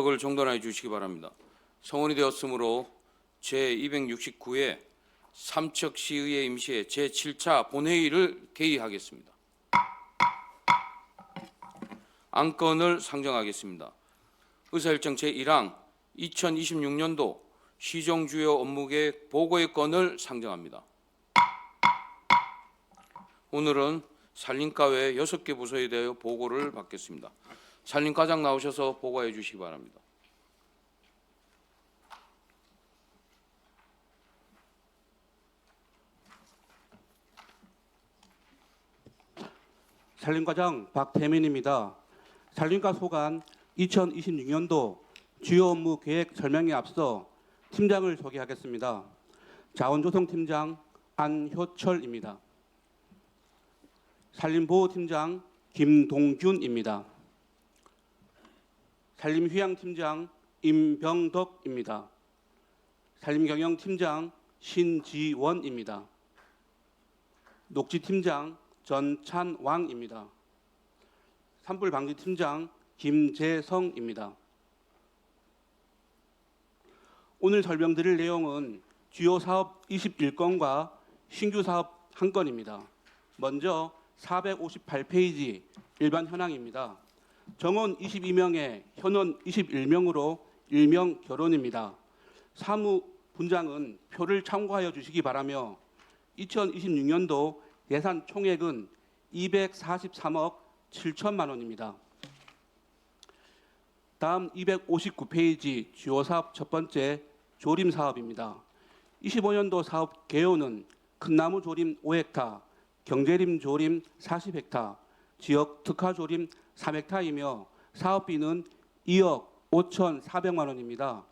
을 정돈해 주시기 바랍니다. 성원이 되었으므로 제269회 삼척시의회 임시회 제7차 본회의를 개의하겠습니다. 안건을 상정하겠습니다. 의사일정 제1항 2026년도 시정 주요 업무계획 보고의 건을 상정합니다. 오늘은 산림과 외 6개 부서에 대하여 보고를 받겠습니다. 산림과장 나오셔서 보고해 주시기 바랍니다. 산림과장 박태민입니다. 산림과 소관 2026년도 주요 업무 계획 설명에 앞서 팀장을 소개하겠습니다. 자원조성팀장 안효철입니다. 산림보호팀장 김동균입니다. 산림휴양팀장 임병덕입니다. 산림경영팀장 신지원입니다. 녹지팀장 전찬왕입니다. 산불방지팀장 김재성입니다. 오늘 설명드릴 내용은 주요 사업 21건과 신규 사업 1건입니다. 먼저 458페이지 일반 현황입니다. 정원 22명에 현원 21명으로 일명 결혼입니다. 사무분장은 표를 참고하여 주시기 바라며 2026년도 예산 총액은 243억 7천만 원입니다. 다음 259페이지 주요 사업 첫 번째 조림 사업입니다. 25년도 사업 개요는 큰나무 조림 5헥타, 경제림 조림 40헥타, 지역 특화 조림 3헥타이며 사업비는 2억 5,400만 원입니다.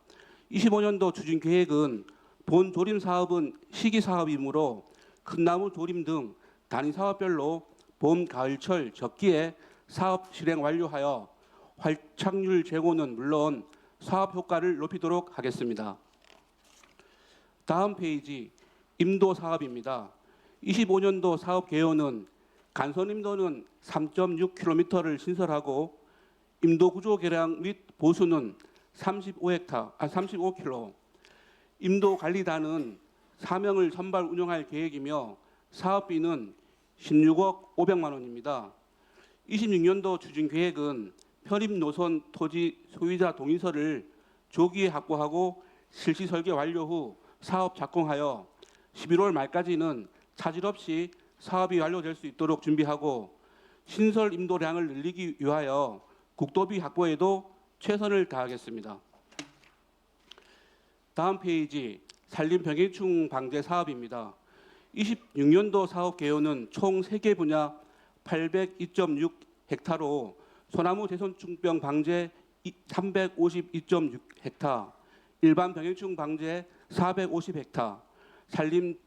25년도 추진 계획은 본 조림 사업은 시기 사업이므로 큰나무 조림 등 단위 사업별로 봄, 가을철 적기에 사업 실행 완료하여 활착률 제고는 물론 사업 효과를 높이도록 하겠습니다. 다음 페이지 임도 사업입니다. 25년도 사업 개요는 간선 임도는 3.6km를 신설하고 임도 구조 개량 및 보수는 35km, 임도 관리단은 4명을 선발 운영할 계획이며 사업비는 16억 500만 원입니다. 26년도 추진 계획은 편입 노선 토지 소유자 동의서를 조기에 확보하고 실시 설계 완료 후 사업 착공하여 11월 말까지는 차질 없이 사업이 완료될 수 있도록 준비하고 신설 임도량을 늘리기 위하여 국도비 확보에도 최선을 다하겠습니다. 다음 페이지 산림 병해충 방제 사업입니다. 26년도 사업 개요는 총 3개 분야 802.6 헥타로 소나무 대선충병 방제 352.6 헥타, 일반 병해충 방제 450 헥타, 산림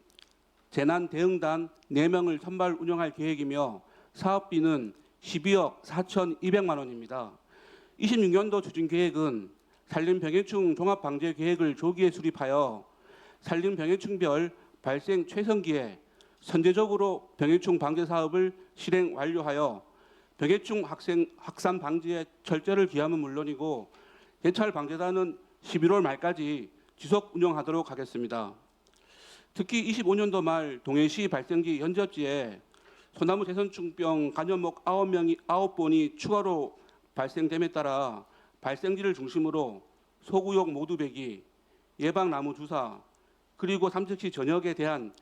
재난 대응단 4명을 선발 운영할 계획이며 사업비는 12억 4,200만 원입니다. 26년도 추진 계획은 산림 병해충 종합 방제 계획을 조기에 수립하여 산림 병해충별 발생 최선기에 선제적으로 병해충 방제 사업을 실행 완료하여 병해충 확산 방지에 철저를 기하면 물론이고 개찰 방제단은 11월 말까지 지속 운영하도록 하겠습니다. 특히 25년도 말 동해시 발생지 연접지에 소나무 대선충병 감염목 9번이 추가로 발생됨에 따라 발생지를 중심으로 소구역 모두 배기, 예방나무 주사, 그리고 삼척시 전역에 대한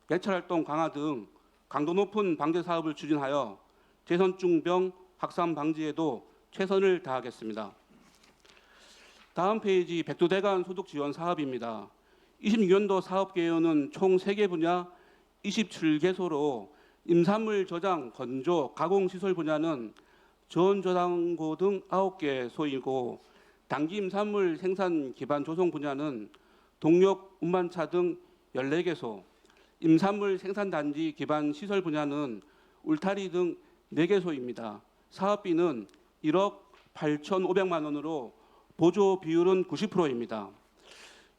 개찰활동 강화 등 강도 높은 방제 사업을 추진하여 대선충병 확산 방지에도 최선을 다하겠습니다. 다음 페이지 백두대간 소득 지원 사업입니다. 26년도 사업 개요는 총 3개 분야 27개소로 임산물 저장, 건조, 가공시설 분야는 저온저장고 등 9개소이고 당기 임산물 생산 기반 조성 분야는 동력 운반차 등 14개소, 임산물 생산단지 기반 시설 분야는 울타리 등 4개소입니다. 사업비는 1억 8,500만 원으로 보조 비율은 90%입니다.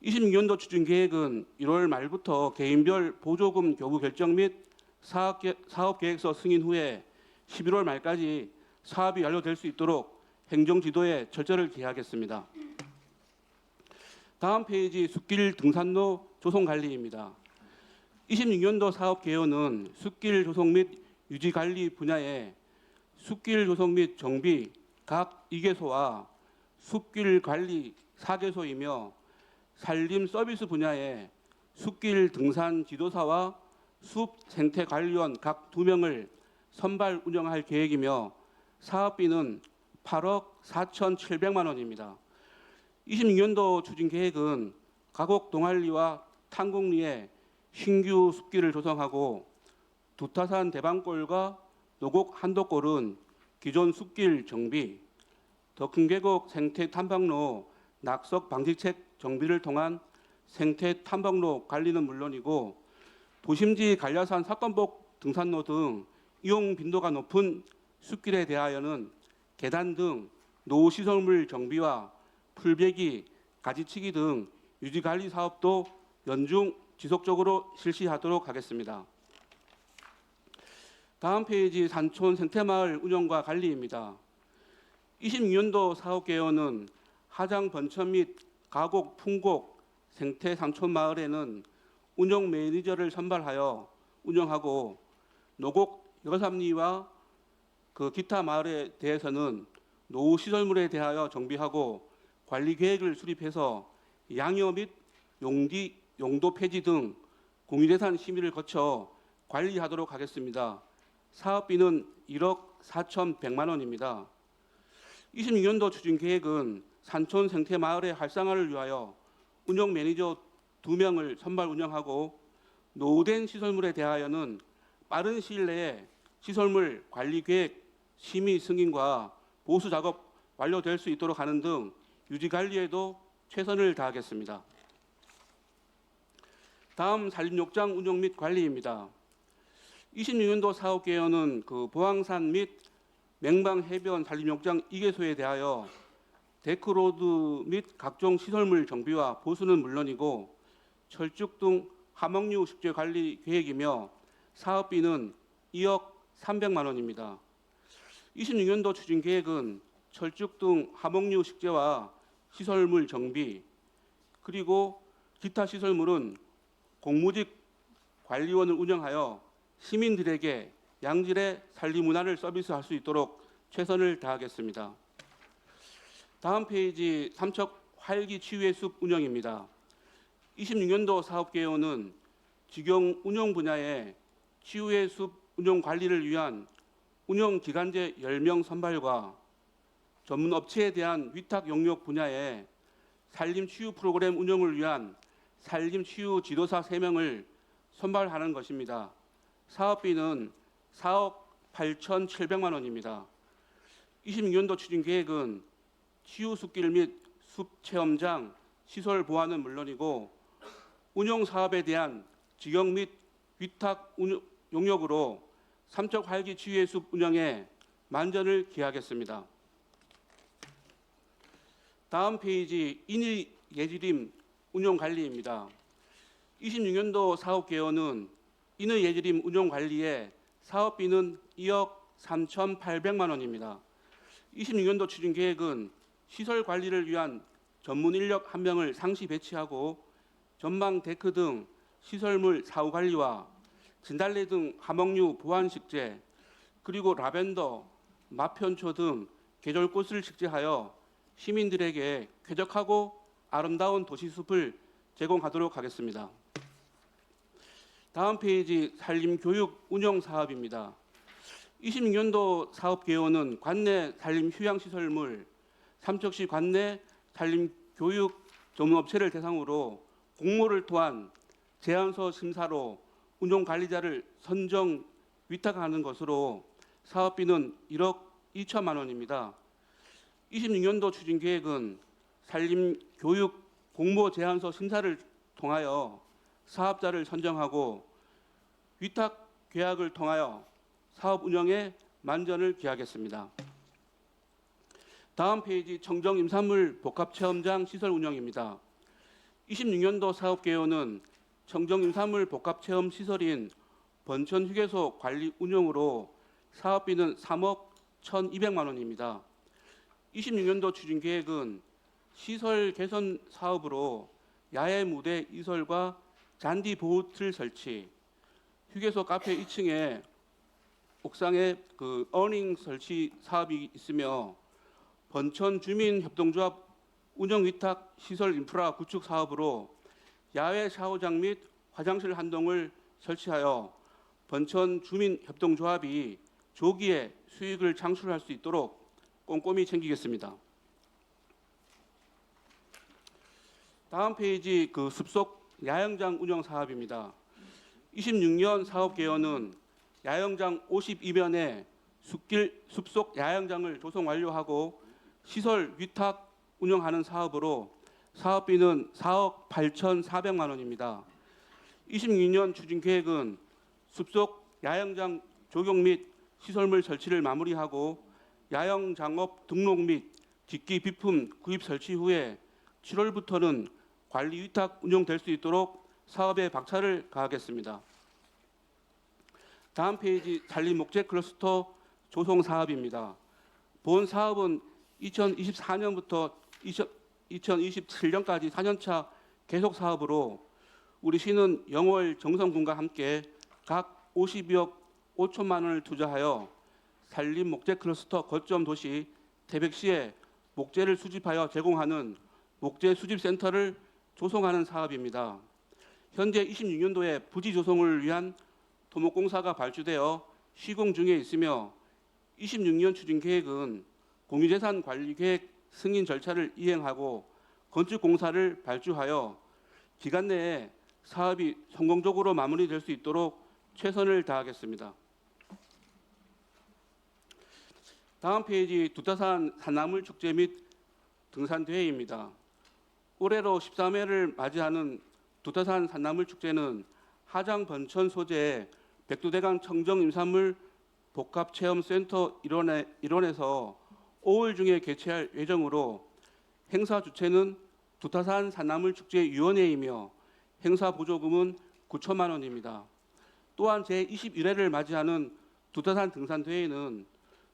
26년도 추진 계획은 1월 말부터 개인별 보조금 교부 결정 및 사업계획서 승인 후에 11월 말까지 사업이 완료될 수 있도록 행정 지도에 절차를 기하겠습니다. 다음 페이지 숲길 등산로 조성 관리입니다. 26년도 사업 개요는 숲길 조성 및 유지 관리 분야에 숲길 조성 및 정비 각 2개소와 숲길 관리 4개소이며 산림 서비스 분야에 숲길 등산 지도사와 숲 생태 관리원 각 2명을 선발 운영할 계획이며 사업비는 8억 4,700만 원입니다. 26년도 추진 계획은 가곡 동할리와 탕곡리에 신규 숲길을 조성하고 두타산 대방골과 노곡 한도골은 기존 숲길 정비, 더 큰 계곡 생태 탐방로 낙석 방지책 정비를 통한 생태 탐방로 관리는 물론이고 도심지 간려산 사건복 등산로 등 이용 빈도가 높은 숲길에 대하여는 계단 등 노후시설물 정비와 풀베기, 가지치기 등 유지관리 사업도 연중 지속적으로 실시하도록 하겠습니다. 다음 페이지 산촌 생태마을 운영과 관리입니다. 26년도 사업개요는 하장 번천 및 가곡, 풍곡, 생태 산촌마을에는 운영 매니저를 선발하여 운영하고 노곡 여삼리와 기타 마을에 대해서는 노후 시설물에 대하여 정비하고 관리 계획을 수립해서 양여 및 용도 폐지 등 공유재산 심의를 거쳐 관리하도록 하겠습니다. 사업비는 1억 4,100만 원입니다. 26년도 추진 계획은 산촌 생태 마을의 활성화를 위하여 운영 매니저 2명을 선발 운영하고 노후된 시설물에 대하여는 빠른 시일 내에 시설물 관리 계획 심의 승인과 보수 작업 완료될 수 있도록 하는 등 유지 관리에도 최선을 다하겠습니다. 다음 산림욕장 운영 및 관리입니다. 26년도 사업 개요는 보항산 및 맹방해변 산림욕장 2개소에 대하여 데크로드 및 각종 시설물 정비와 보수는 물론이고 철쭉 등 하목류 식재 관리 계획이며 사업비는 2억 300만 원입니다. 26년도 추진 계획은 철쭉 등 하목류 식재와 시설물 정비 그리고 기타 시설물은 공무직 관리원을 운영하여 시민들에게 양질의 산림 문화를 서비스할 수 있도록 최선을 다하겠습니다. 다음 페이지 삼척 활기 치유의 숲 운영입니다. 26년도 사업 개요는 직영 운영 분야에 치유의 숲 운영 관리를 위한 운영 기간제 10명 선발과 전문 업체에 대한 위탁 용역 분야에 산림 치유 프로그램 운영을 위한 산림 치유 지도사 3명을 선발하는 것입니다. 사업비는 4억 8,700만 원입니다. 26년도 추진 계획은 치유 숲길 및 숲 체험장 시설 보완은 물론이고 운영 사업에 대한 직영 및 위탁 용역으로 삼척 활기 치유의 숲 운영에 만전을 기하겠습니다. 다음 페이지 인의 예지림 운영 관리입니다. 26년도 사업 개요는 인의 예지림 운영 관리에 사업비는 2억 3,800만 원입니다. 26년도 추진 계획은 시설 관리를 위한 전문 인력 1명을 상시 배치하고 전망 데크 등 시설물 사후 관리와 진달래 등 하목류 보완 식재 그리고 라벤더, 마편초 등 계절꽃을 식재하여 시민들에게 쾌적하고 아름다운 도시숲을 제공하도록 하겠습니다. 다음 페이지 산림교육 운영 사업입니다. 26년도 사업 개요는 관내 산림 휴양시설물 삼척시 관내 산림교육 전문업체를 대상으로 공모를 통한 제안서 심사로 운영관리자를 선정 위탁하는 것으로 사업비는 1억 2천만 원입니다. 26년도 추진 계획은 산림교육 공모 제안서 심사를 통하여 사업자를 선정하고 위탁 계약을 통하여 사업 운영에 만전을 기하겠습니다. 다음 페이지 청정 임산물 복합체험장 시설 운영입니다. 26년도 사업 개요는 청정 임산물 복합체험 시설인 번천 휴게소 관리 운영으로 사업비는 3억 1,200만 원입니다. 26년도 추진 계획은 시설 개선 사업으로 야외 무대 이설과 잔디 보호틀 설치, 휴게소 카페 2층에 옥상에 어닝 설치 사업이 있으며 번천 주민협동조합 운영 위탁 시설 인프라 구축 사업으로 야외 샤워장 및 화장실 한 동을 설치하여 번천 주민협동조합이 조기에 수익을 창출할 수 있도록 꼼꼼히 챙기겠습니다. 다음 페이지 숲속 야영장 운영 사업입니다. 26년 사업 개요는 야영장 52면에 숲속 야영장을 조성 완료하고 시설 위탁 운영하는 사업으로 사업비는 4억 8,400만 원입니다. 26년 추진 계획은 숲속 야영장 조경 및 시설물 설치를 마무리하고 야영장업 등록 및 직기 비품 구입 설치 후에 7월부터는 관리 위탁 운영될 수 있도록 사업에 박차를 가하겠습니다. 다음 페이지 산림 목재 클러스터 조성 사업입니다. 본 사업은 2024년부터 2027년까지 4년차 계속 사업으로 우리 시는 영월 정성군과 함께 각 52억 5천만 원을 투자하여 산림 목재 클러스터 거점 도시 태백시에 목재를 수집하여 제공하는 목재 수집 센터를 조성하는 사업입니다. 현재 26년도에 부지 조성을 위한 토목공사가 발주되어 시공 중에 있으며 26년 추진 계획은 공유재산 관리 계획 승인 절차를 이행하고 건축공사를 발주하여 기간 내에 사업이 성공적으로 마무리될 수 있도록 최선을 다하겠습니다. 다음 페이지 두타산 산나물 축제 및 등산 대회입니다. 올해로 13회를 맞이하는 두타산 산나물 축제는 하장 번천 소재 백두대간 청정 임산물 복합체험센터 일원에서 5월 중에 개최할 예정으로 행사 주체는 두타산 산나물 축제 위원회이며 행사 보조금은 9천만 원입니다. 또한 제21회를 맞이하는 두타산 등산 대회는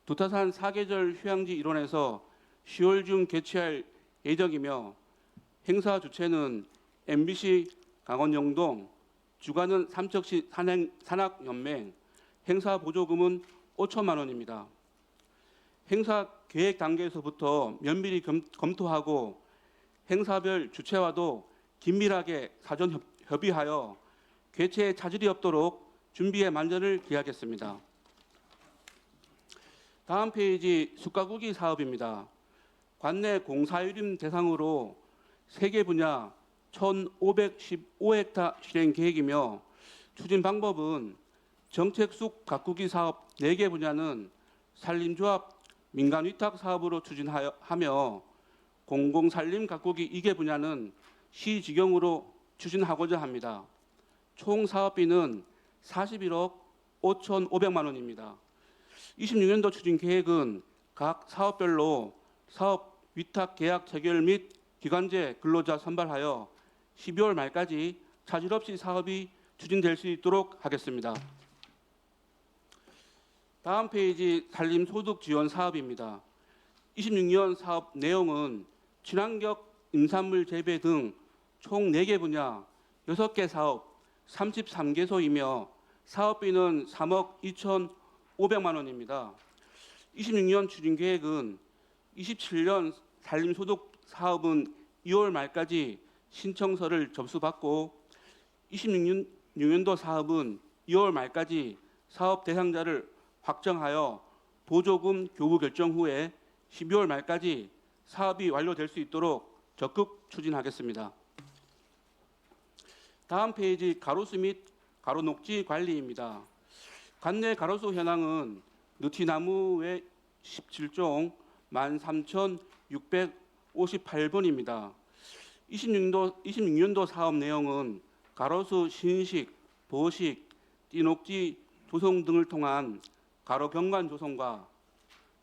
두타산 사계절 휴양지 일원에서 10월 중 개최할 예정이며 행사 주체는 MBC 강원영동, 주관은 삼척시 산악연맹, 행사 보조금은 5천만 원입니다. 행사 계획 단계에서부터 면밀히 검토하고 행사별 주체와도 긴밀하게 사전 협의하여 개최에 차질이 없도록 준비에 만전을 기하겠습니다. 다음 페이지 숯가구기 사업입니다. 관내 공사유림 대상으로 3개 분야 1,515헥타 실행 계획이며 추진 방법은 정책 쑥 가꾸기 사업 4개 분야는 산림조합 민간 위탁 사업으로 추진하며 공공산림 가꾸기 2개 분야는 시지경으로 추진하고자 합니다. 총 사업비는 41억 5,500만 원입니다. 26년도 추진 계획은 각 사업별로 사업 위탁 계약 체결 및 기간제 근로자 선발하여 12월 말까지 차질 없이 사업이 추진될 수 있도록 하겠습니다. 다음 페이지 산림소득 지원 사업입니다. 26년 사업 내용은 친환경 임산물 재배 등 총 4개 분야 6개 사업 33개소이며 사업비는 3억 2,500만 원입니다. 26년 추진 계획은 27년 산림소득 사업은 2월 말까지 신청서를 접수받고 26년도 사업은 2월 말까지 사업 대상자를 확정하여 보조금 교부 결정 후에 12월 말까지 사업이 완료될 수 있도록 적극 추진하겠습니다. 다음 페이지 가로수 및 가로녹지 관리입니다. 관내 가로수 현황은 느티나무의 17종 13,658번입니다. 26년도 사업 내용은 가로수 신식, 보식, 띠녹지 조성 등을 통한 가로 경관 조성과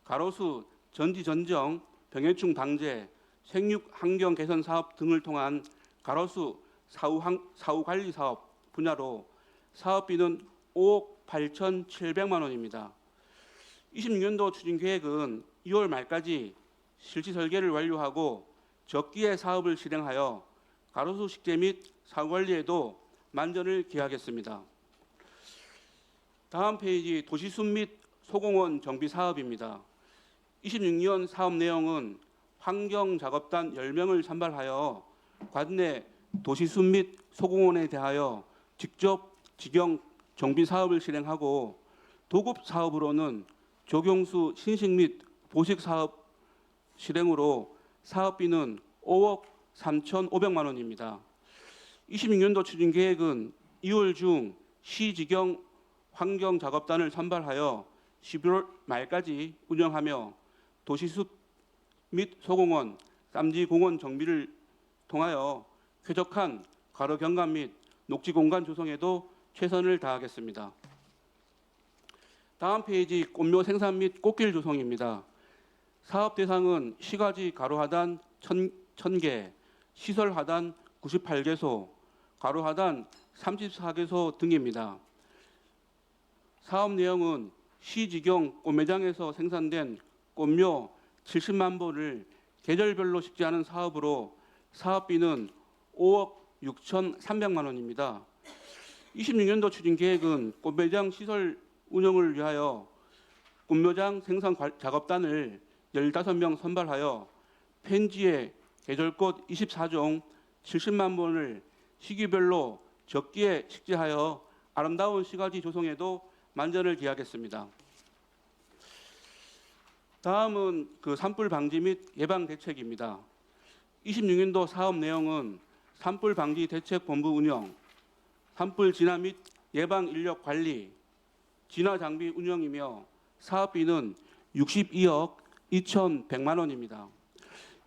가로수 전지 전정, 병해충 방제, 생육 환경 개선 사업 등을 통한 가로수 사후 관리 사업 분야로 사업비는 5억 8,700만 원입니다. 26년도 추진 계획은 2월 말까지 실시 설계를 완료하고 적기에 사업을 실행하여 가로수 식재 및 사후 관리에도 만전을 기하겠습니다. 다음 페이지 도시숲 및 소공원 정비 사업입니다. 26년 사업 내용은 환경작업단 10명을 선발하여 관내 도시숲 및 소공원에 대하여 직접 직영 정비 사업을 실행하고 도급 사업으로는 조경수 신식 및 보식 사업 실행으로 사업비는 5억 3,500만 원입니다. 26년도 추진 계획은 2월 중 시지경 환경작업단을 선발하여 11월 말까지 운영하며 도시숲 및 소공원, 쌈지공원 정비를 통하여 쾌적한 가로 경관 및 녹지 공간 조성에도 최선을 다하겠습니다. 다음 페이지 꽃묘 생산 및 꽃길 조성입니다. 사업 대상은 시가지 가로 하단 1,000개, 시설 하단 98개소, 가로 하단 34개소 등입니다. 사업 내용은 시지경 꽃매장에서 생산된 꽃묘 70만 본을 계절별로 식재하는 사업으로 사업비는 5억 6,300만 원입니다. 26년도 추진 계획은 꽃매장 시설 운영을 위하여 꽃묘장 생산 작업단을 15명 선발하여 펜지의 계절꽃 24종 70만 본을 시기별로 적기에 식재하여 아름다운 시가지 조성에도 만전을 기하겠습니다. 다음은 산불 방지 및 예방 대책입니다. 26년도 사업 내용은 산불 방지 대책 본부 운영, 산불 진화 및 예방 인력 관리, 진화 장비 운영이며 사업비는 62억 2,100만 원입니다.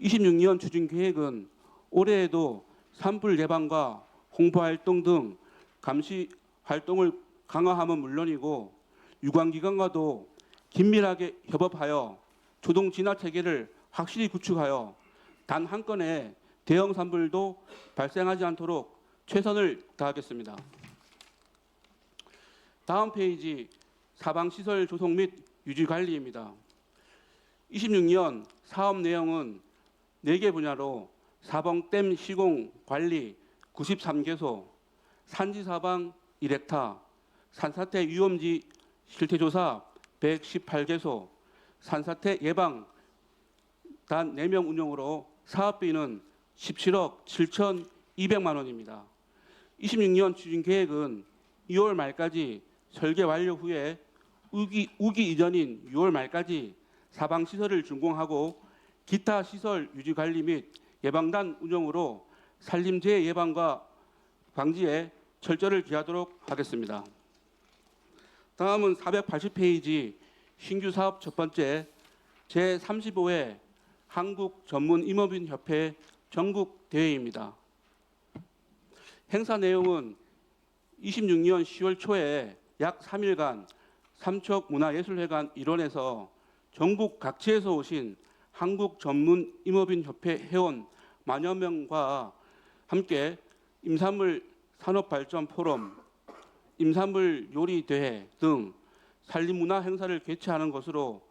26년 추진 계획은 올해에도 산불 예방과 홍보 활동 등 감시 활동을 강화함은 물론이고 유관기관과도 긴밀하게 협업하여 초동 진화 체계를 확실히 구축하여 단 한 건의 대형 산불도 발생하지 않도록 최선을 다하겠습니다. 다음 페이지 사방시설 조성 및 유지 관리입니다. 26년 사업 내용은 4개 분야로 사방댐 시공 관리 93개소, 산지 사방 1헥타, 산사태 위험지 실태조사 118개소, 산사태 예방 단 4명 운영으로 사업비는 17억 7,200만 원입니다. 26년 추진 계획은 2월 말까지 설계 완료 후에 우기 이전인 6월 말까지 사방 시설을 준공하고 기타 시설 유지 관리 및 예방단 운영으로 산림재해 예방과 방지에 철저를 기하도록 하겠습니다. 다음은 480페이지 신규 사업 첫 번째 제35회 한국 전문 임업인 협회 전국 대회입니다. 행사 내용은 26년 10월 초에 약 3일간 삼척문화예술회관 일원에서 전국 각지에서 오신 한국 전문 임업인 협회 회원 만여 명과 함께 임산물 산업발전 포럼, 임산물 요리 대회 등 산림문화 행사를 개최하는 것으로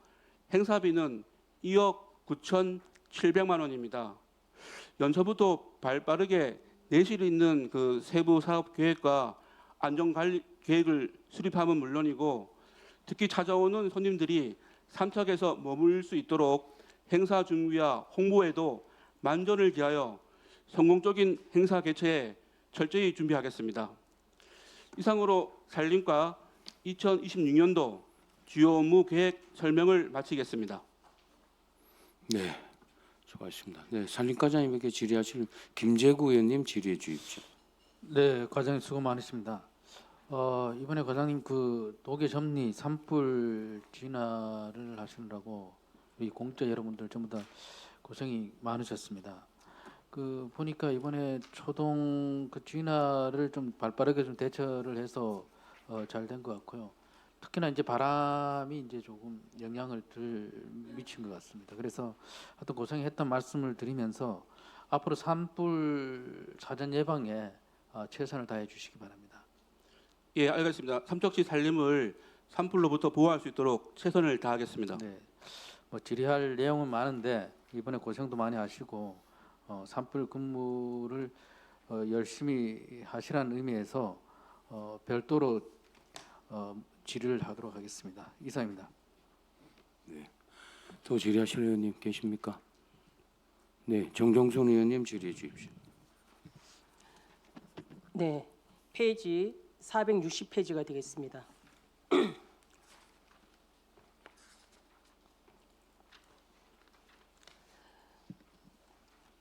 행사비는 2억 9,700만 원입니다. 연초부터 발빠르게 내실 있는 세부 사업 계획과 안전관리 계획을 수립함은 물론이고 특히 찾아오는 손님들이 삼척에서 머물 수 있도록 행사 준비와 홍보에도 만전을 기하여 성공적인 행사 개최에 철저히 준비하겠습니다. 이상으로 산림과 2026년도 주요 업무 계획 설명을 마치겠습니다. 네, 수고하셨습니다. 네, 산림과장님에게 질의하실 김재구 의원님 질의해 주십시오. 네, 과장님 수고 많으십니다. 이번에 과장님 독일 점리 산불 진화를 하시느라고 우리 공직자 여러분들 전부 다 고생이 많으셨습니다. 보니까 이번에 초동 진화를 좀 발빠르게 좀 대처를 해서 잘 된 것 같고요. 특히나 이제 바람이 이제 조금 영향을 덜 미친 것 같습니다. 그래서 하여튼 고생했던 말씀을 드리면서 앞으로 산불 사전 예방에 최선을 다해 주시기 바랍니다. 예, 알겠습니다. 삼척시 산림을 산불로부터 보호할 수 있도록 최선을 다하겠습니다. 네, 질의할 내용은 많은데 이번에 고생도 많이 하시고 산불 근무를 열심히 하시라는 의미에서 별도로 질의를 하도록 하겠습니다. 이상입니다. 또 질의하실 의원님 계십니까? 네, 정정순 의원님 질의해 주십시오. 네, 페이지 460페이지가 되겠습니다.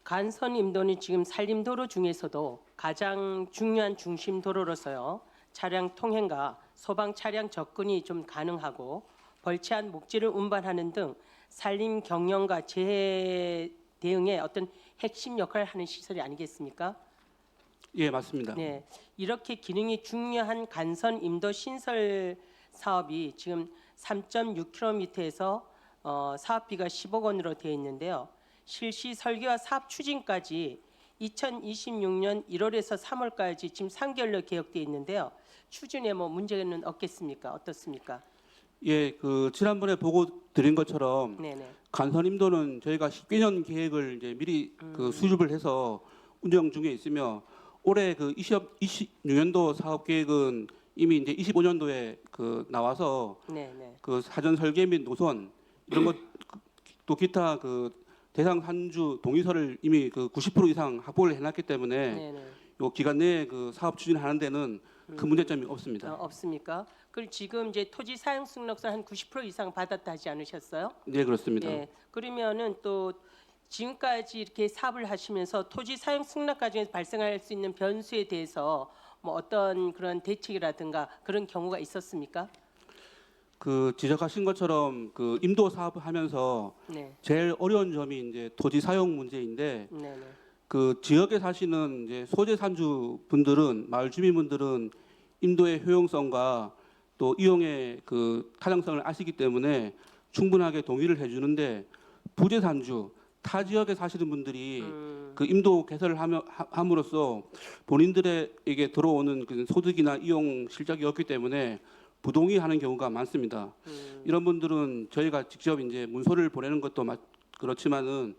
간선 임도는 지금 산림도로 중에서도 가장 중요한 중심 도로로서요. 차량 통행과 소방 차량 접근이 좀 가능하고 벌채한 목재를 운반하는 등 산림 경영과 재해 대응에 어떤 핵심 역할을 하는 시설이 아니겠습니까? 예, 맞습니다. 네, 이렇게 기능이 중요한 간선 임도 신설 사업이 지금 3.6km에서 사업비가 10억 원으로 되어 있는데요. 실시 설계와 사업 추진까지 2026년 1월에서 3월까지 지금 3개월로 계획되어 있는데요. 추진에 뭐 문제는 없겠습니까? 어떻습니까? 예, 지난번에 보고 드린 것처럼 네네. 간선 임도는 저희가 10개년 계획을 이제 미리 수립을 해서 운영 중에 있으며 올해 26년도 사업 계획은 이미 이제 25년도에 나와서 네네. 사전 설계 및 노선 이런 것 또 기타 대상 산주 동의서를 이미 90% 이상 확보를 해놨기 때문에 네네. 요 기간 내에 사업 추진하는 데는 큰 문제점이 없습니다. 없습니까? 그리고 지금 이제 토지 사용 승낙서 한 90% 이상 받았다 하지 않으셨어요? 네, 그렇습니다. 예. 그러면은 또 지금까지 이렇게 사업을 하시면서 토지 사용 승낙 과정에서 발생할 수 있는 변수에 대해서 뭐 어떤 그런 대책이라든가 그런 경우가 있었습니까? 지적하신 것처럼 임도 사업을 하면서 네. 제일 어려운 점이 이제 토지 사용 문제인데 네, 네. 지역에 사시는 이제 소재 산주 분들은 마을 주민분들은 임도의 효용성과 또 이용의 타당성을 아시기 때문에 충분하게 동의를 해주는데 부재 산주 타 지역에 사시는 분들이 임도 개설을 함으로써 본인들에게 들어오는 소득이나 이용 실적이 없기 때문에 부동의하는 경우가 많습니다. 이런 분들은 저희가 직접 이제 문서를 보내는 것도 그렇지만은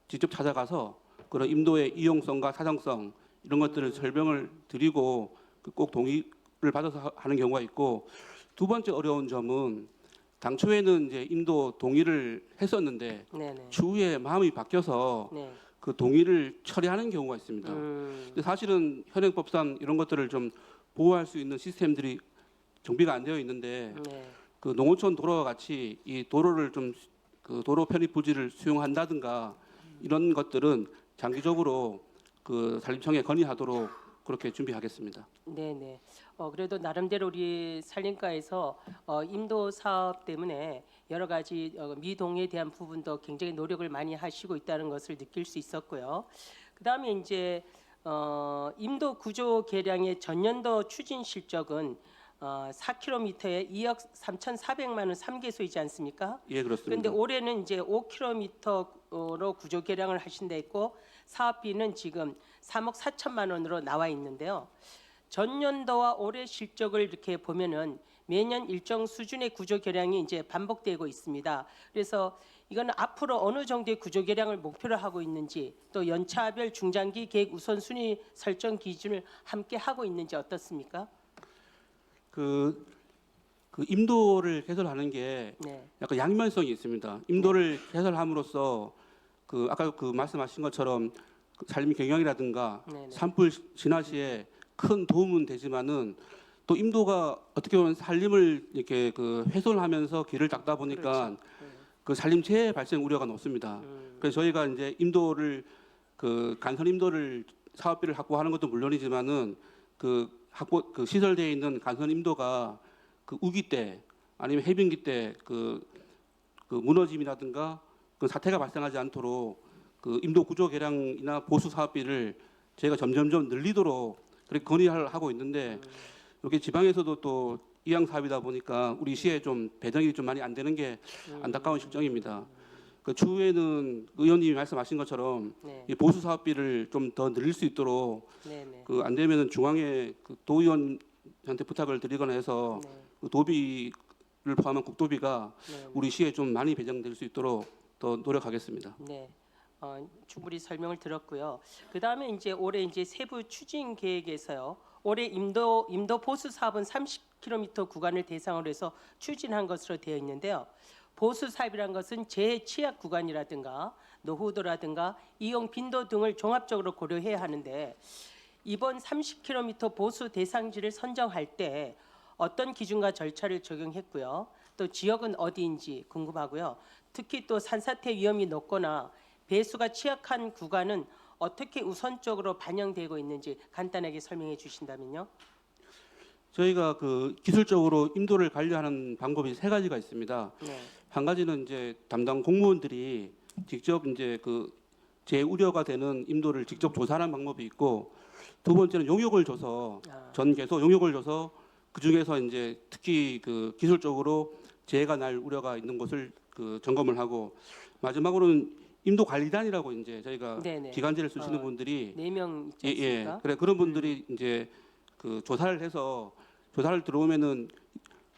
직접 찾아가서 그런 임도의 이용성과 타당성 이런 것들을 설명을 드리고 꼭 동의를 받아서 하는 경우가 있고 두 번째 어려운 점은 당초에는 이제 임도 동의를 했었는데 네네. 추후에 마음이 바뀌어서 네. 동의를 처리하는 경우가 있습니다. 근데 사실은 현행법상 이런 것들을 좀 보호할 수 있는 시스템들이 정비가 안 되어 있는데 네. 농어촌 도로와 같이 이 도로를 좀 도로 편입 부지를 수용한다든가 이런 것들은 장기적으로 산림청에 건의하도록 그렇게 준비하겠습니다. 네네. 그래도 나름대로 우리 산림과에서 임도 사업 때문에 여러 가지 미동에 대한 부분도 굉장히 노력을 많이 하시고 있다는 것을 느낄 수 있었고요. 그다음에 이제 임도 구조 개량의 전년도 추진 실적은 4km에 2억 3,400만 원 3개소이지 않습니까? 예, 그런데 그렇습니다. 올해는 이제 5km로 구조 개량을 하신 데 있고 사업비는 지금 3억 4천만 원으로 나와 있는데요. 전년도와 올해 실적을 이렇게 보면은 매년 일정 수준의 구조 개량이 이제 반복되고 있습니다. 그래서 이거는 앞으로 어느 정도의 구조 개량을 목표로 하고 있는지 또 연차별 중장기 계획 우선순위 설정 기준을 함께 하고 있는지 어떻습니까? 임도를 개설하는 게 네. 약간 양면성이 있습니다. 임도를 개설함으로써 아까 말씀하신 것처럼 산림 경영이라든가 네네. 산불 진화 시에 큰 도움은 되지만은 또 임도가 어떻게 보면 산림을 이렇게 훼손하면서 길을 닦다 보니까 산림 재해 발생 우려가 높습니다. 그래서 저희가 이제 임도를 간선 임도를 사업비를 확보하는 것도 물론이지만은 시설되어 있는 간선 임도가 우기 때 아니면 해빙기 때 무너짐이라든가 사태가 발생하지 않도록 임도 구조 개량이나 보수 사업비를 저희가 점점점 늘리도록 그렇게 건의하고 있는데 이렇게 지방에서도 또 이양 사업이다 보니까 우리 시에 좀 배정이 좀 많이 안 되는 게 안타까운 실정입니다. 추후에는 의원님이 말씀하신 것처럼 네. 이 보수 사업비를 좀 더 늘릴 수 있도록 네네. 안 되면은 중앙에 도의원한테 부탁을 드리거나 해서 네. 도비를 포함한 국도비가 네. 우리 시에 좀 많이 배정될 수 있도록 더 노력하겠습니다. 네, 충분히 설명을 들었고요. 그 다음에 이제 올해 이제 세부 추진 계획에서요. 올해 임도 보수 사업은 30km 구간을 대상으로 해서 추진한 것으로 되어 있는데요. 보수 사업이란 것은 재취약 구간이라든가 노후도라든가 이용 빈도 등을 종합적으로 고려해야 하는데 이번 30km 보수 대상지를 선정할 때 어떤 기준과 절차를 적용했고요. 또 지역은 어디인지 궁금하고요. 특히 또 산사태 위험이 높거나 배수가 취약한 구간은 어떻게 우선적으로 반영되고 있는지 간단하게 설명해 주신다면요. 저희가 그 기술적으로 임도를 관리하는 방법이 세 가지가 있습니다. 네. 한 가지는 이제 담당 공무원들이 직접 이제 그 제 우려가 되는 임도를 직접 조사하는 방법이 있고, 두 번째는 용역을 줘서 전개소 용역을 줘서 그 중에서 이제 특히 그 기술적으로 재해가 날 우려가 있는 곳을 그 점검을 하고, 마지막으로는 임도 관리단이라고 이제 저희가 네네. 기간제를 쓰시는 분들이 4명 있지 예, 않습니까? 그래 그런 분들이 이제 그 조사를 해서 조사를 들어오면은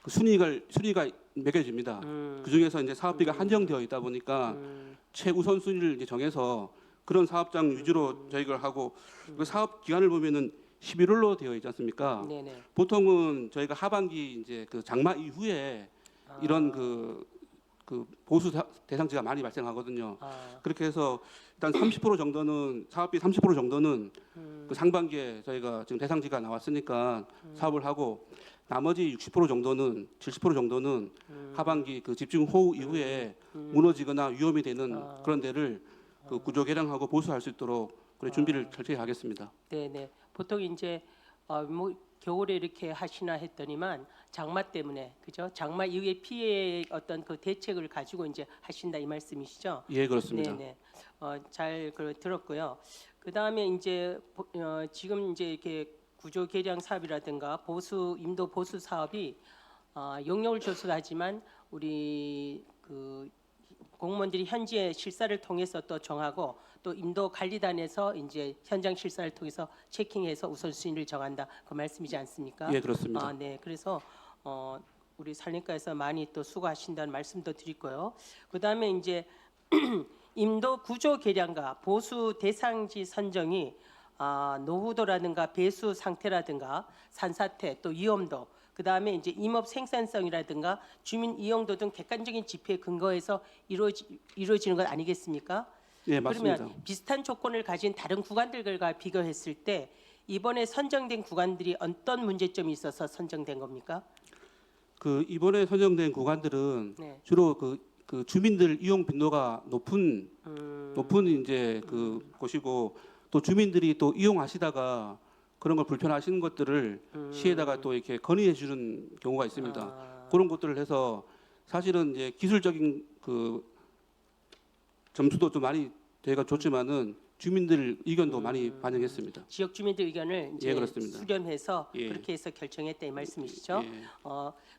그 순위가 매겨집니다. 그 중에서 이제 사업비가 한정되어 있다 보니까 최우선 순위를 이제 정해서 그런 사업장 위주로 저희가 하고, 그 사업 기간을 보면은 11월로 되어 있지 않습니까? 네네. 보통은 저희가 하반기 이제 그 장마 이후에 이런 그 보수 대상지가 많이 발생하거든요. 그렇게 해서 일단 30% 정도는 사업비 30% 정도는 그 상반기에 저희가 지금 대상지가 나왔으니까 사업을 하고, 나머지 60% 정도는 70% 정도는 하반기 그 집중 호우 이후에 무너지거나 위험이 되는 그런 데를 그 구조 개량하고 보수할 수 있도록 그래 준비를 철저히 하겠습니다. 네네. 보통 이제 뭐 겨울에 이렇게 하시나 했더니만 장마 때문에 그죠? 장마 이후에 피해 어떤 그 대책을 가지고 이제 하신다 이 말씀이시죠? 예, 그렇습니다. 네네. 잘 들었고요. 그 다음에 이제 지금 이제 이렇게 구조 개량 사업이라든가 임도 보수 사업이 용역을 줘서 하지만 우리 그 공무원들이 현지의 실사를 통해서 또 정하고 또 임도 관리단에서 이제 현장 실사를 통해서 체킹해서 우선순위를 정한다 그 말씀이지 않습니까? 예, 그렇습니다. 네. 그래서 우리 산림과에서 많이 또 수고하신다는 말씀도 드리고요. 그 다음에 이제 임도 구조 개량과 보수 대상지 선정이 노후도라든가 배수 상태라든가 산사태 또 위험도 그 다음에 이제 임업 생산성이라든가 주민 이용도 등 객관적인 지표에 근거해서 이루어지는 것 아니겠습니까? 예, 맞습니다. 그러면 비슷한 조건을 가진 다른 구간들과 비교했을 때 이번에 선정된 구간들이 어떤 문제점이 있어서 선정된 겁니까? 그 이번에 선정된 구간들은 네. 주로 그 주민들 이용 빈도가 높은 이제 그 곳이고, 또 주민들이 또 이용하시다가 그런 걸 불편하시는 것들을 시에다가 또 이렇게 건의해 주는 경우가 있습니다. 그런 것들을 해서 사실은 이제 기술적인 그 점수도 좀 많이 저희가 줬지만은 주민들 의견도 많이 반영했습니다. 지역 주민들 의견을 이제 예, 그렇습니다. 수렴해서 예. 그렇게 해서 결정했다 이 말씀이시죠? 예.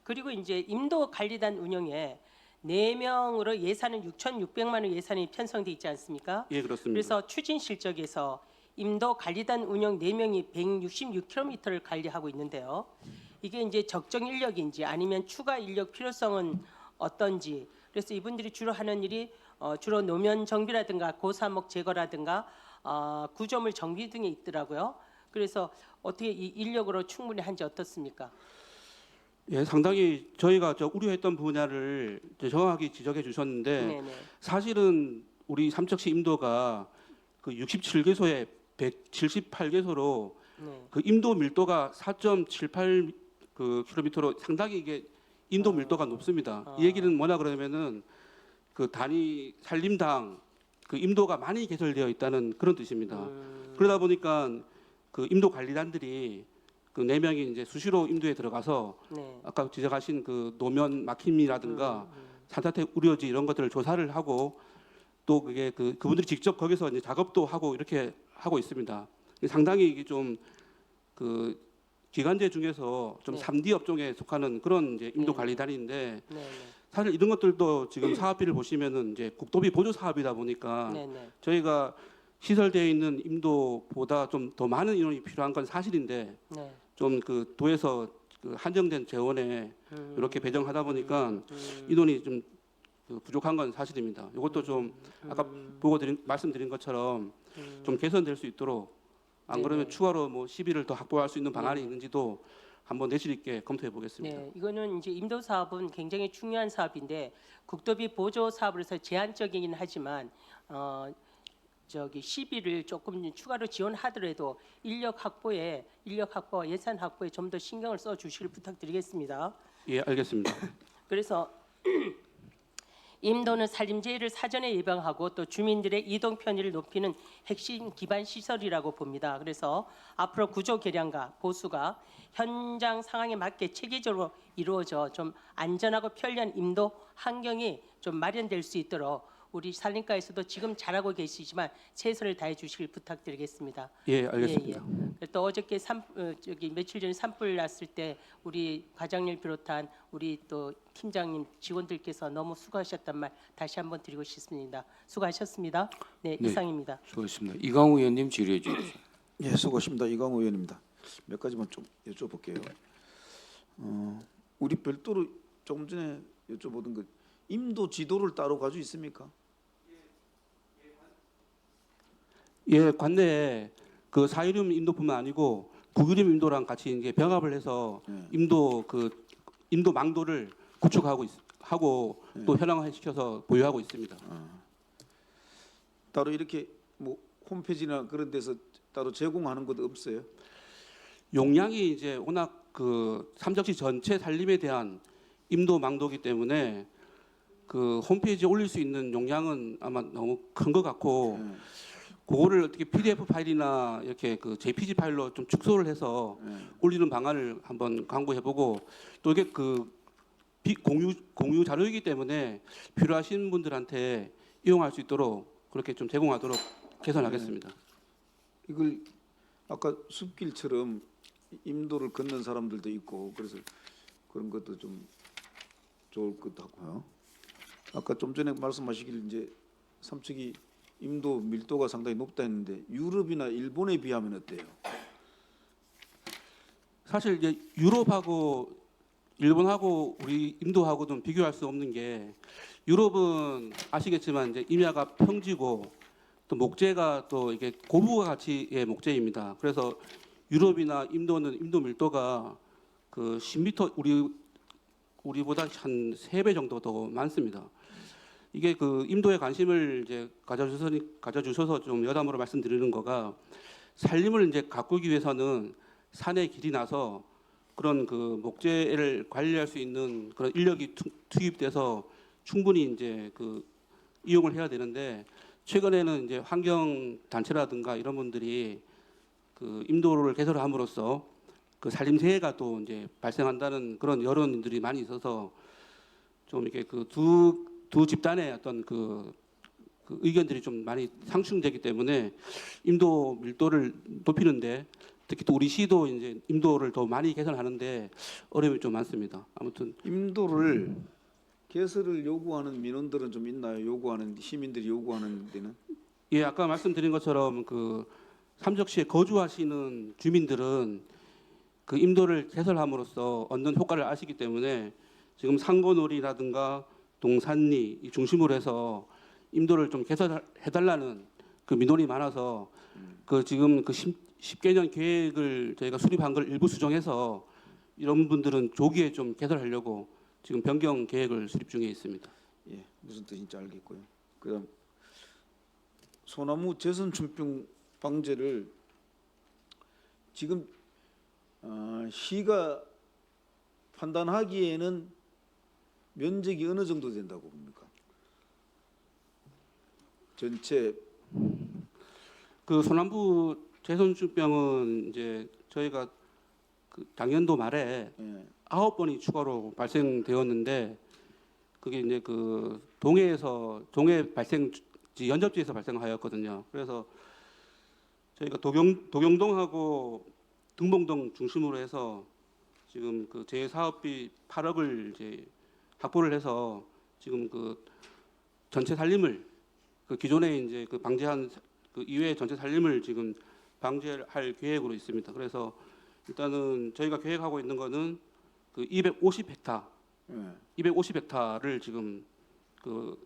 그리고 이제 임도 관리단 운영에 4명으로 예산은 6,600만 원 예산이 편성돼 있지 않습니까? 예, 그렇습니다. 그래서 추진 실적에서 임도 관리단 운영 4명이 166km를 관리하고 있는데요. 이게 이제 적정 인력인지 아니면 추가 인력 필요성은 어떤지. 그래서 이분들이 주로 하는 일이 주로 노면 정비라든가 고사목 제거라든가 구조물 정비 등에 있더라고요. 그래서 어떻게 이 인력으로 충분히 한지 어떻습니까? 예, 상당히 저희가 우려했던 분야를 이제 정확하게 지적해 주셨는데, 네네. 사실은 우리 삼척시 임도가 그 67개소에 178개소로 네. 그 임도 밀도가 4.78 그 킬로미터로 상당히 이게 임도 밀도가 높습니다. 이 얘기는 뭐냐 그러면은 그 단위 산림당 그 임도가 많이 개설되어 있다는 그런 뜻입니다. 그러다 보니까 그 임도 관리단들이 그 4명이 이제 수시로 임도에 들어가서 네. 아까 지적하신 그 노면 막힘이라든가 산사태 우려지 이런 것들을 조사를 하고, 또 그게 그분들이 직접 거기서 이제 작업도 하고 이렇게 하고 있습니다. 상당히 이게 좀 그 기관제 중에서 좀 네. 3D 업종에 속하는 그런 이제 임도 네. 관리단인데, 네네. 사실 이런 것들도 지금 사업비를 보시면은 이제 국도비 보조 사업이다 보니까 네네. 저희가 시설되어 있는 임도보다 좀 더 많은 인원이 필요한 건 사실인데, 네. 좀 그 도에서 그 한정된 재원에 이렇게 배정하다 보니까 인원이 좀 그 부족한 건 사실입니다. 이것도 좀 아까 말씀드린 것처럼 좀 개선될 수 있도록 안 그러면 네네. 추가로 뭐 시비를 더 확보할 수 있는 방안이 있는지도 한번 내실 있게 검토해 보겠습니다. 네, 이거는 이제 임도 사업은 굉장히 중요한 사업인데 국도비 보조 사업으로서 제한적이긴 하지만 저기 시비를 조금 추가로 지원하더라도 인력 확보와 예산 확보에 좀 더 신경을 써 주시길 부탁드리겠습니다. 예, 알겠습니다. 그래서 임도는 산림재해를 사전에 예방하고 또 주민들의 이동 편의를 높이는 핵심 기반 시설이라고 봅니다. 그래서 앞으로 구조 개량과 보수가 현장 상황에 맞게 체계적으로 이루어져 좀 안전하고 편리한 임도 환경이 좀 마련될 수 있도록 우리 산림과에서도 지금 잘하고 계시지만 최선을 다해 주시길 부탁드리겠습니다. 예, 알겠습니다. 또 어저께 저기 며칠 전에 산불 났을 때 우리 과장님 비롯한 우리 또 팀장님 직원들께서 너무 수고하셨단 말 다시 한번 드리고 싶습니다. 수고하셨습니다. 네, 네. 이상입니다. 수고했습니다. 이강우 의원님 질의해 주십시오. 예, 수고하십니다. 이광호 의원입니다. 몇 가지만 좀 여쭤볼게요. 우리 별도로 조금 전에 여쭤보던 그 임도 지도를 따로 가지고 있습니까? 예, 관내에 그 4유림 임도뿐만 아니고 9유림 임도랑 같이 이제 병합을 해서 네. 임도 망도를 구축하고 하고 또 현황화시켜서 보유하고 있습니다. 따로 이렇게 뭐 홈페이지나 그런 데서 따로 제공하는 것도 없어요? 용량이 이제 워낙 그 삼척시 전체 산림에 대한 임도 망도기 때문에 그 홈페이지에 올릴 수 있는 용량은 아마 너무 큰 것 같고 네. 그거를 어떻게 PDF 파일이나 이렇게 그 JPG 파일로 좀 축소를 해서 올리는 방안을 한번 강구해보고 또 이게 그 공유 자료이기 때문에 필요하신 분들한테 이용할 수 있도록 그렇게 좀 제공하도록 개선하겠습니다. 이걸 아까 숲길처럼 임도를 걷는 사람들도 있고 그래서 그런 것도 좀 좋을 것 같고요. 아까 좀 전에 말씀하시길 이제 삼척이 임도 밀도가 상당히 높다 했는데 유럽이나 일본에 비하면 어때요? 사실 이제 유럽하고 일본하고 우리 인도하고는 비교할 수 없는 게 유럽은 아시겠지만 이제 임야가 평지고 또 목재가 또 이게 고부가 가치의 목재입니다. 그래서 유럽이나 인도는 임도 밀도가 그 10m 우리보다 한 3배 정도 더 많습니다. 이게 그 임도에 관심을 이제 가져주셔서 좀 여담으로 말씀드리는 거가 산림을 이제 가꾸기 위해서는 산에 길이 나서 그런 그 목재를 관리할 수 있는 그런 인력이 투입돼서 충분히 이제 그 이용을 해야 되는데 최근에는 이제 환경 단체라든가 이런 분들이 그 임도를 개설함으로써 그 산림재해가 또 이제 발생한다는 그런 여론들이 많이 있어서 좀 이렇게 그 두 집단의 어떤 그 의견들이 좀 많이 상충되기 때문에 임도 밀도를 높이는데 특히 또 우리 시도 이제 임도를 더 많이 개선하는데 어려움이 좀 많습니다. 아무튼 임도를 개설을 요구하는 민원들은 좀 있나요? 요구하는 시민들이 요구하는 데는? 예, 아까 말씀드린 것처럼 그 삼척시에 거주하시는 주민들은 그 임도를 개설함으로써 얻는 효과를 아시기 때문에 지금 상고놀이라든가 동산리 이 중심으로 해서 임도를 좀 개설해달라는 그 민원이 많아서 그 지금 그 10개년 계획을 저희가 수립한 걸 일부 수정해서 이런 분들은 조기에 좀 개설하려고 지금 변경 계획을 수립 중에 있습니다. 예, 무슨 뜻인지 알겠고요. 그다음 소나무 재선충병 방제를 지금 시가 판단하기에는 면적이 어느 정도 된다고 봅니까? 전체 그 소남부 재선충병은 이제 저희가 그 작년도 말에 예, 9번이 추가로 발생되었는데 그게 이제 그 동해 발생지 연접지에서 발생하였거든요. 그래서 저희가 도경동하고 등봉동 중심으로 해서 지금 그 제 사업비 8억을 이제 확보를 해서 지금 그 전체 산림을 그 기존에 이제 그 방제한 그 이외의 전체 산림을 지금 방제할 계획으로 있습니다. 그래서 일단은 저희가 계획하고 있는 거는 그 250헥타, 예. 250헥타를 지금 그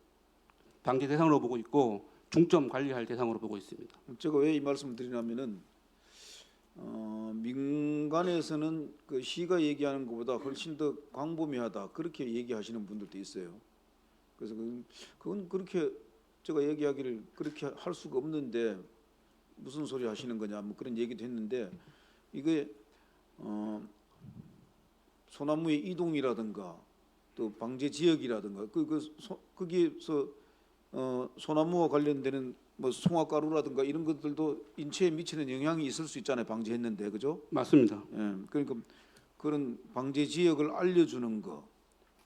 방제 대상으로 보고 있고 중점 관리할 대상으로 보고 있습니다. 제가 왜 이 말씀을 드리냐면은 민간에서는 그 시가 얘기하는 것보다 훨씬 더 광범위하다 그렇게 얘기하시는 분들도 있어요. 그래서 그건 그렇게 제가 얘기하기를 그렇게 할 수가 없는데 무슨 소리 하시는 거냐 뭐 그런 얘기도 했는데 이게 소나무의 이동이라든가 또 방제 지역이라든가 거기에서 소나무와 관련되는 뭐 송화가루라든가 이런 것들도 인체에 미치는 영향이 있을 수 있잖아요. 방제했는데 그죠? 맞습니다. 예, 그러니까 그런 방제 지역을 알려주는 거,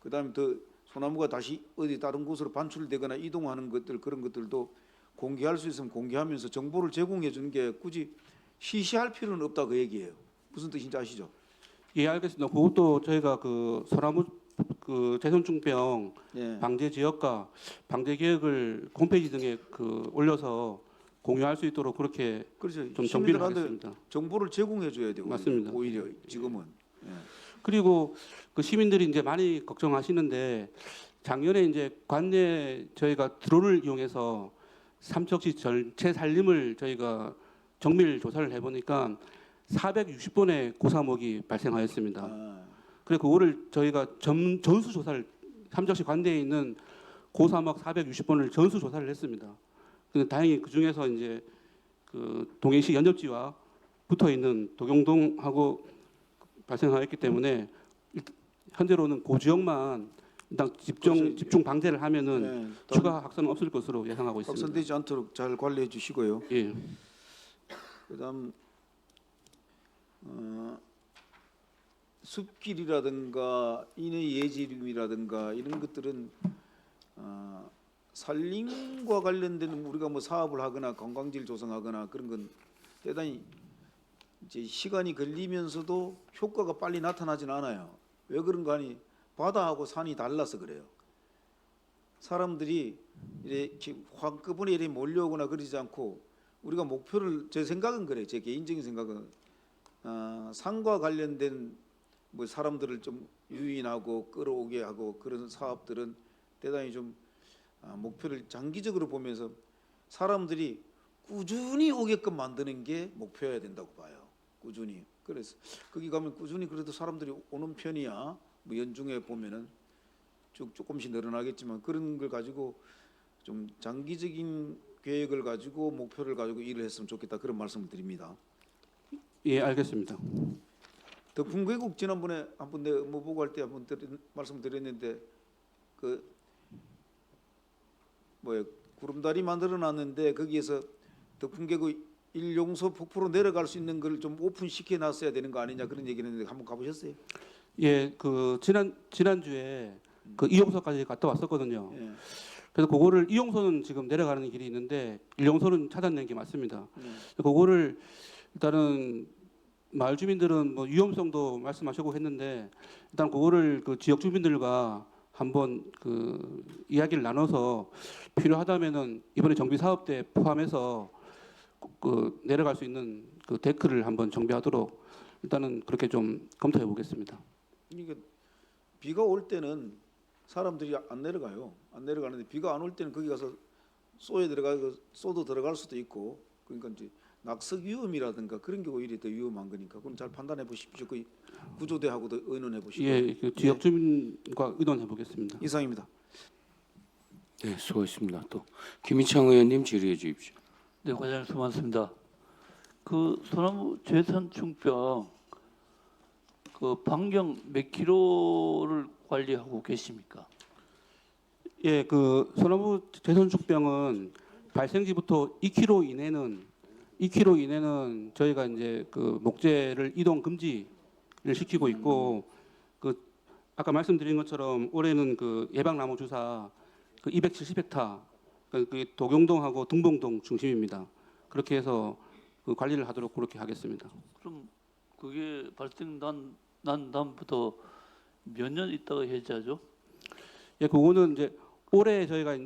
그다음에 더 소나무가 다시 어디 다른 곳으로 반출되거나 이동하는 것들 그런 것들도 공개할 수 있으면 공개하면서 정보를 제공해 주는 게 굳이 시시할 필요는 없다 그 얘기예요. 무슨 뜻인지 아시죠? 예, 알겠습니다. 그것도 저희가 그 소나무 그 재선충병 예. 방제 지역과 방제 계획을 홈페이지 등에 그 올려서 공유할 수 있도록 그렇게 그렇죠. 좀 정비를 시민들한테 하겠습니다. 정보를 제공해 줘야 돼요. 맞습니다. 오히려 지금은. 예. 그리고 그 시민들이 이제 많이 걱정하시는데 작년에 이제 관내 저희가 드론을 이용해서 삼척시 전체 산림을 저희가 정밀 조사를 해보니까 460번의 고사목이 발생하였습니다. 아, 그래서 그거를 저희가 전수 조사를 삼척시 관내에 있는 고사목 460번을 전수 조사를 했습니다. 근데 다행히 그 중에서 이제 그 동해시 연접지와 붙어 있는 도경동하고 발생하였기 때문에 현재로는 그 지역만 일단 집중 방제를 하면은 예. 추가 확산은 없을 것으로 예상하고 있습니다. 확산되지 않도록 잘 관리해 주시고요. 예. 그다음 숲길이라든가 인의 예지림이라든가 이런 것들은 산림과 관련된 우리가 뭐 사업을 하거나 관광지를 조성하거나 그런 건 대단히 이제 시간이 걸리면서도 효과가 빨리 나타나지는 않아요. 왜 그런가 하니 바다하고 산이 달라서 그래요. 사람들이 이렇게 한꺼번에 이렇게 몰려오거나 그러지 않고 우리가 목표를 제 생각은 그래요. 제 개인적인 생각은 산과 관련된 뭐 사람들을 좀 유인하고 끌어오게 하고 그런 사업들은 대단히 좀 목표를 장기적으로 보면서 사람들이 꾸준히 오게끔 만드는 게 목표여야 된다고 봐요. 꾸준히. 그래서 거기 가면 꾸준히 그래도 사람들이 오는 편이야. 뭐 연중에 보면은 조금씩 늘어나겠지만 그런 걸 가지고 좀 장기적인 계획을 가지고 목표를 가지고 일을 했으면 좋겠다 그런 말씀을 드립니다. 예, 알겠습니다. 덕풍계곡 지난번에 한번 내가 뭐 보고 할 때 한번 말씀드렸는데 그 뭐야 구름다리 만들어 놨는데 거기에서 덕풍계곡 1용소 폭포로 내려갈 수 있는 걸 좀 오픈시켜 놨어야 되는 거 아니냐 그런 얘기를 했는데 한번 가보셨어요? 예, 그 지난주에 그 이용소까지 갔다 왔었거든요. 예. 그래서 그거를 이용소는 지금 내려가는 길이 있는데 1용소는 찾아낸 게 맞습니다. 그거를 일단은 마을 주민들은 뭐 위험성도 말씀하시고 했는데 일단 그거를 그 지역 주민들과 한번 그 이야기를 나눠서 필요하다면은 이번에 정비 사업 때 포함해서 그 내려갈 수 있는 그 데크를 한번 정비하도록 일단은 그렇게 좀 검토해 보겠습니다. 그러니까 비가 올 때는 사람들이 안 내려가요. 안 내려가는데 비가 안 올 때는 거기 가서 쏘에 들어가고 쏘도 들어갈 수도 있고 그러니까 이제 낙석 위험이라든가 그런 게 오히려 더 위험한 거니까 그럼 잘 판단해 보십시오. 그 구조대하고도 의논해 보시고. 예, 그 지역 주민과 의논해 보겠습니다. 이상입니다. 네, 수고했습니다. 또 김희창 의원님 질의해 주십시오. 네, 과장님 수고 많습니다. 그 소나무 재선충병 그 반경 몇 킬로를 관리하고 계십니까? 예, 그 소나무 재선축병은 발생지부터 2km 이내는 저희가 이제 그 목재를 이동 금지를 시키고 있고 그 아까 말씀드린 것처럼 올해는 그 예방나무 주사 그 270헥타 그 도경동하고 등봉동 중심입니다. 그렇게 해서 그 관리를 하도록 그렇게 하겠습니다. 그럼 그게 발생난 다음부터 몇 년 있다가 해제하죠? 예, 그거는 이제 올해 저희가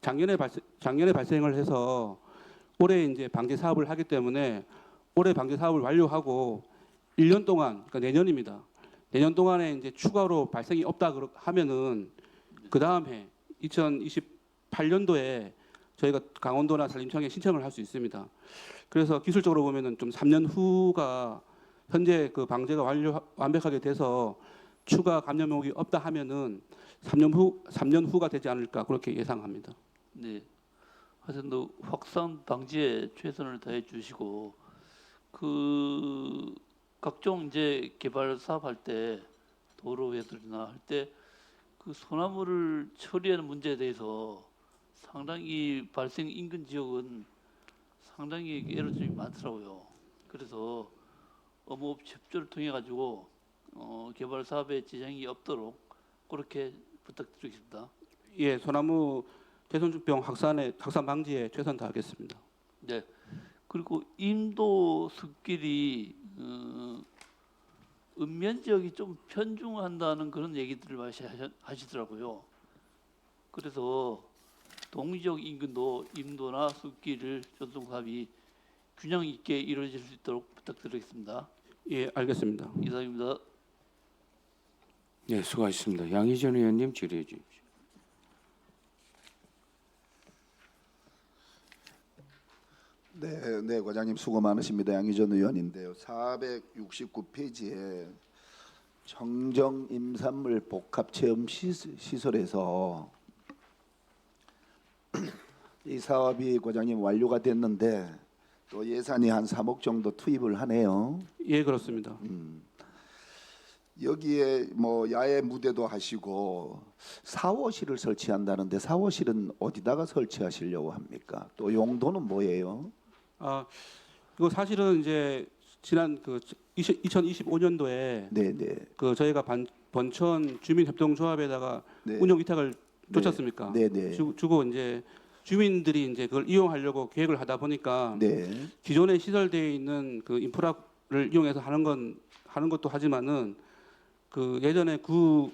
작년에 발생을 해서 올해 이제 방제 사업을 하기 때문에 올해 방제 사업을 완료하고 1년 동안 그러니까 내년입니다. 내년 동안에 이제 추가로 발생이 없다 하면은 그 다음 해 2028년도에 저희가 강원도나 산림청에 신청을 할 수 있습니다. 그래서 기술적으로 보면은 좀 3년 후가 현재 그 방제가 완벽하게 돼서 추가 감염목이 없다 하면은 3년 후가 되지 않을까 그렇게 예상합니다. 네. 하여튼 확산 방지에 최선을 다해 주시고 그 각종 이제 개발 사업할 때 도로 회수나 할 때 그 소나무를 처리하는 문제에 대해서 상당히 발생 인근 지역은 상당히 애로점이 많더라고요. 그래서 어무업 협조를 통해 가지고 개발 사업에 지장이 없도록 그렇게 부탁드리겠습니다. 예, 소나무 개선주병 확산 방지에 최선 다하겠습니다. 네. 그리고 인도 숲길이 읍면 지역이 좀 편중한다는 그런 얘기들을 많이 하시더라고요. 그래서 동지역 인근도 인도나 숲길 전송 사업이 균형 있게 이루어질 수 있도록 부탁드리겠습니다. 예, 알겠습니다. 이상입니다. 네, 수고하셨습니다. 양희전 의원님 질의해 주십시오. 네, 과장님 수고 많으십니다. 양희전 의원인데요. 469페이지에 청정 임산물 복합 체험 시설에서 이 사업이 과장님 완료가 됐는데 또 예산이 한 3억 정도 투입을 하네요. 예, 그렇습니다. 여기에 뭐 야외 무대도 하시고 사워실을 설치한다는데 사워실은 어디다가 설치하시려고 합니까? 또 용도는 뭐예요? 아, 이거 사실은 이제 지난 그 2025년도에 네. 그 저희가 번천 주민협동조합에다가 네. 운영 위탁을 줬었습니까? 네. 주고 이제 주민들이 이제 그걸 이용하려고 계획을 하다 보니까 네. 기존에 시설되어 있는 그 인프라를 이용해서 하는 것도 하지만은 그 예전에 구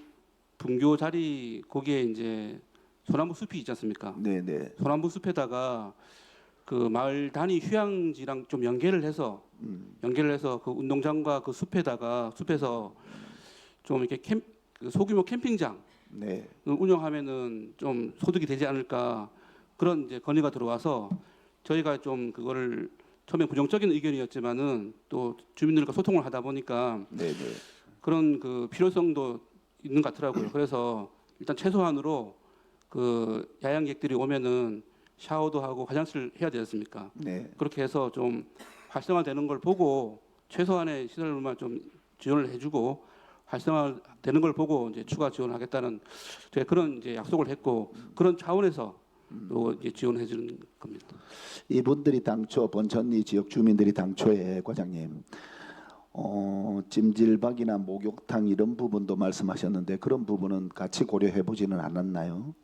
분교 자리 거기에 이제 소나무 숲이 있지 않습니까? 네. 소나무 숲에다가 그 마을 단위 휴양지랑 좀 연계를 해서 그 운동장과 그 숲에서 좀 이렇게 그 소규모 캠핑장 네. 운영하면은 좀 소득이 되지 않을까 그런 이제 건의가 들어와서 저희가 좀 그거를 처음에 부정적인 의견이었지만은 또 주민들과 소통을 하다 보니까 네. 그런 그 필요성도 있는 것 같더라고요. 그래서 일단 최소한으로 그 야양객들이 오면은 샤워도 하고 화장실 해야 되지 않습니까? 네. 그렇게 해서 좀 활성화되는 걸 보고 최소한의 시설만 좀 지원을 해주고 활성화되는 걸 보고 이제 추가 지원하겠다는 제가 그런 이제 약속을 했고 그런 차원에서 또 이제 지원해 주는 겁니다. 이분들이 당초 번천리 지역 주민들이 당초에 과장님 찜질방이나 목욕탕 이런 부분도 말씀하셨는데 그런 부분은 같이 고려해 보지는 않았나요?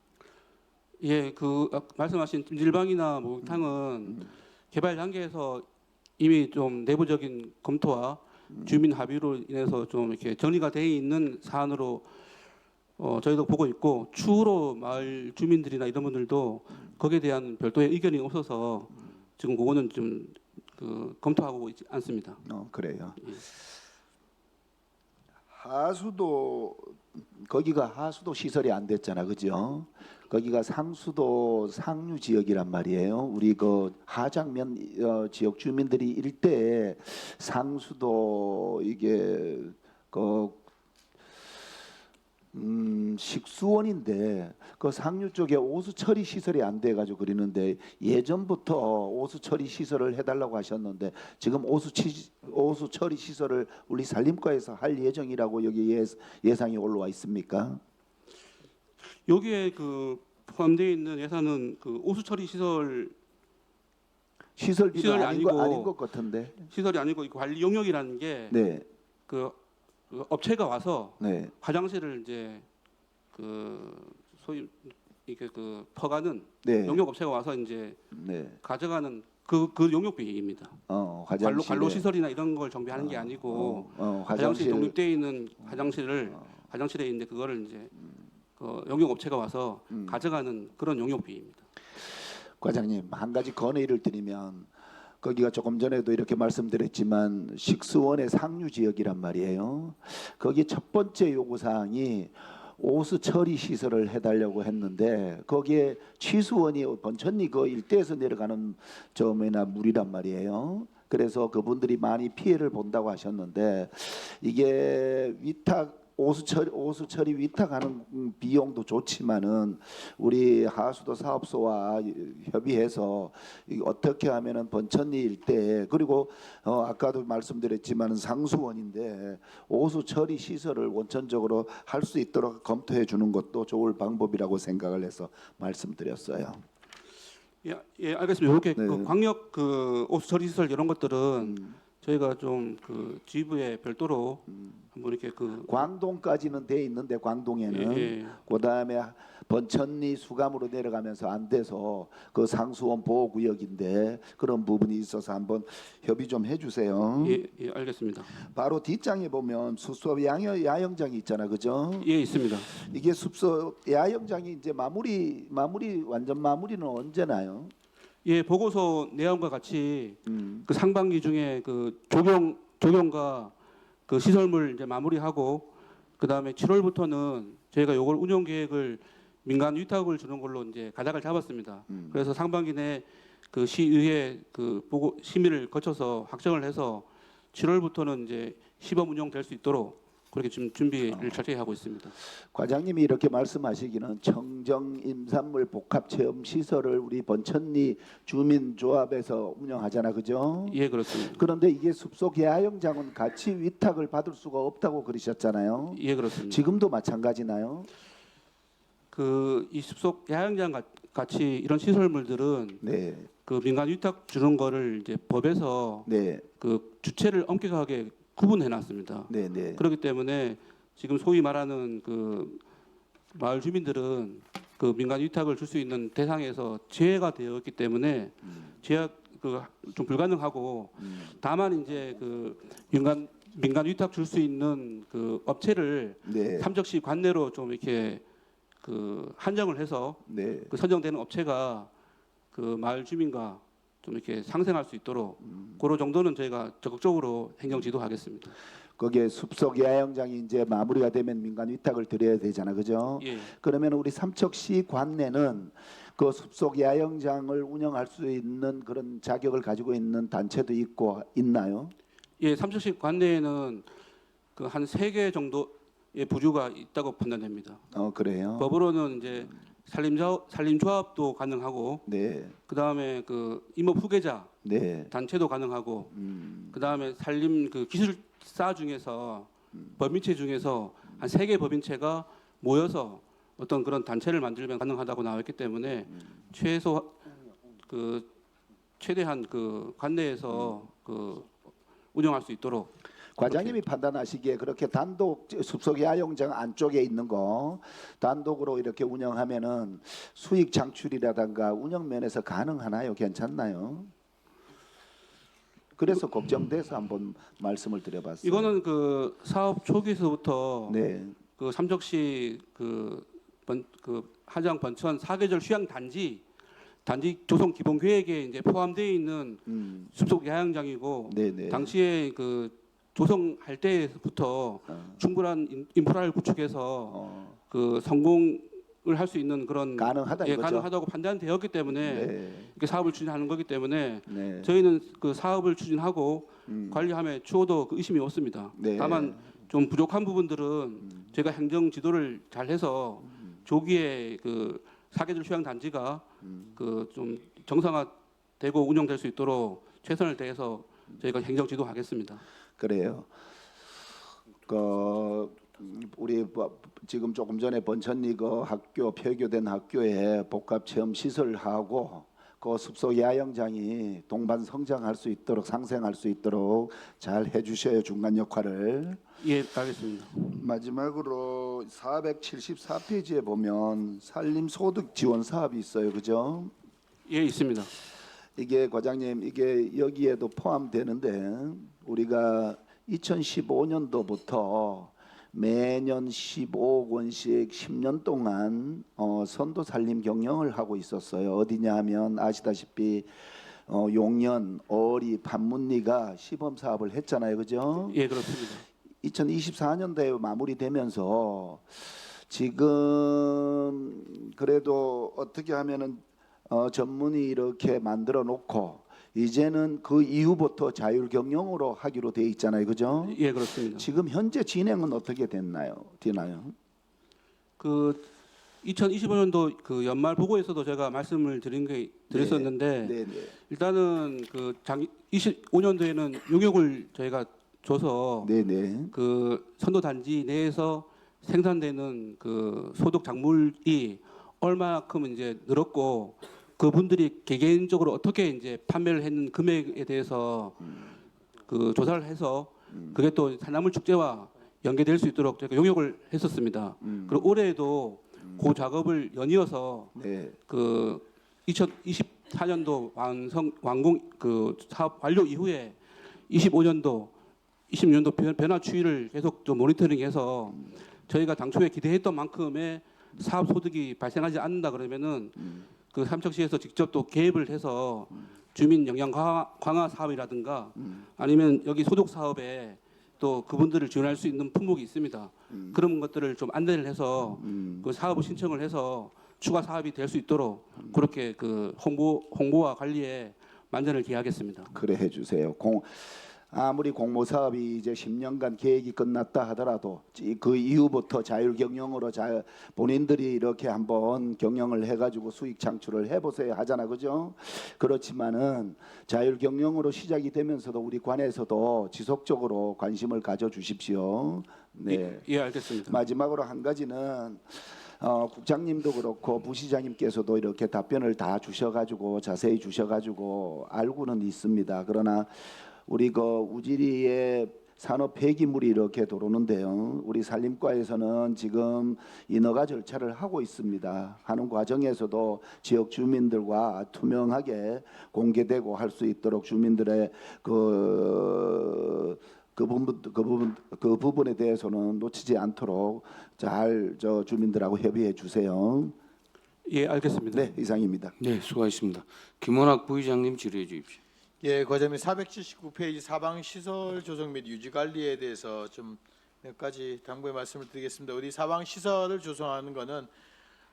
예, 그 말씀하신 찜질방이나 목욕탕은 개발 단계에서 이미 좀 내부적인 검토와 주민 합의로 인해서 좀 이렇게 정리가 돼 있는 사안으로 저희도 보고 있고 추후로 마을 주민들이나 이런 분들도 거기에 대한 별도의 의견이 없어서 지금 그거는 좀 그 검토하고 있지 않습니다. 그래요. 예. 하수도 거기가 하수도 시설이 안 됐잖아, 그죠? 거기가 상수도 상류 지역이란 말이에요. 우리 그 하장면 지역 주민들이 일대에 상수도 이게 그 식수원인데 그 상류 쪽에 오수 처리 시설이 안 돼가지고 그러는데 예전부터 오수 처리 시설을 해달라고 하셨는데 지금 오수 처리 시설을 우리 산림과에서 할 예정이라고 여기 예상이 올라와 있습니까? 여기에 그 포함되어 있는 예산은 그 오수 처리 시설이 시설비는 시설이 아닌 것 같은데. 아니고 이 관리 용역이라는 게 네, 그 업체가 와서 네, 화장실을 이제 그 소위 이게 그 퍼가는 네, 용역 업체가 와서 이제 네. 가져가는 그 용역비입니다. 화장실 관로 시설이나 이런 걸 정비하는 게 아니고 화장실 화장실 독립되어 있는 화장실에 있는데 그거를 이제 그 용역 업체가 와서 가져가는 그런 용역비입니다. 과장님 한 가지 건의를 드리면 거기가 조금 전에도 이렇게 말씀드렸지만 식수원의 상류 지역이란 말이에요. 거기 첫 번째 요구 사항이 오수 처리 시설을 해달라고 했는데 거기에 취수원이 번천리 그 일대에서 내려가는 저 뭐냐 물이란 말이에요. 그래서 그분들이 많이 피해를 본다고 하셨는데 이게 오수 처리 위탁하는 비용도 좋지만은 우리 하수도 사업소와 협의해서 어떻게 하면은 번천리 일대 그리고 아까도 말씀드렸지만은 상수원인데 오수 처리 시설을 원천적으로 할 수 있도록 검토해 주는 것도 좋을 방법이라고 생각을 해서 말씀드렸어요. 예, 알겠습니다. 이렇게 네. 그 광역 그 오수 처리 시설 이런 것들은 저희가 좀 그 지부에 별도로 한번 이렇게 그 광동까지는 돼 있는데 광동에는 예. 그다음에 번천리 수감으로 내려가면서 안 돼서 그 상수원 보호구역인데 그런 부분이 있어서 한번 협의 좀 해주세요. 예, 알겠습니다. 바로 뒷장에 보면 숲속 야영장이 있잖아, 그죠? 예, 있습니다. 이게 숲속 야영장이 이제 완전 마무리는 언제 나요? 예, 보고서 내용과 같이 그 상반기 중에 그 조경과 그 시설물 이제 마무리하고 그다음에 7월부터는 저희가 요걸 운영 계획을 민간 위탁을 주는 걸로 이제 가닥을 잡았습니다. 그래서 상반기 내 그 시의회 그 보고 심의를 거쳐서 확정을 해서 7월부터는 이제 시범 운영될 수 있도록 그렇게 지금 준비를 철저히 하고 있습니다. 과장님이 이렇게 말씀하시기는 청정 임산물 복합 체험 시설을 우리 번천리 주민조합에서 운영하잖아, 그죠? 예, 그렇습니다. 그런데 이게 숲속 야영장은 같이 위탁을 받을 수가 없다고 그러셨잖아요. 예, 그렇습니다. 지금도 마찬가지나요? 그 이 숲속 야영장 같이 이런 시설물들은 네, 그 민간 위탁 주는 거를 이제 법에서 네, 그 주체를 엄격하게 구분해 놨습니다. 네, 네. 그렇기 때문에 지금 소위 말하는 그 마을 주민들은 그 민간 위탁을 줄 수 있는 대상에서 제외가 되어 있기 때문에 제약 그 좀 불가능하고 다만 이제 그 민간 위탁 줄 수 있는 그 업체를 네, 삼척시 관내로 좀 이렇게 그 한정을 해서 네. 그 선정되는 업체가 그 마을 주민과 좀 이렇게 상생할 수 있도록 그런 정도는 저희가 적극적으로 행정 지도하겠습니다. 거기에 숲속 야영장이 이제 마무리가 되면 민간 위탁을 드려야 되잖아, 그죠? 예. 그러면 우리 삼척시 관내는 그 숲속 야영장을 운영할 수 있는 그런 자격을 가지고 있는 단체도 있나요? 예, 삼척시 관내에는 그 한 3개 정도의 부주가 있다고 판단됩니다. 그래요. 법으로는 이제 산림조합도 가능하고 네, 그다음에 그 임업 후계자 네, 단체도 가능하고 그다음에 산림 그 기술사 중에서 법인체 중에서 한 3개 법인체가 모여서 어떤 그런 단체를 만들면 가능하다고 나와 있기 때문에 최대한 그 관내에서 그 운영할 수 있도록 과장님이 판단하시기에 그렇게 단독 숲속 야영장 안쪽에 있는 거 단독으로 이렇게 운영하면은 수익 창출이라든가 운영 면에서 가능하나요? 괜찮나요? 그래서 걱정돼서 한번 말씀을 드려봤어요. 이거는 그 사업 초기에서부터 네, 그 삼척시 한장 번천 사계절 휴양 단지 조성 기본 계획에 이제 포함되어 있는 숲속 야영장이고 네, 네. 당시에 그 조성할 때부터 충분한 인프라를 구축해서 그 성공을 할 수 있는 그런 가능하다 예, 이거죠. 가능하다고 판단되었기 때문에 네, 이렇게 사업을 추진하는 거기 때문에 네. 저희는 그 사업을 추진하고 관리함에 추호도 그 의심이 없습니다. 네. 다만 좀 부족한 부분들은 저희가 행정 지도를 잘 해서 조기에 그 사계절 휴양 단지가 그 좀 정상화되고 운영될 수 있도록 최선을 다해서 저희가 행정 지도하겠습니다. 그래요. 우리 지금 조금 전에 번천리 그 학교 폐교된 학교에 복합 체험 시설하고 그 숲속 야영장이 동반 성장할 수 있도록 상생할 수 있도록 잘 해주셔요, 중간 역할을. 예, 알겠습니다. 마지막으로 474페이지에 보면 산림 소득 지원 사업이 있어요, 그죠? 예, 있습니다. 이게 과장님 이게 여기에도 포함되는데 우리가 2015년도부터 매년 15억 원씩 10년 동안 선도 산림 경영을 하고 있었어요. 어디냐 하면 아시다시피 용년, 어리, 판문리가 시범 사업을 했잖아요, 그죠? 예, 그렇습니다. 2024년도에 마무리되면서 지금 그래도 어떻게 하면은 전문이 이렇게 만들어 놓고 이제는 그 이후부터 자율 경영으로 하기로 돼 있잖아요, 그죠? 예, 그렇습니다. 지금 현재 진행은 어떻게 되나요? 그 2025년도 그 연말 보고에서도 제가 말씀을 드렸었는데 네. 일단은 그 25년도에는 용역을 저희가 줘서 네. 그 선도 단지 내에서 생산되는 그 소득 작물이 얼마만큼 이제 늘었고 그분들이 개개인적으로 어떻게 이제 판매를 했는 금액에 대해서 그 조사를 해서 그게 또 산나물 축제와 연계될 수 있도록 저희가 용역을 했었습니다. 그리고 올해에도 그 작업을 연이어서 네. 그 2024년도 완공 그 사업 완료 이후에 25년도, 26년도 변화 추이를 계속 좀 모니터링해서 저희가 당초에 기대했던 만큼의 사업 소득이 발생하지 않는다 그러면은 그 삼척시에서 직접 또 개입을 해서 주민 역량 강화 사업이라든가 아니면 여기 소득 사업에 또 그분들을 지원할 수 있는 품목이 있습니다. 그런 것들을 좀 안내를 해서 그 사업을 신청을 해서 추가 사업이 될 수 있도록 그렇게 그 홍보와 관리에 만전을 기하겠습니다. 그래 해주세요. 아무리 공모 사업이 이제 10년간 계획이 끝났다 하더라도 그 이후부터 자율 경영으로 본인들이 이렇게 한번 경영을 해가지고 수익 창출을 해보세요 하잖아, 그죠? 그렇지만은 자율 경영으로 시작이 되면서도 우리 관에서도 지속적으로 관심을 가져주십시오. 네. 예, 알겠습니다. 마지막으로 한 가지는 국장님도 그렇고 부시장님께서도 이렇게 답변을 다 주셔가지고 자세히 주셔가지고 알고는 있습니다. 그러나 우리 그 우지리에 산업 폐기물이 이렇게 들어오는데요. 우리 산림과에서는 지금 인허가 절차를 하고 있습니다. 하는 과정에서도 지역 주민들과 투명하게 공개되고 할 수 있도록 주민들의 그 부분에 대해서는 놓치지 않도록 잘 주민들하고 협의해 주세요. 예, 알겠습니다. 네, 이상입니다. 네, 수고하셨습니다. 김원학 부의장님 질의해 주십시오. 예, 과장님 479페이지 사방 시설 조성 및 유지 관리에 대해서 좀 몇 가지 당부의 말씀을 드리겠습니다. 우리 사방 시설을 조성하는 것은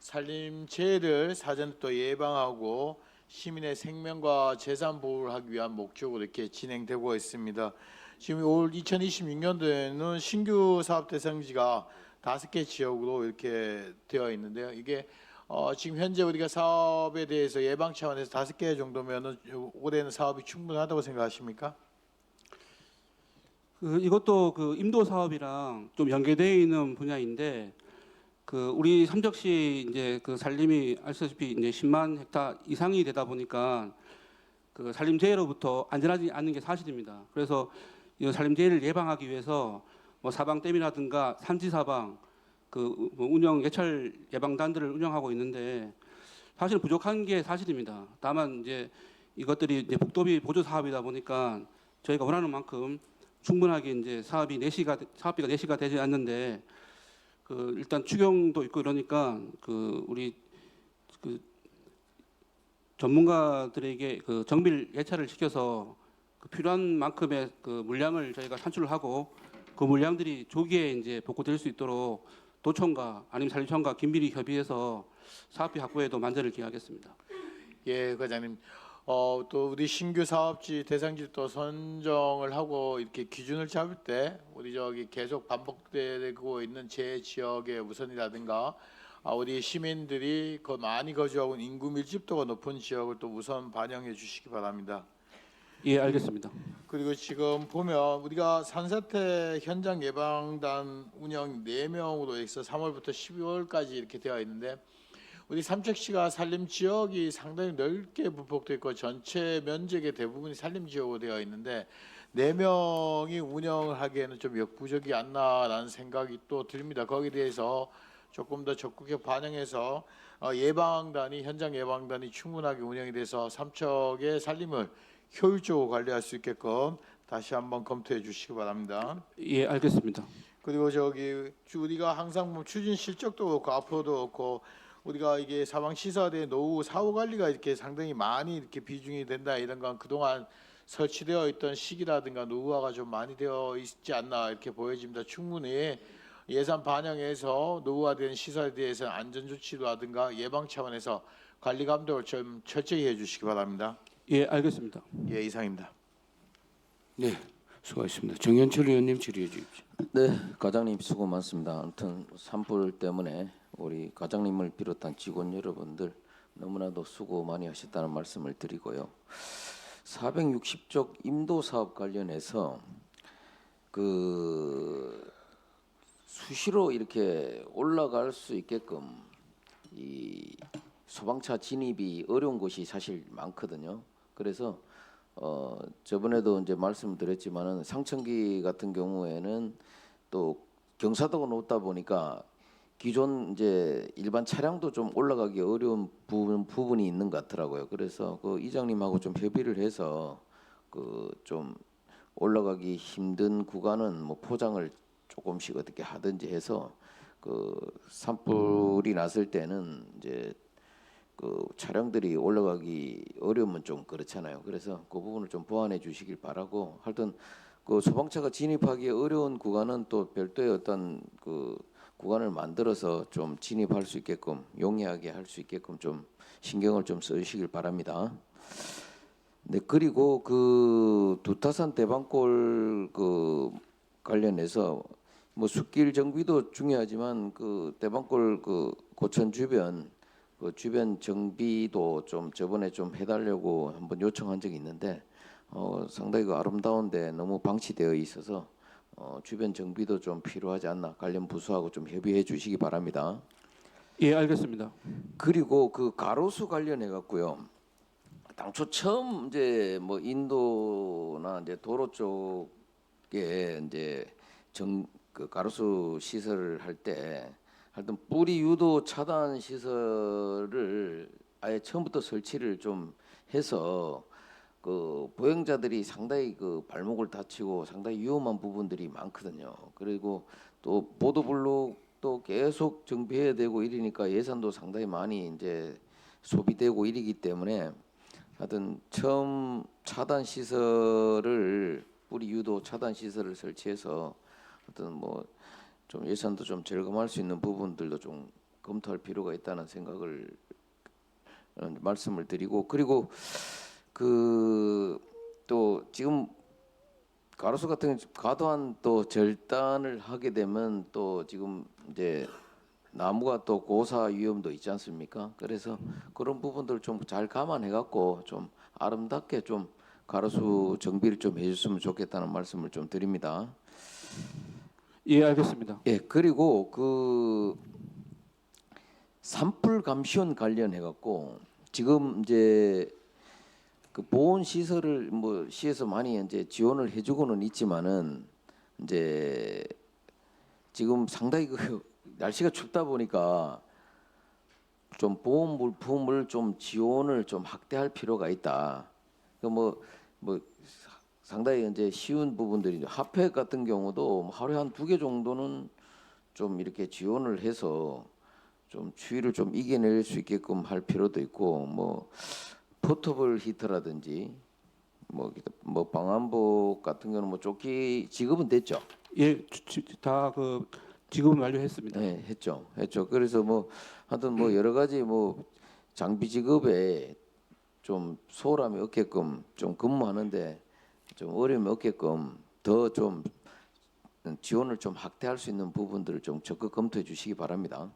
산림재해를 사전에 또 예방하고 시민의 생명과 재산 보호를 하기 위한 목적으로 이렇게 진행되고 있습니다. 지금 올 2026년도에는 신규 사업 대상지가 5개 지역으로 이렇게 되어 있는데요. 이게 지금 현재 우리가 사업에 대해서 예방 차원에서 5개 정도면은 올해는 사업이 충분하다고 생각하십니까? 이것도 그 임도 사업이랑 좀 연계되어 있는 분야인데 그 우리 삼척시 이제 그 산림이 아시다시피 이제 10만 헥타 이상이 되다 보니까 그 산림 재해로부터 안전하지 않는 게 사실입니다. 그래서 이 산림 재해를 예방하기 위해서 뭐 사방댐이라든가 산지 사방 그 운영 예찰 예방단들을 운영하고 있는데 사실 부족한 게 사실입니다. 다만 이제 이것들이 이제 복도비 보조 사업이다 보니까 저희가 원하는 만큼 충분하게 이제 사업비가 내시가 되지 않는데 그 일단 추경도 있고 이러니까 그 우리 그 전문가들에게 그 정밀 예찰을 시켜서 그 필요한 만큼의 그 물량을 저희가 산출을 하고 그 물량들이 조기에 이제 복구될 수 있도록 도청과 아니면 산림청과 긴밀히 협의해서 사업비 확보에도 만전을 기하겠습니다. 예, 과장님. 또 우리 신규 사업지 대상지 또 선정을 하고 이렇게 기준을 잡을 때 우리 저기 계속 반복되고 있는 제 지역의 우선이라든가 우리 시민들이 많이 거주하고 있는 인구 밀집도가 높은 지역을 또 우선 반영해 주시기 바랍니다. 예, 알겠습니다. 그리고 지금 보면 우리가 산사태 현장 예방단 운영 4명으로 해서 3월부터 12월까지 이렇게 되어 있는데 우리 삼척시가 산림 지역이 상당히 넓게 분포되어 있고 전체 면적의 대부분이 산림 지역으로 되어 있는데 4명이 운영을 하기에는 좀 역부족이 않나라는 생각이 또 듭니다. 거기에 대해서 조금 더 적극적으로 반영해서 예방단이 현장 예방단이 충분하게 운영이 돼서 삼척의 산림을 효율적으로 관리할 수 있게끔 다시 한번 검토해 주시기 바랍니다. 예, 알겠습니다. 그리고 저기 우리가 항상 뭐 추진 실적도 그렇고 앞으로도 그렇고 우리가 이게 사방 시설의 노후 사후 관리가 이렇게 상당히 많이 이렇게 비중이 된다 이런 건 그동안 설치되어 있던 시기라든가 노후화가 좀 많이 되어 있지 않나 이렇게 보여집니다. 충분히 예산 반영해서 노후화된 시설에 대해서 안전 조치라든가 예방 차원에서 관리 감독을 좀 철저히 해주시기 바랍니다. 예, 알겠습니다. 예, 이상입니다. 네, 수고하셨습니다. 정현철 의원님 질의해 주십시오. 네, 과장님 수고 많습니다. 아무튼 산불 때문에 우리 과장님을 비롯한 직원 여러분들 너무나도 수고 많이 하셨다는 말씀을 드리고요. 460쪽 임도 사업 관련해서 그 수시로 이렇게 올라갈 수 있게끔 이 소방차 진입이 어려운 곳이 사실 많거든요. 그래서 저번에도 이제 말씀드렸지만은 상천기 같은 경우에는 또 경사도가 높다 보니까 기존 이제 일반 차량도 좀 올라가기 어려운 부분이 있는 것 같더라고요. 그래서 그 이장님하고 좀 협의를 해서 그 좀 올라가기 힘든 구간은 뭐 포장을 조금씩 어떻게 하든지 해서 그 산불이 났을 때는 이제 그 차량들이 올라가기 어려우면 좀 그렇잖아요. 그래서 그 부분을 좀 보완해 주시길 바라고, 하여튼 그 소방차가 진입하기 어려운 구간은 또 별도의 어떤 그 구간을 만들어서 좀 진입할 수 있게끔 용이하게 할 수 있게끔 좀 신경을 좀 써주시길 바랍니다. 네, 그리고 그 두타산 대방골 그 관련해서 뭐 숲길 정비도 중요하지만 그 대방골 그 고천 주변 그 주변 정비도 좀 저번에 좀 해달라고 한번 요청한 적이 있는데 상당히 그 아름다운데 너무 방치되어 있어서 주변 정비도 좀 필요하지 않나, 관련 부서하고 좀 협의해 주시기 바랍니다. 예, 알겠습니다. 그리고 그 가로수 관련해 갖고요. 당초 처음 이제 뭐 인도나 이제 도로 쪽에 이제 그 가로수 시설을 할 때 하여튼 뿌리 유도 차단 시설을 아예 처음부터 설치를 좀 해서 그 보행자들이 상당히 그 발목을 다치고 상당히 위험한 부분들이 많거든요. 그리고 또 보도블록도 계속 정비해야 되고 이러니까 예산도 상당히 많이 이제 소비되고 이러기 때문에 하여튼 처음 차단 시설을 뿌리 유도 차단 시설을 설치해서 하여튼 뭐 좀 예산도 좀 절감할 수 있는 부분들도 좀 검토할 필요가 있다는 생각을 말씀을 드리고, 그리고 그 또 지금 가로수 같은 과도한 또 절단을 하게 되면 또 지금 이제 나무가 또 고사 위험도 있지 않습니까? 그래서 그런 부분들 좀 잘 감안해 갖고 좀 아름답게 좀 가로수 정비를 좀 해줬으면 좋겠다는 말씀을 좀 드립니다. 예, 알겠습니다. 예, 그리고 그 산불 감시원 관련해 갖고 지금 이제 그 보온 시설을 뭐 시에서 많이 이제 지원을 해주고는 있지만은 이제 지금 상당히 그 날씨가 춥다 보니까 좀 보온 물품을 좀 지원을 좀 확대할 필요가 있다. 그 뭐 상당히 이제 쉬운 부분들이 핫팩 같은 경우도 하루에 한 2개 정도는 좀 이렇게 지원을 해서 좀 추위를 좀 이겨낼 수 있게끔 할 필요도 있고, 뭐 포터블 히터라든지 뭐 방한복 같은 경우는 뭐 조끼 지급은 됐죠. 예, 다 그 지금 완료했습니다. 네, 했죠. 그래서 뭐 하여튼 뭐 여러 가지 뭐 장비 지급에 좀 소홀함이 없게끔 좀 근무하는데 좀 어려움이 없게끔 더 좀 지원을 좀 확대할 수 있는 부분들을 좀 적극 검토해 주시기 바랍니다.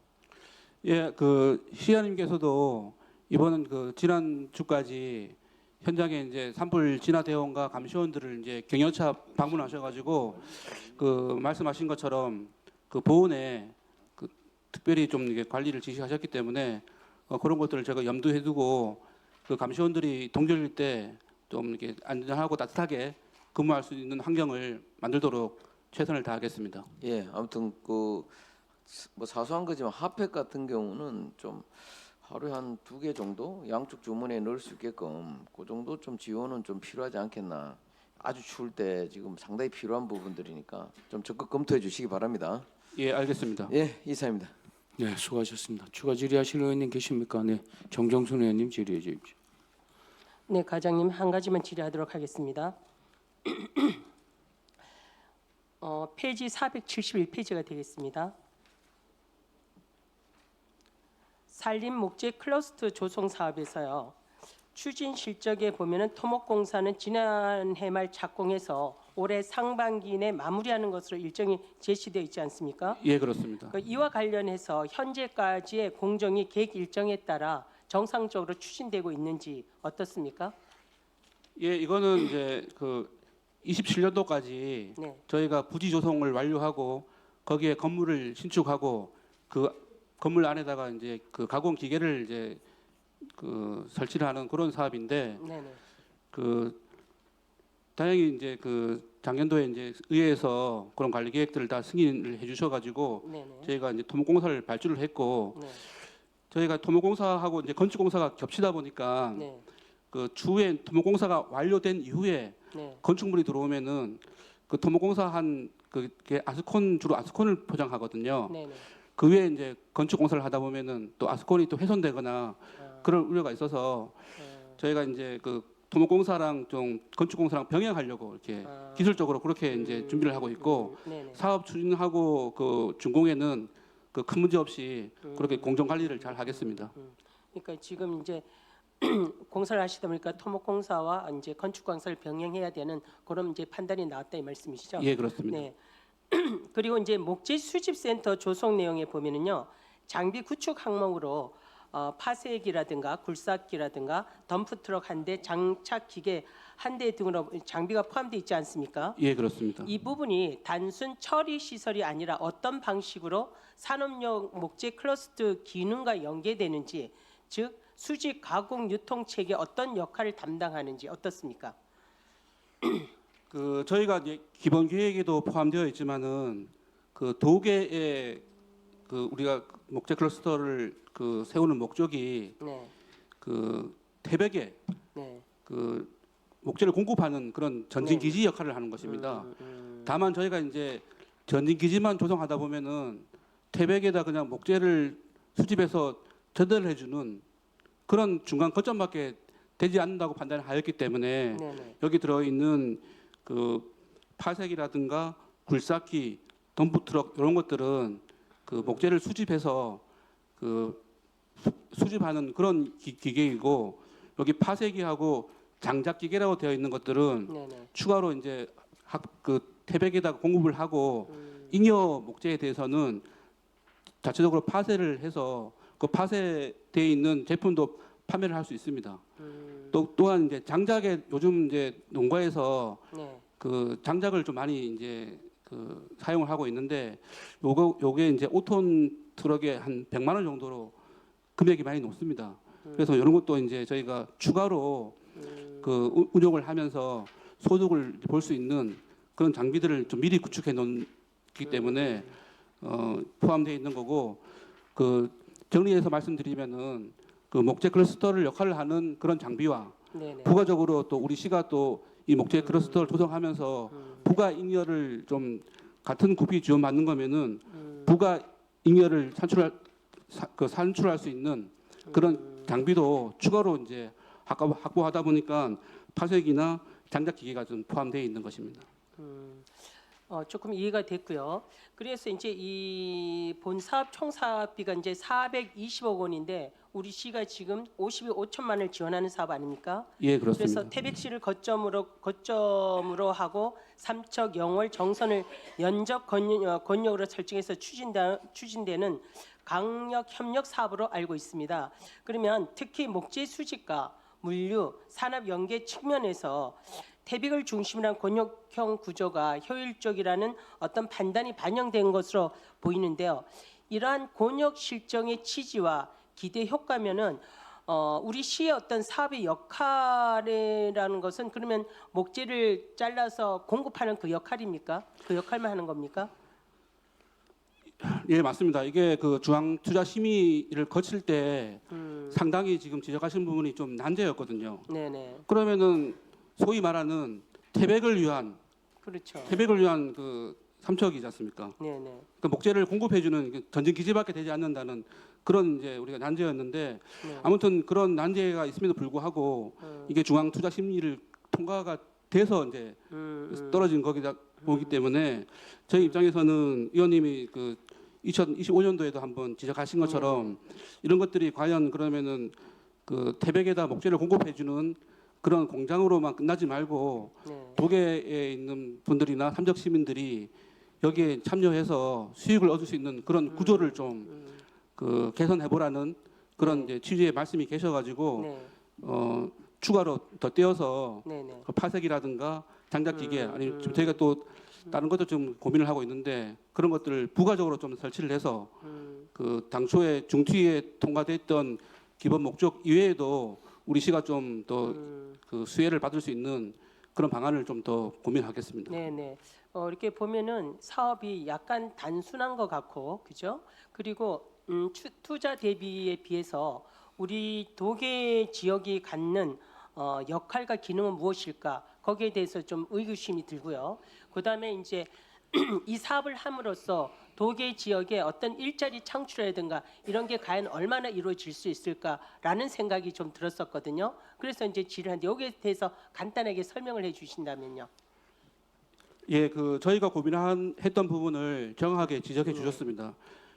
예, 그 시장님께서도 이번 그 지난 주까지 현장에 이제 산불 진화 대원과 감시원들을 이제 경영차 방문하셔가지고 그 말씀하신 것처럼 그 보온에 그 특별히 좀 이게 관리를 지시하셨기 때문에 그런 것들을 제가 염두에 두고 그 감시원들이 동절일 때 좀 이렇게 안전하고 따뜻하게 근무할 수 있는 환경을 만들도록 최선을 다하겠습니다. 예, 아무튼 그 뭐 사소한 거지만 핫팩 같은 경우는 좀 하루에 한 2개 정도 양쪽 주머니에 넣을 수 있게끔 그 정도 좀 지원은 좀 필요하지 않겠나. 아주 추울 때 지금 상당히 필요한 부분들이니까 좀 적극 검토해 주시기 바랍니다. 예, 알겠습니다. 예, 이사입니다. 네, 수고하셨습니다. 추가 질의하실 의원님 계십니까? 네, 정정순 의원님 질의해 주십시오. 네, 과장님 한 가지만 질의하도록 하겠습니다. 페이지 471페이지가 되겠습니다. 산림 목재 클러스터 조성 사업에서요. 추진 실적에 보면은 토목공사는 지난해 말 착공해서 올해 상반기 내 마무리하는 것으로 일정이 제시되어 있지 않습니까? 예, 그렇습니다. 이와 관련해서 현재까지의 공정이 계획 일정에 따라 정상적으로 추진되고 있는지 어떻습니까? 예, 이거는 이제 그 27년도까지 네. 저희가 부지 조성을 완료하고 거기에 건물을 신축하고 그 건물 안에다가 이제 그 가공 기계를 이제 그 설치를 하는 그런 사업인데 네네. 그 다행히 이제 그 작년도에 이제 의회에서 그런 관리 계획들을 다 승인을 해주셔가지고 네네. 저희가 이제 토목공사를 발주를 했고 네. 저희가 토목공사하고 이제 건축공사가 겹치다 보니까 네. 그 추후에 토목공사가 완료된 이후에 네. 건축물이 들어오면은 그 토목공사 한 그게 아스콘 주로 아스콘을 포장하거든요. 네네. 그 외에 이제 건축공사를 하다 보면은 또 아스콘이 또 훼손되거나 그럴 우려가 있어서 저희가 이제 그 토목공사랑 좀 건축공사랑 병행하려고 이렇게 기술적으로 그렇게 이제 준비를 하고 있고 네네. 사업 추진하고 그 준공에는 그 큰 문제 없이 그렇게 공정 관리를 잘 하겠습니다. 그러니까 지금 이제 공사를 하시다 보니까 토목공사와 이제 건축공사를 병행해야 되는 그런 이제 판단이 나왔다 이 말씀이시죠? 예, 그렇습니다. 네. 그리고 이제 목재 수집센터 조성 내용에 보면은요 장비 구축 항목으로 파쇄기라든가 굴삭기라든가 덤프트럭 한 대, 장착 기계 한 대 등으로 장비가 포함되어 있지 않습니까? 예, 그렇습니다. 이 부분이 단순 처리 시설이 아니라 어떤 방식으로 산업용 목재 클러스터 기능과 연계되는지, 즉 수집, 가공, 유통 체계 어떤 역할을 담당하는지 어떻습니까? 그 저희가 이제 기본 계획에도 포함되어 있지만은 그 도계에 그 우리가 목재 클러스터를 그 세우는 목적이 네, 그 태백에 네. 그 목재를 공급하는 그런 전진 기지 역할을 하는 것입니다. 다만 저희가 이제 전진 기지만 조성하다 보면은 태백에다 그냥 목재를 수집해서 전달을 해주는 그런 중간 거점밖에 되지 않는다고 판단을 하였기 때문에 네네. 여기 들어 있는 그 파쇄기라든가 굴삭기, 덤프트럭 이런 것들은 그 목재를 수집해서 그 수집하는 그런 기계이고 여기 파쇄기하고 장작 기계라고 되어 있는 것들은 네네. 추가로 이제 그 태백에다가 공급을 하고 잉여 목재에 대해서는 자체적으로 파쇄를 해서 그 파쇄되어 있는 제품도 판매를 할 수 있습니다. 또한 이제 장작에 요즘 이제 농가에서 네. 그 장작을 좀 많이 이제 그 사용을 하고 있는데 요게 이제 5톤 트럭에 한 100만 원 정도로 금액이 많이 높습니다. 그래서 이런 것도 이제 저희가 추가로 그 운용을 하면서 소득을 볼 수 있는 그런 장비들을 좀 미리 구축해 놓기 때문에 포함되어 있는 거고 그 정리해서 말씀드리면은 그 목재 클러스터를 역할을 하는 그런 장비와 네네. 부가적으로 또 우리 시가 또 이 목재 클러스터를 조성하면서 부가 잉여를 좀 같은 구피 지원받는 거면은 부가 잉여를 산출할 수 있는 그런 장비도 추가로 이제 확보하다 보니까 파쇄기나 장작 기계가 좀 포함되어 있는 것입니다. 조금 이해가 됐고요. 그래서 이제 이 본 사업 총 사업비가 이제 420억 원인데 우리 시가 지금 52억 5천만 원을 지원하는 사업 아닙니까? 예, 그렇습니다. 그래서 태백시를 거점으로 하고 삼척, 영월, 정선을 연적 권역으로 설정해서 추진되는 강력 협력 사업으로 알고 있습니다. 그러면 특히 목재 수집과 물류, 산업 연계 측면에서 태백을 중심으로 한 권역형 구조가 효율적이라는 어떤 판단이 반영된 것으로 보이는데요. 이러한 권역 실정의 취지와 기대 효과면은 우리 시의 어떤 사업의 역할이라는 것은 그러면 목재를 잘라서 공급하는 그 역할입니까? 그 역할만 하는 겁니까? 예, 맞습니다. 이게 그 중앙 투자 심의를 거칠 때 상당히 지금 지적하신 부분이 좀 난제였거든요. 네네. 그러면은 소위 말하는 태백을 위한 그렇죠. 그 삼척이지 않습니까? 네네. 그 목재를 공급해주는 전진 기지밖에 되지 않는다는 그런 이제 우리가 난제였는데 네. 아무튼 그런 난제가 있음에도 불구하고 이게 중앙 투자 심의를 통과가 돼서 이제 떨어진 보기 때문에 저희 입장에서는 의원님이 그 2025년도에도 한번 지적하신 것처럼 이런 것들이 과연 그러면은 그 태백에다 목재를 공급해주는 그런 공장으로만 끝나지 말고 네. 도계에 있는 분들이나 삼적 시민들이 여기에 참여해서 수익을 얻을 수 있는 그런 구조를 좀 그 개선해 보라는 그런 이제 취지의 말씀이 계셔가지고 네. 추가로 더 떼어서 네네. 그 파색이라든가 장작기계 아니면 지금 저희가 또 다른 것도 좀 고민을 하고 있는데 그런 것들을 부가적으로 좀 설치를 해서 그 당초에 중투위에 통과됐던 기본 목적 이외에도 우리 시가 좀 더 그 수혜를 받을 수 있는 그런 방안을 좀 더 고민하겠습니다. 네네. 이렇게 보면은 사업이 약간 단순한 것 같고, 그죠? 그리고 투자 대비에 비해서 우리 도계 지역이 갖는 역할과 기능은 무엇일까? 거기에 대해서 좀 의구심이 들고요. 그다음에 이제 이 사업을 함으로써 도계 지역에 어떤 일자리 창출이라든가 이런 게 과연 얼마나 이루어질 수 있을까라는 생각이 좀 들었었거든요. 그래서 이제 질의하는데 여기에 대해서 간단하게 설명을 해주신다면요. 예, 그 저희가 고민했던 부분을 정확하게 지적해 주셨습니다.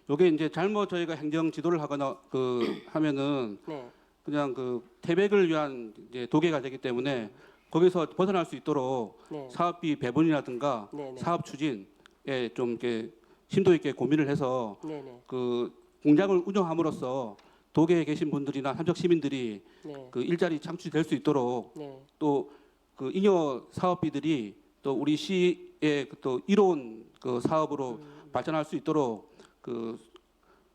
요게 이제 잘못 저희가 행정 지도를 하거나 그 하면은 네, 그냥 그 태백을 위한 이제 도계가 되기 때문에 거기서 벗어날 수 있도록 네, 사업비 배분이라든가 네, 네, 사업 추진에 좀 이렇게 심도 있게 고민을 해서 네, 네, 그 공장을 운영함으로써 도계에 계신 분들이나 삼적 시민들이 네, 그 일자리 창출될 수 있도록 네, 또 그 잉여 사업비들이 또 우리 시의 또 이로운 그 사업으로 발전할 수 있도록 그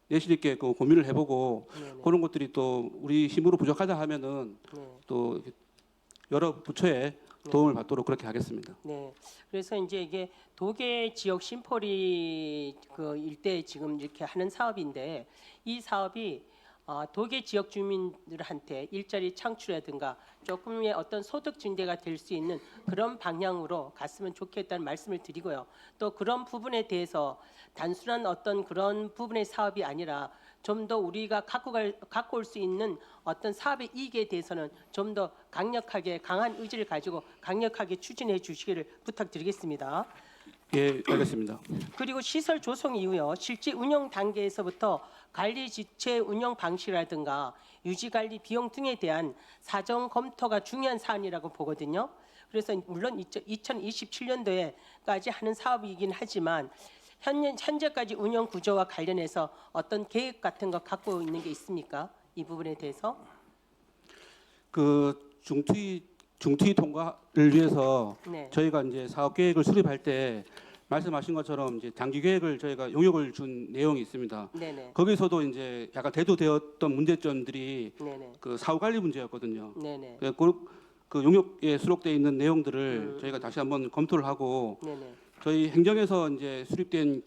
내실 있게 그 고민을 해보고 네, 그런 것들이 또 우리 힘으로 부족하다 하면은 네. 또 여러 부처의 도움을 받도록 그렇게 하겠습니다. 네. 그래서 이제 이게 도계 지역 심포리 그 일대에 지금 이렇게 하는 사업인데 이 사업이 도계 지역 주민들한테 일자리 창출이라든가 조금의 어떤 소득 증대가 될 수 있는 그런 방향으로 갔으면 좋겠다는 말씀을 드리고요. 또 그런 부분에 대해서 단순한 어떤 그런 부분의 사업이 아니라 좀 더 우리가 갖고 올 수 있는 어떤 사업의 이익에 대해서는 좀 더 강력하게 강한 의지를 가지고 강력하게 추진해 주시기를 부탁드리겠습니다. 예, 알겠습니다. 그리고 시설 조성 이후요 실제 운영 단계에서부터 관리 지체 운영 방식이라든가 유지 관리 비용 등에 대한 사정 검토가 중요한 사안이라고 보거든요. 그래서 물론 2027년도에까지 하는 사업이긴 하지만 현재까지 운영 구조와 관련해서 어떤 계획 같은 거 갖고 있는 게 있습니까? 이 부분에 대해서? 그 중투위 통과를 위해서 네. 저희가 이제 사업 계획을 수립할 때 말씀하신 것처럼 이제 장기 계획을 저희가 용역을 준 내용이 있습니다. 네네. 거기서도 이제 약간 대두되었던 문제점들이 네네. 그 사후 관리 문제였거든요. 네네. 그 용역에 수록되어 있는 내용들을 저희가 다시 한번 검토를 하고 네네. 저희 행정에서 이제 수립된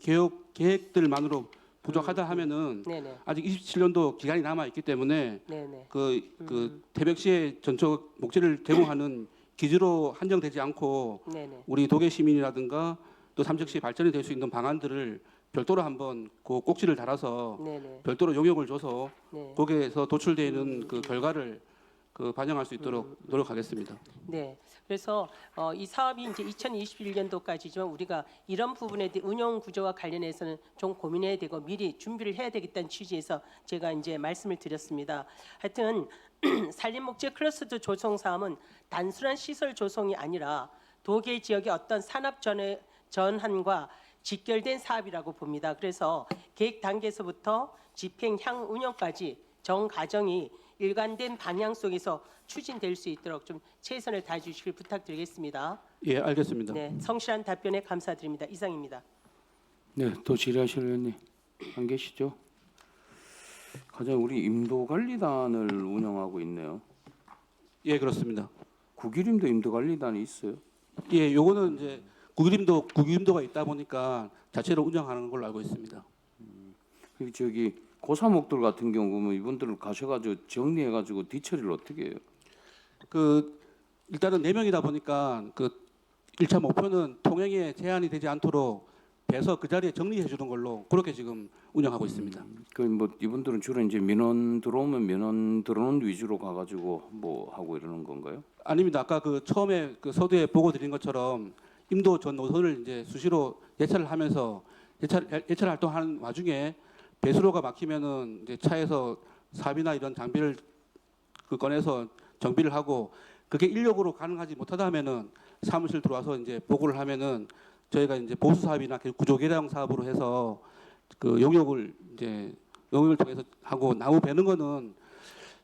계획들만으로 부족하다 하면은 네네. 아직 27년도 기간이 남아 있기 때문에 네네. 그 태백시의 전처 목재를 제공하는 기지로 한정되지 않고 네네. 우리 도계 시민이라든가 또 삼척시 발전이 될 수 있는 방안들을 별도로 한번 그 꼭지를 달아서 네네. 별도로 용역을 줘서 네. 거기에서 도출되는 그 결과를 그 반영할 수 있도록 노력하겠습니다. 네. 그래서 이 사업이 이제 2021년도까지지만 우리가 이런 부분에 대해 운영 구조와 관련해서는 좀 고민해야 되고 미리 준비를 해야 되겠다는 취지에서 제가 이제 말씀을 드렸습니다. 하여튼 산림목재 클러스터 조성 사업은 단순한 시설 조성이 아니라 도계 지역의 어떤 산업 전환과 직결된 사업이라고 봅니다. 그래서 계획 단계에서부터 집행 향 운영까지 전 과정이 일관된 방향 속에서 추진될 수 있도록 좀 최선을 다해 주시길 부탁드리겠습니다. 예, 알겠습니다. 네, 성실한 답변에 감사드립니다. 이상입니다. 네, 또 질의하실 의원님 안 계시죠? 과장 우리 임도관리단을 운영하고 있네요. 예, 그렇습니다. 국유림도 임도관리단이 있어요? 예, 요거는 이제 국유림도가 있다 보니까 자체로 운영하는 걸로 알고 있습니다. 그리고 저기 고사목들 같은 경우 보면 이분들을 가셔가지고 정리해가지고 뒤처리를 어떻게 해요? 그 일단은 4명이다 보니까 그 1차 목표는 통행에 제한이 되지 않도록 배서 그 자리에 정리해 주는 걸로 그렇게 지금 운영하고 있습니다. 그 뭐 이분들은 주로 이제 민원 들어오면 민원 들어오는 위주로 가가지고 뭐 하고 이러는 건가요? 아닙니다. 아까 그 처음에 그 서두에 보고 드린 것처럼 임도 전 노선을 이제 수시로 예찰을 하면서 예찰 활동하는 와중에 배수로가 막히면은 이제 차에서 사비나 이런 장비를 꺼내서 정비를 하고 그게 인력으로 가능하지 못하다 하면은 사무실 들어와서 이제 보고를 하면은 저희가 이제 보수 사업이나 구조 개량 사업으로 해서 그 용역을 통해서 하고 나무 베는 거는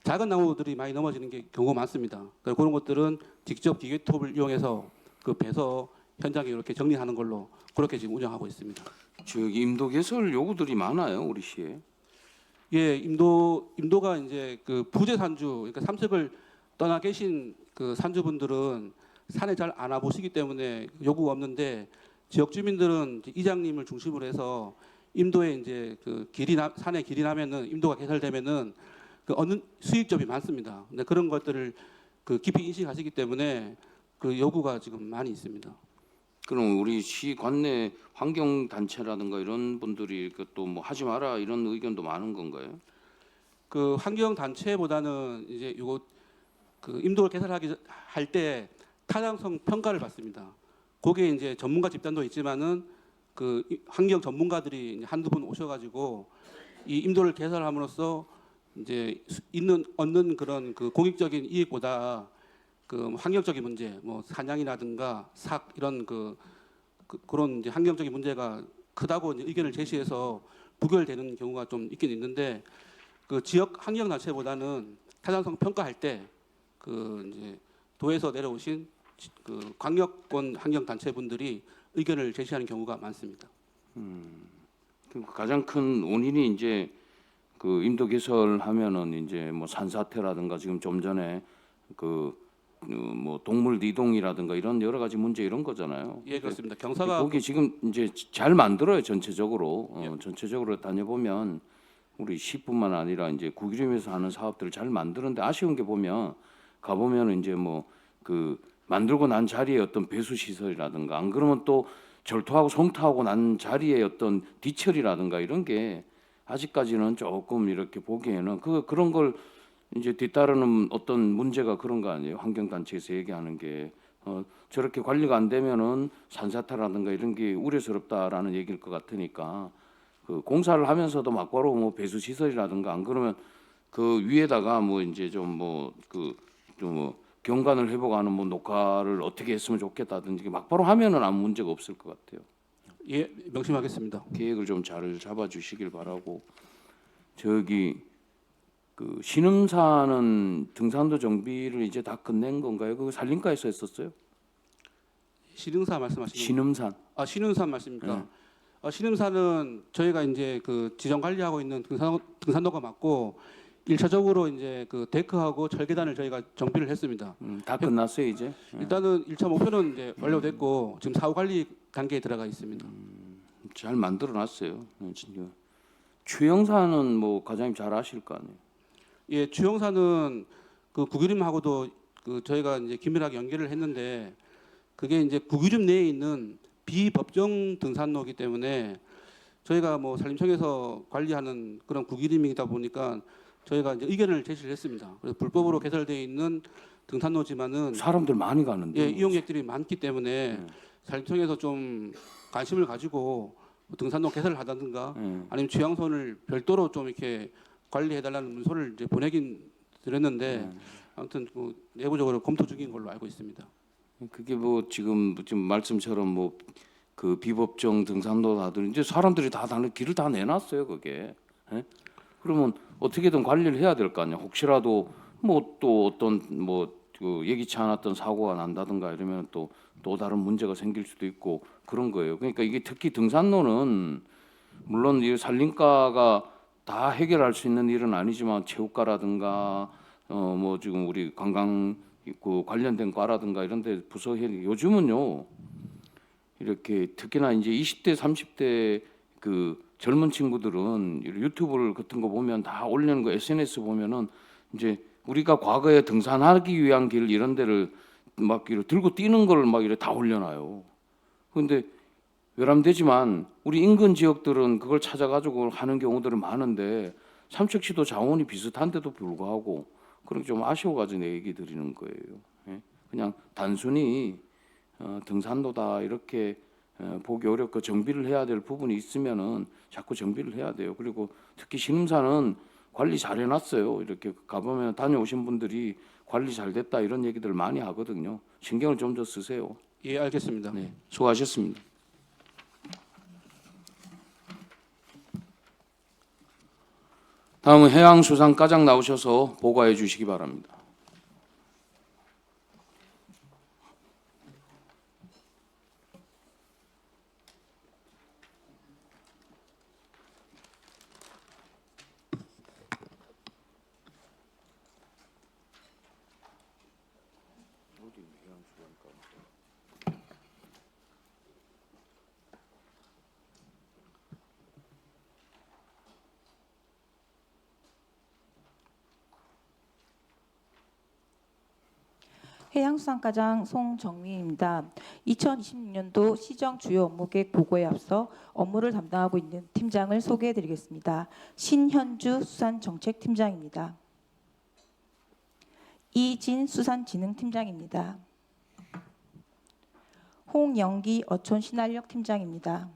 작은 나무들이 많이 넘어지는 게 경우가 많습니다. 그런 것들은 직접 기계톱을 이용해서 그 베서 현장에 이렇게 정리하는 걸로 그렇게 지금 운영하고 있습니다. 저기 임도 개설 요구들이 많아요, 우리 시에. 예, 임도가 이제 그 부재 산주, 그러니까 삼척을 떠나 계신 그 산주분들은 산에 잘 안 와보시기 때문에 요구가 없는데 지역 주민들은 이제 이장님을 중심으로 해서 임도에 이제 그 산에 길이 나면은 임도가 개설되면은 그 얻는 수익점이 많습니다. 근데 그런 것들을 그 깊이 인식하시기 때문에 그 요구가 지금 많이 있습니다. 그럼 우리 시 관내 환경 단체라든가 이런 분들이 또 뭐 하지 마라 이런 의견도 많은 건가요? 그 환경 단체보다는 이제 요거 그 임도를 개설하기 할 때 타당성 평가를 받습니다. 거기에 이제 전문가 집단도 있지만은 그 환경 전문가들이 이제 한두 분 오셔가지고 이 임도를 개설함으로써 이제 얻는 그런 그 공익적인 이익보다 그 환경적인 문제, 뭐 사냥이라든가 삭 이런 그런 이제 환경적인 문제가 크다고 이제 의견을 제시해서 부결되는 경우가 좀 있긴 있는데 그 지역 환경 단체보다는 타당성 평가할 때 그 이제 도에서 내려오신 그 광역권 환경 단체 분들이 의견을 제시하는 경우가 많습니다. 그 가장 큰 원인이 이제 그 임도 개설하면은 이제 뭐 산사태라든가 지금 좀 전에 뭐 동물 이동이라든가 이런 여러 가지 문제 이런 거잖아요. 예, 그렇습니다. 경사가 거기 지금 이제 잘 만들어요 전체적으로. 전체적으로 다녀보면 우리 시뿐만 아니라 이제 구기림에서 하는 사업들을 잘 만드는데 아쉬운 게 보면 가보면 이제 뭐 그 만들고 난 자리에 어떤 배수 시설이라든가 안 그러면 또 절토하고 송토하고 난 자리에 어떤 뒤처리라든가 이런 게 아직까지는 조금 이렇게 보기에는 그런 걸 이제 뒤따르는 어떤 문제가 그런 거 아니에요? 환경단체에서 얘기하는 게 저렇게 관리가 안 되면은 산사태라든가 이런 게 우려스럽다라는 얘기일 것 같으니까 그 공사를 하면서도 막바로 뭐 배수 시설이라든가 안 그러면 그 위에다가 뭐 이제 좀 경관을 회복하는 뭐 녹화를 어떻게 했으면 좋겠다든지 막바로 하면은 아무 문제가 없을 것 같아요. 예, 명심하겠습니다. 계획을 좀 잘 잡아주시길 바라고. 저기 그 신음사는 등산도 정비를 이제 다 끝낸 건가요? 그거 산림과에서 했었어요? 신흥사 말씀하시는 신음산. 신흥산 말씀입니까? 네. 신흥사는 저희가 이제 그 지정 관리하고 있는 등산로가 맞고 1차적으로 이제 그 데크하고 철계단을 저희가 정비를 했습니다. 다 끝났어요 이제. 일단은 1차 목표는 이제 완료됐고 지금 사후 관리 단계에 들어가 있습니다. 잘 만들어놨어요. 진짜. 추영사는 뭐 과장님 잘 아실 거 아니에요. 예, 주영사는 그 구기림하고도 그 저희가 이제 긴밀하게 연계를 했는데 그게 이제 구기림 내에 있는 비법정 등산로이기 때문에 저희가 뭐 산림청에서 관리하는 그런 구기림이다 보니까 저희가 이제 의견을 제시를 했습니다. 그래서 불법으로 개설되어 있는 등산로지만은 사람들 많이 가는데. 예, 이용객들이 많기 때문에 산림청에서 좀 관심을 가지고 등산로 개설을 하다든가 아니면 주양선을 별도로 좀 이렇게 관리해달라는 문서를 이제 보내긴 드렸는데 아무튼 그 내부적으로 검토 중인 걸로 알고 있습니다. 그게 뭐 지금 말씀처럼 뭐 그 비법정 등산로다들 이제 사람들이 다 길을 다 내놨어요 그게. 예? 그러면 어떻게든 관리를 해야 될 거 아니야. 혹시라도 뭐 또 어떤 뭐 그 예기치 않았던 사고가 난다든가 이러면 또 다른 문제가 생길 수도 있고 그런 거예요. 그러니까 이게 특히 등산로는 물론 이 산림과가 다 해결할 수 있는 일은 아니지만 체육과라든가 뭐 지금 우리 관광 그 관련된 과라든가 이런데 부서 요즘은요 이렇게 특히나 이제 20대 30대 그 젊은 친구들은 유튜브를 같은 거 보면 다 올리는 거 SNS 보면은 이제 우리가 과거에 등산하기 위한 길 이런 데를 막 이렇게 들고 뛰는 걸 막 이렇게 다 올려놔요. 그런데 외람되지만 우리 인근 지역들은 그걸 찾아가지고 하는 경우들은 많은데 삼척시도 자원이 비슷한데도 불구하고 그런 좀 아쉬워가지고 내 얘기 드리는 거예요. 예? 그냥 단순히 등산로다 이렇게 보기 어렵고 정비를 해야 될 부분이 있으면은 자꾸 정비를 해야 돼요. 그리고 특히 신음사는 관리 잘 해놨어요. 이렇게 가보면 다녀오신 분들이 관리 잘 됐다 이런 얘기들 많이 하거든요. 신경을 좀 더 쓰세요. 예, 알겠습니다. 네, 수고하셨습니다. 다음은 해양수산과장 나오셔서 보고해 주시기 바랍니다. 해양수산과장 송정민입니다. 2026년도 시정 주요 업무계획 보고에 앞서 업무를 담당하고 있는 팀장을 소개해드리겠습니다. 신현주 수산정책팀장입니다. 이진 수산진흥팀장입니다. 홍영기 어촌신활력팀장입니다.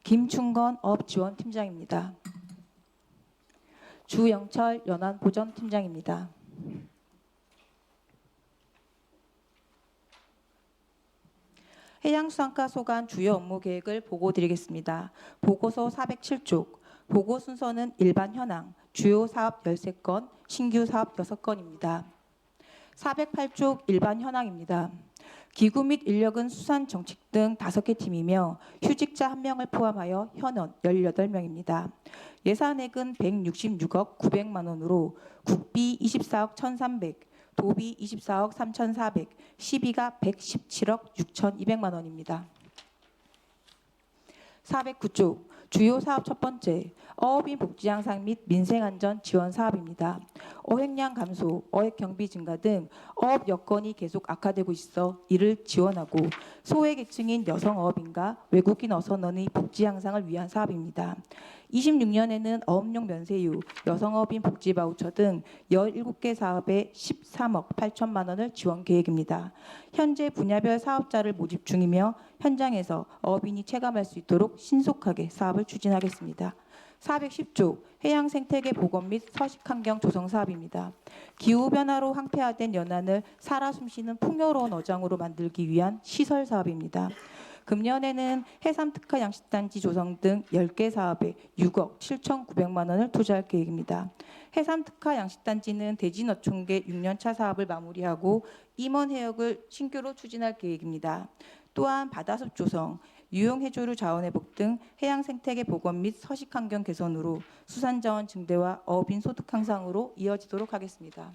김충건 업지원팀장입니다. 주영철 연안보전팀장입니다. 해양수산과 소관 주요 업무 계획을 보고드리겠습니다. 보고서 407쪽, 보고 순서는 일반 현황, 주요 사업 13건, 신규 사업 6건입니다. 408쪽 일반 현황입니다. 기구 및 인력은 수산 정책 등 5개 팀이며 휴직자 1명을 포함하여 현원 18명입니다. 예산액은 166억 900만 원으로 국비 24억 1,300, 도비 24억 3,400, 시비가 117억 6,200만 원입니다. 409쪽 주요 사업 첫 번째, 어업인 복지 향상 및 민생안전 지원 사업입니다. 어획량 감소, 어획 경비 증가 등 어업 여건이 계속 악화되고 있어 이를 지원하고 소외계층인 여성 어업인과 외국인 어선원의 복지 향상을 위한 사업입니다. 26년에는 어업용 면세유, 여성어업인 복지 바우처 등 17개 사업에 13억 8천만 원을 지원 계획입니다. 현재 분야별 사업자를 모집 중이며 현장에서 어업인이 체감할 수 있도록 신속하게 사업을 추진하겠습니다. 410조 해양생태계 복원 및 서식환경 조성 사업입니다. 기후변화로 황폐화된 연안을 살아 숨쉬는 풍요로운 어장으로 만들기 위한 시설 사업입니다. 금년에는 해삼특화 양식단지 조성 등 10개 사업에 6억 7,900만 원을 투자할 계획입니다. 해삼특화 양식단지는 대진어촌계 6년차 사업을 마무리하고 임원 해역을 신규로 추진할 계획입니다. 또한 바다숲 조성, 유용해조류 자원회복 등 해양생태계 복원 및 서식환경 개선으로 수산자원 증대와 어업인 소득 향상으로 이어지도록 하겠습니다.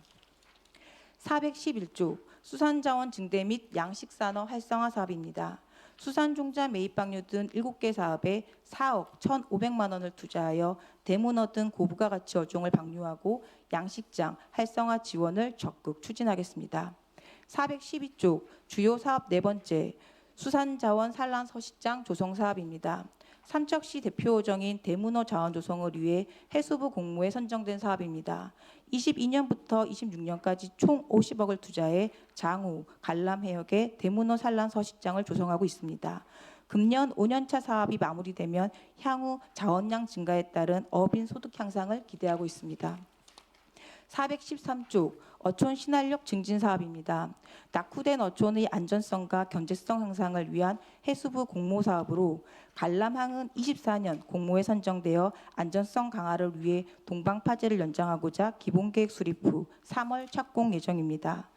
411조 수산자원 증대 및 양식산업 활성화 사업입니다. 수산종자 매입방류 등 7개 사업에 4억 1,500만 원을 투자하여 대문어 등 고부가 가치 어종을 방류하고 양식장 활성화 지원을 적극 추진하겠습니다. 412조 주요 사업 네 번째, 수산자원 산란 서식장 조성 사업입니다. 삼척시 대표 호정인 대문어 자원 조성을 위해 해수부 공모에 선정된 사업입니다. 22년부터 26년까지 총 50억을 투자해 장우, 간람 해역에 대문어 산란 서식장을 조성하고 있습니다. 금년 5년차 사업이 마무리되면 향후 자원량 증가에 따른 어업인 소득 향상을 기대하고 있습니다. 413조 어촌 신활력 증진 사업입니다. 낙후된 어촌의 안전성과 경제성 향상을 위한 해수부 공모 사업으로 간람항은 24년 공모에 선정되어 안전성 강화를 위해 동방파제를 연장하고자 기본계획 수립 후 3월 착공 예정입니다.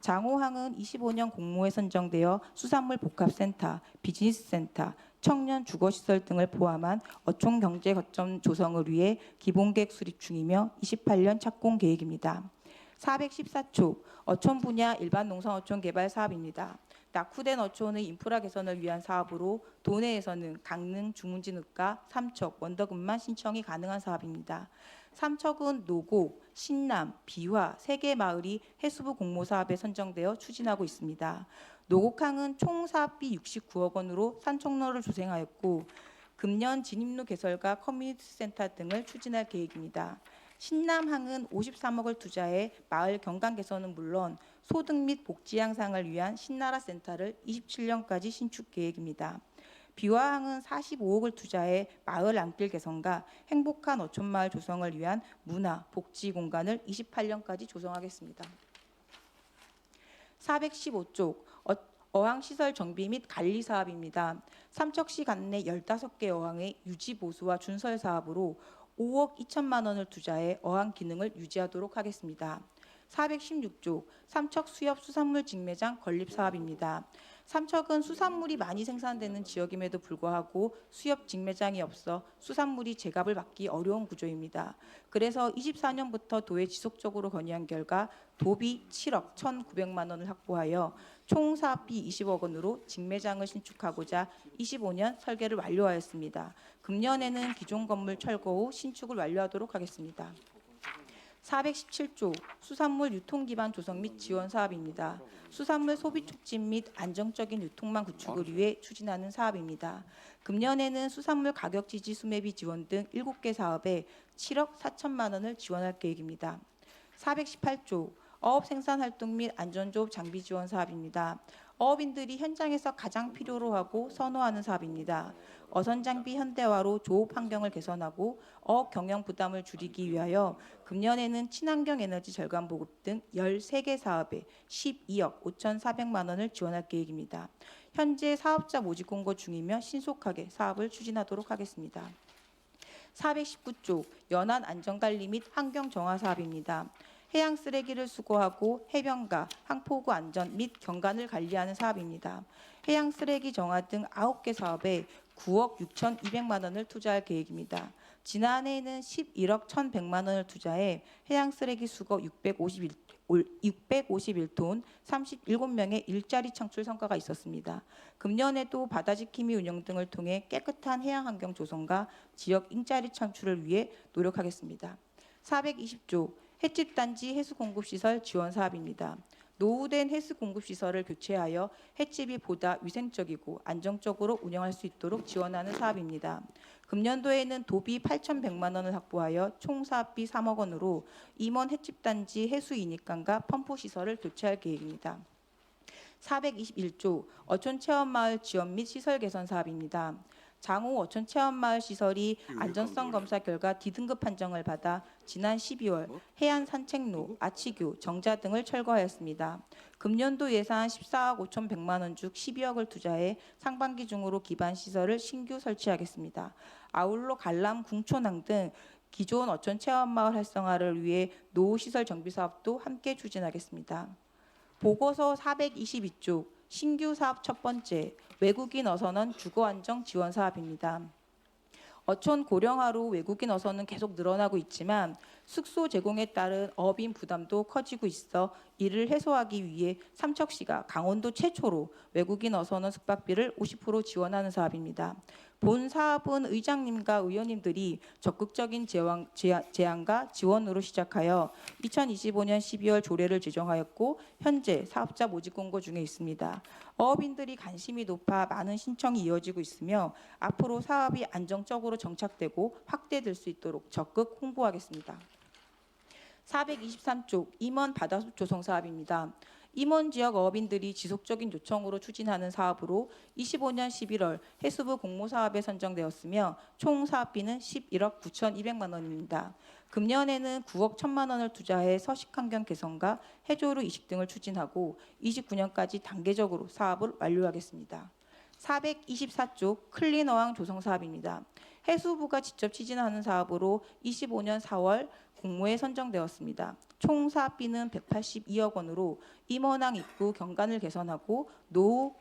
장호항은 25년 공모에 선정되어 수산물 복합센터, 비즈니스센터, 청년 주거시설 등을 포함한 어촌 경제 거점 조성을 위해 기본계획 수립 중이며 28년 착공 계획입니다. 414조 어촌 분야 일반 농산 어촌 개발 사업입니다. 낙후된 어촌의 인프라 개선을 위한 사업으로 도내에서는 강릉 주문진읍과 삼척, 원덕읍만 신청이 가능한 사업입니다. 삼척은 노고, 신남, 비화 3개 마을이 해수부 공모 사업에 선정되어 추진하고 있습니다. 노곡항은 총 사업비 69억 원으로 산책로를 조성하였고 금년 진입로 개설과 커뮤니티 센터 등을 추진할 계획입니다. 신남항은 53억을 투자해 마을 경관 개선은 물론 소득 및 복지 향상을 위한 신나라 센터를 27년까지 신축 계획입니다. 비화항은 45억을 투자해 마을 안길 개선과 행복한 어촌마을 조성을 위한 문화, 복지 공간을 28년까지 조성하겠습니다. 415쪽 어항시설 정비 및 관리 사업입니다. 삼척시 관내 15개 어항의 유지 보수와 준설 사업으로 5억 2천만 원을 투자해 어항 기능을 유지하도록 하겠습니다. 416쪽 삼척 수협 수산물 직매장 건립 사업입니다. 삼척은 수산물이 많이 생산되는 지역임에도 불구하고 수협 직매장이 없어 수산물이 제값을 받기 어려운 구조입니다. 그래서 24년부터 도에 지속적으로 건의한 결과 도비 7억 1,900만 원을 확보하여 총 사업비 20억 원으로 직매장을 신축하고자 25년 설계를 완료하였습니다. 금년에는 기존 건물 철거 후 신축을 완료하도록 하겠습니다. 417조 수산물 유통 기반 조성 및 지원 사업입니다. 수산물 소비 촉진 및 안정적인 유통망 구축을 위해 추진하는 사업입니다. 금년에는 수산물 가격 지지 수매비 지원 등 7개 사업에 7억 4천만 원을 지원할 계획입니다. 418조 어업 생산 활동 및 안전조업 장비 지원 사업입니다. 어업인들이 현장에서 가장 필요로 하고 선호하는 사업입니다. 어선 장비 현대화로 조업 환경을 개선하고 어업 경영 부담을 줄이기 위하여 금년에는 친환경 에너지 절감 보급 등 13개 사업에 12억 5,400만 원을 지원할 계획입니다. 현재 사업자 모집 공고 중이며 신속하게 사업을 추진하도록 하겠습니다. 419조 연안 안전관리 및 환경 정화 사업입니다. 해양 쓰레기를 수거하고 해변가, 항포구 안전 및 경관을 관리하는 사업입니다. 해양 쓰레기 정화 등 9개 사업에 9억 6,200만 원을 투자할 계획입니다. 지난해에는 11억 1,100만 원을 투자해 해양 쓰레기 수거 651톤 37명의 일자리 창출 성과가 있었습니다. 금년에도 바다지킴이 운영 등을 통해 깨끗한 해양 환경 조성과 지역 일자리 창출을 위해 노력하겠습니다. 420조 횟집단지 해수공급시설 지원 사업입니다. 노후된 해수공급시설을 교체하여 횟집이 보다 위생적이고 안정적으로 운영할 수 있도록 지원하는 사업입니다. 금년도에는 도비 8,100만 원을 확보하여 총 사업비 3억 원으로 임원 횟집단지 해수이닉강과 펌프시설을 교체할 계획입니다. 421조 어촌체험마을 지원 및 시설 개선 사업입니다. 장호 어촌체험마을 시설이 안전성 검사 결과 D등급 판정을 받아 지난 12월 해안 산책로, 아치교, 정자 등을 철거하였습니다. 금년도 예산 14억 5,100만 원 중 12억을 투자해 상반기 중으로 기반 시설을 신규 설치하겠습니다. 아울러 관람, 궁촌항 등 기존 어촌체험마을 활성화를 위해 노후시설 정비 사업도 함께 추진하겠습니다. 보고서 422조 신규 사업 첫 번째 외국인 어선원 주거 안정 지원 사업입니다. 어촌 고령화로 외국인 어선은 계속 늘어나고 있지만 숙소 제공에 따른 어업인 부담도 커지고 있어 이를 해소하기 위해 삼척시가 강원도 최초로 외국인 어선원 숙박비를 50% 지원하는 사업입니다. 본 사업은 의장님과 의원님들이 적극적인 제안과 지원으로 시작하여 2025년 12월 조례를 제정하였고 현재 사업자 모집 공고 중에 있습니다. 어업인들이 관심이 높아 많은 신청이 이어지고 있으며 앞으로 사업이 안정적으로 정착되고 확대될 수 있도록 적극 홍보하겠습니다. 423쪽 임원 바다숲 조성 사업입니다. 임원 지역 어업인들이 지속적인 요청으로 추진하는 사업으로 25년 11월 해수부 공모사업에 선정되었으며 총 사업비는 11억 9,200만 원입니다. 금년에는 9억 1천만 원을 투자해 서식환경 개선과 해조류 이식 등을 추진하고 29년까지 단계적으로 사업을 완료하겠습니다. 424쪽 클린어항 조성 사업입니다. 해수부가 직접 추진하는 사업으로 25년 4월 공모에 선정되었습니다. 총 사업비는 182억 원으로 임원항 입구 경관을 개선하고 노후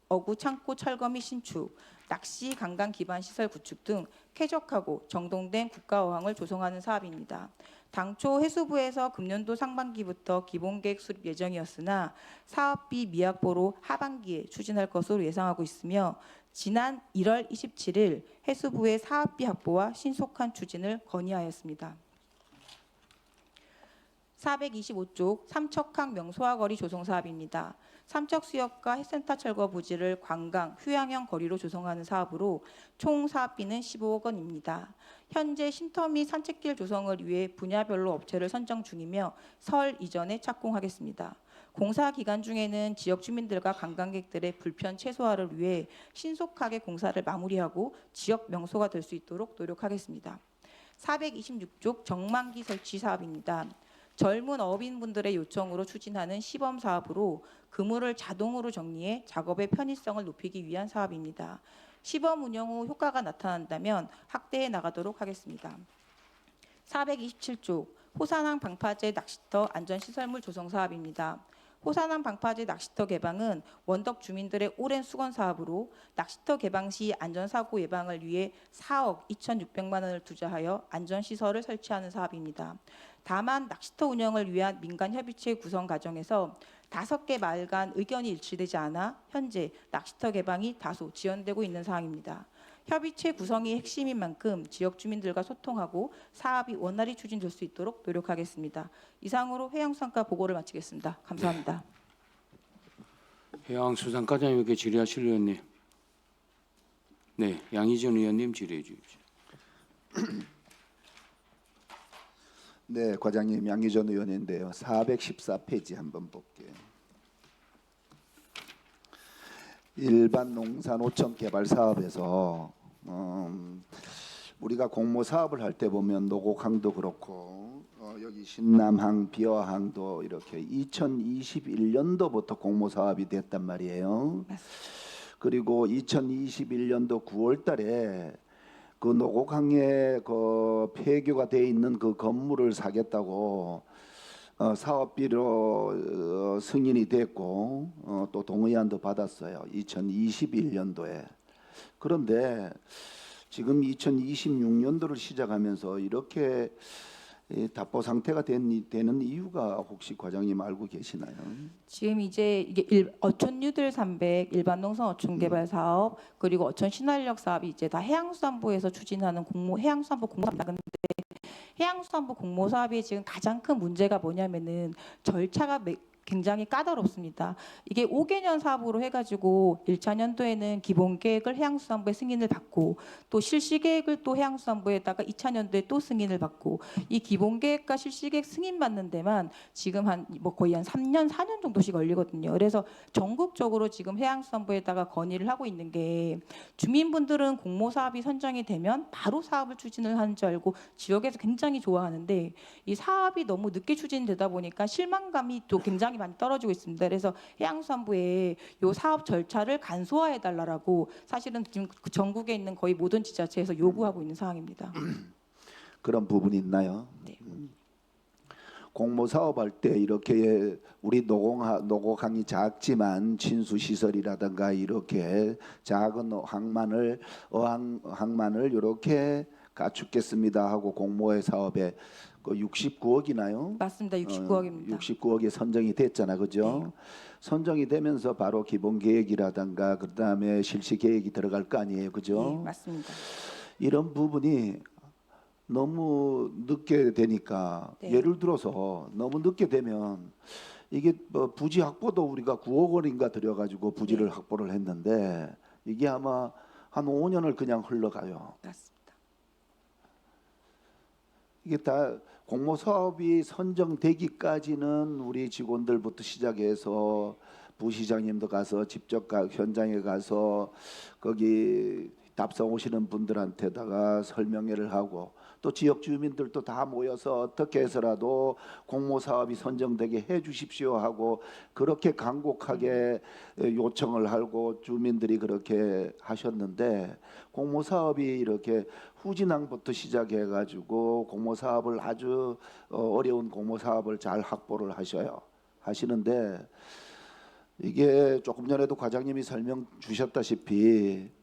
어구 창고 철거 및 신축, 낚시 관광 기반 시설 구축 등 쾌적하고 정돈된 국가어항을 조성하는 사업입니다. 당초 해수부에서 금년도 상반기부터 기본계획 수립 예정이었으나 사업비 미확보로 하반기에 추진할 것으로 예상하고 있으며 지난 1월 27일 해수부의 사업비 확보와 신속한 추진을 건의하였습니다. 425쪽 삼척항 명소화거리 조성 사업입니다. 삼척수역과 해센터 철거 부지를 관광, 휴양형 거리로 조성하는 사업으로 총 사업비는 15억 원입니다. 현재 쉼터 및 산책길 조성을 위해 분야별로 업체를 선정 중이며 설 이전에 착공하겠습니다. 공사 기간 중에는 지역 주민들과 관광객들의 불편 최소화를 위해 신속하게 공사를 마무리하고 지역 명소가 될 수 있도록 노력하겠습니다. 426쪽 정만기 설치 사업입니다. 젊은 어민분들의 요청으로 추진하는 시범 사업으로 그물을 자동으로 정리해 작업의 편의성을 높이기 위한 사업입니다. 시범 운영 후 효과가 나타난다면 확대해 나가도록 하겠습니다. 427쪽 호산항 방파제 낚시터 안전시설물 조성 사업입니다. 호산항 방파제 낚시터 개방은 원덕 주민들의 오랜 수건 사업으로 낚시터 개방 시 안전사고 예방을 위해 4억 2,600만 원을 투자하여 안전시설을 설치하는 사업입니다. 다만 낚시터 운영을 위한 민간협의체 구성 과정에서 5개 마을 간 의견이 일치되지 않아 현재 낚시터 개방이 다소 지연되고 있는 사항입니다. 협의체 구성이 핵심인 만큼 지역 주민들과 소통하고 사업이 원활히 추진될 수 있도록 노력하겠습니다. 이상으로 해양수산과 보고를 마치겠습니다. 감사합니다. 해양수산과장님께 질의하실 의원님. 네, 양희전 의원님 질의해 주십시오. 네, 과장님 양희전 의원인데요. 414페이지 한번 볼게요. 일반 농산 오천 개발 사업에서 우리가 공모 사업을 할 때 보면 노곡항도 그렇고 여기 신남항, 비어항도 이렇게 2021년도부터 공모 사업이 됐단 말이에요. 그리고 2021년도 9월달에 그 노곡항에 그 폐교가 돼 있는 그 건물을 사겠다고 사업비로 승인이 됐고 또 동의안도 받았어요. 2021년도에. 그런데 지금 2026년도를 시작하면서 이렇게 답보 상태가 되는 이유가 혹시 과장님 알고 계시나요? 지금 이제 이게 어촌유들 300 일반 농산 어촌 개발 사업 그리고 어촌 신활력 사업이 이제 다 해양수산부에서 추진하는 해양수산부 공모사업입니다. 근데 해양수산부 공모사업이 지금 가장 큰 문제가 뭐냐면은 절차가 굉장히 까다롭습니다. 이게 5개년 사업으로 해가지고 1차 년도에는 기본 계획을 해양수산부의 승인을 받고 또 실시 계획을 또 해양수산부에다가 2차 년도에 또 승인을 받고 이 기본 계획과 실시 계획 승인 받는 데만 지금 거의 한 3년 4년 정도씩 걸리거든요. 그래서 전국적으로 지금 해양수산부에다가 건의를 하고 있는 게 주민분들은 공모 사업이 선정이 되면 바로 사업을 추진을 하는 줄 알고 지역에서 굉장히 좋아하는데 이 사업이 너무 늦게 추진되다 보니까 실망감이 또 굉장히 많이 떨어지고 있습니다. 그래서 해양수산부에 이 사업 절차를 간소화해 달라고 사실은 지금 전국에 있는 거의 모든 지자체에서 요구하고 있는 상황입니다. 그런 부분이 있나요? 네. 공모 사업할 때 이렇게 우리 노곡항이 작지만 진수 시설이라든가 이렇게 작은 항만을 이렇게 갖추겠습니다 하고 공모의 사업에 그 69억이나요? 맞습니다. 69억입니다. 69억이 선정이 됐잖아, 그죠? 네. 선정이 되면서 바로 기본 계획이라든가 그 다음에 실시 계획이 들어갈 거 아니에요, 그죠? 네, 맞습니다. 이런 부분이 너무 늦게 되니까 네. 예를 들어서 너무 늦게 되면 이게 뭐 부지 확보도 우리가 9억 원인가 들여가지고 부지를 네. 확보를 했는데 이게 아마 한 5년을 그냥 흘러가요. 맞습니다. 이게 다 공모 사업이 선정되기까지는 우리 직원들부터 시작해서 부시장님도 가서 직접 현장에 가서 거기 답사 오시는 분들한테다가 설명회를 하고 또 지역 주민들도 다 모여서 어떻게 해서라도 공모 사업이 선정되게 해 주십시오 하고 그렇게 간곡하게 요청을 하고 주민들이 그렇게 하셨는데 공모 사업이 이렇게 후진항부터 시작해 가지고 공모 사업을 아주 어려운 공모 사업을 잘 확보를 하시는데 이게 조금 전에도 과장님이 설명 주셨다시피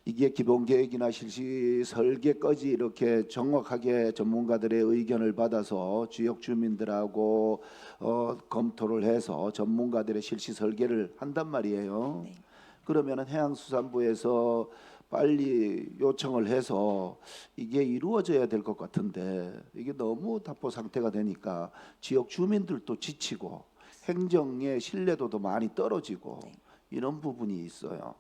이게 기본 계획이나 실시 설계까지 이렇게 정확하게 전문가들의 의견을 받아서 지역 주민들하고 검토를 해서 전문가들의 실시 설계를 한단 말이에요. 네. 그러면은 해양수산부에서 빨리 요청을 해서 이게 이루어져야 될 것 같은데 이게 너무 답보 상태가 되니까 지역 주민들도 지치고 행정의 신뢰도도 많이 떨어지고 네. 이런 부분이 있어요.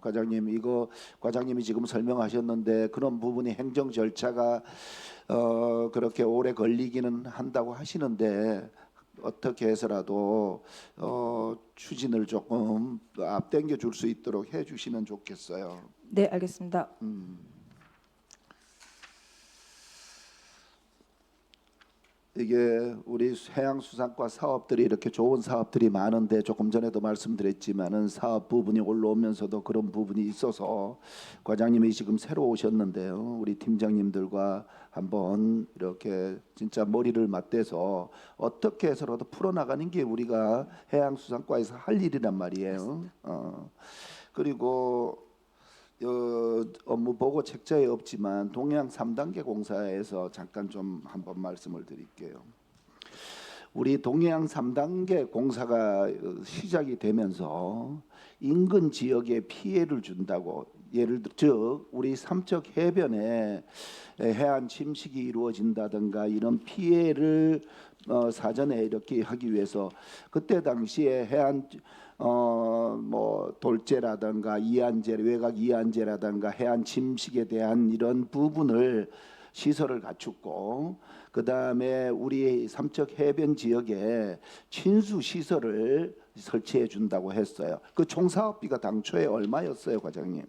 과장님 이거 과장님이 지금 설명하셨는데 그런 부분이 행정 절차가 그렇게 오래 걸리기는 한다고 하시는데 어떻게 해서라도 추진을 조금 앞당겨 줄 수 있도록 해주시면 좋겠어요. 네, 알겠습니다. 이게 우리 해양수산과 사업들이 이렇게 좋은 사업들이 많은데 조금 전에도 말씀드렸지만은 사업 부분이 올라오면서도 그런 부분이 있어서 과장님이 지금 새로 오셨는데요. 우리 팀장님들과 한번 이렇게 진짜 머리를 맞대서 어떻게 해서라도 풀어나가는 게 우리가 해양수산과에서 할 일이란 말이에요. 그리고 업무 보고 책자에 없지만 동해안 3단계 공사에서 잠깐 좀 한번 말씀을 드릴게요. 우리 동해안 3단계 공사가 시작이 되면서 인근 지역에 피해를 준다고, 예를 들어 즉 우리 삼척 해변에 해안 침식이 이루어진다든가 이런 피해를 사전에 이렇게 하기 위해서 그때 당시에 해안 뭐 돌제라든가 이안제, 외곽 이안제라든가 해안 침식에 대한 이런 부분을 시설을 갖추고, 그 다음에 우리 삼척 해변 지역에 친수 시설을 설치해 준다고 했어요. 그 총 사업비가 당초에 얼마였어요, 과장님?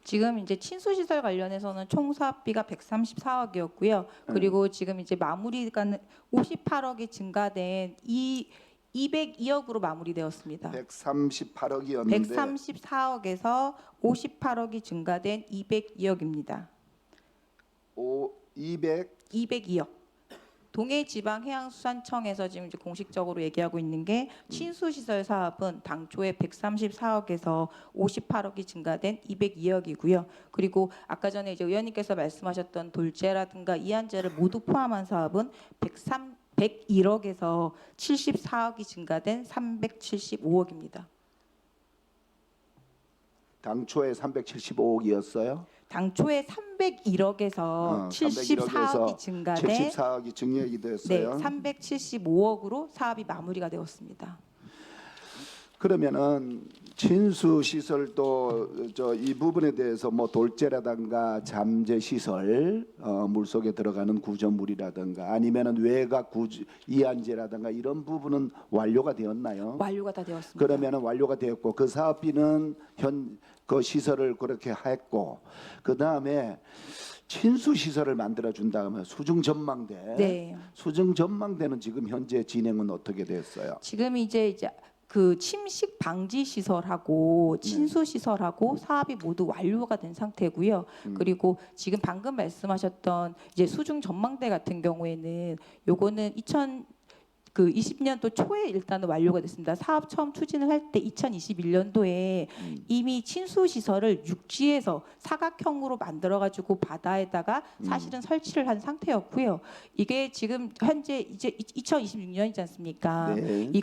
지금 이제 친수 시설 관련해서는 총 사업비가 134억이었고요. 그리고 지금 이제 마무리가 58억이 증가된 202억으로 마무리되었습니다. 138억이었는데 134억에서 58억이 증가된 202억입니다. 202억. 동해지방해양수산청에서 지금 이제 공식적으로 얘기하고 있는 게 친수시설 사업은 당초에 134억에서 58억이 증가된 202억이고요. 그리고 아까 전에 이제 의원님께서 말씀하셨던 돌제라든가 이안제를 모두 포함한 사업은 101억에서 74억이 증가된 375억입니다. 당초에 375억이었어요. 당초에 301억에서 74억이 증가된 74억이 증액이 네, 됐어요. 375억으로 사업이 마무리가 되었습니다. 그러면은 친수 시설도 이 부분에 대해서 뭐 돌제라든가 잠재 시설, 물속에 들어가는 구조물이라든가 아니면은 외곽 이안제라든가 이런 부분은 완료가 되었나요? 완료가 다 되었습니다. 그러면은 완료가 되었고 그 사업비는 그 시설을 그렇게 했고, 그 다음에 친수 시설을 만들어 준다 하면 수중 전망대. 네. 수중 전망대는 지금 현재 진행은 어떻게 됐어요? 지금 이제 그 침식 방지 시설하고 친수 시설하고 사업이 모두 완료가 된 상태고요. 그리고 지금 방금 말씀하셨던 이제 수중 전망대 같은 경우에는 요거는 20년도 초에 일단은 완료가 됐습니다. 사업 처음 추진을 할 때 2021년도에 이미 친수 시설을 육지에서 사각형으로 만들어 가지고 바다에다가 사실은 설치를 한 상태였고요. 이게 지금 현재 이제 2026년이지 않습니까? 네. 이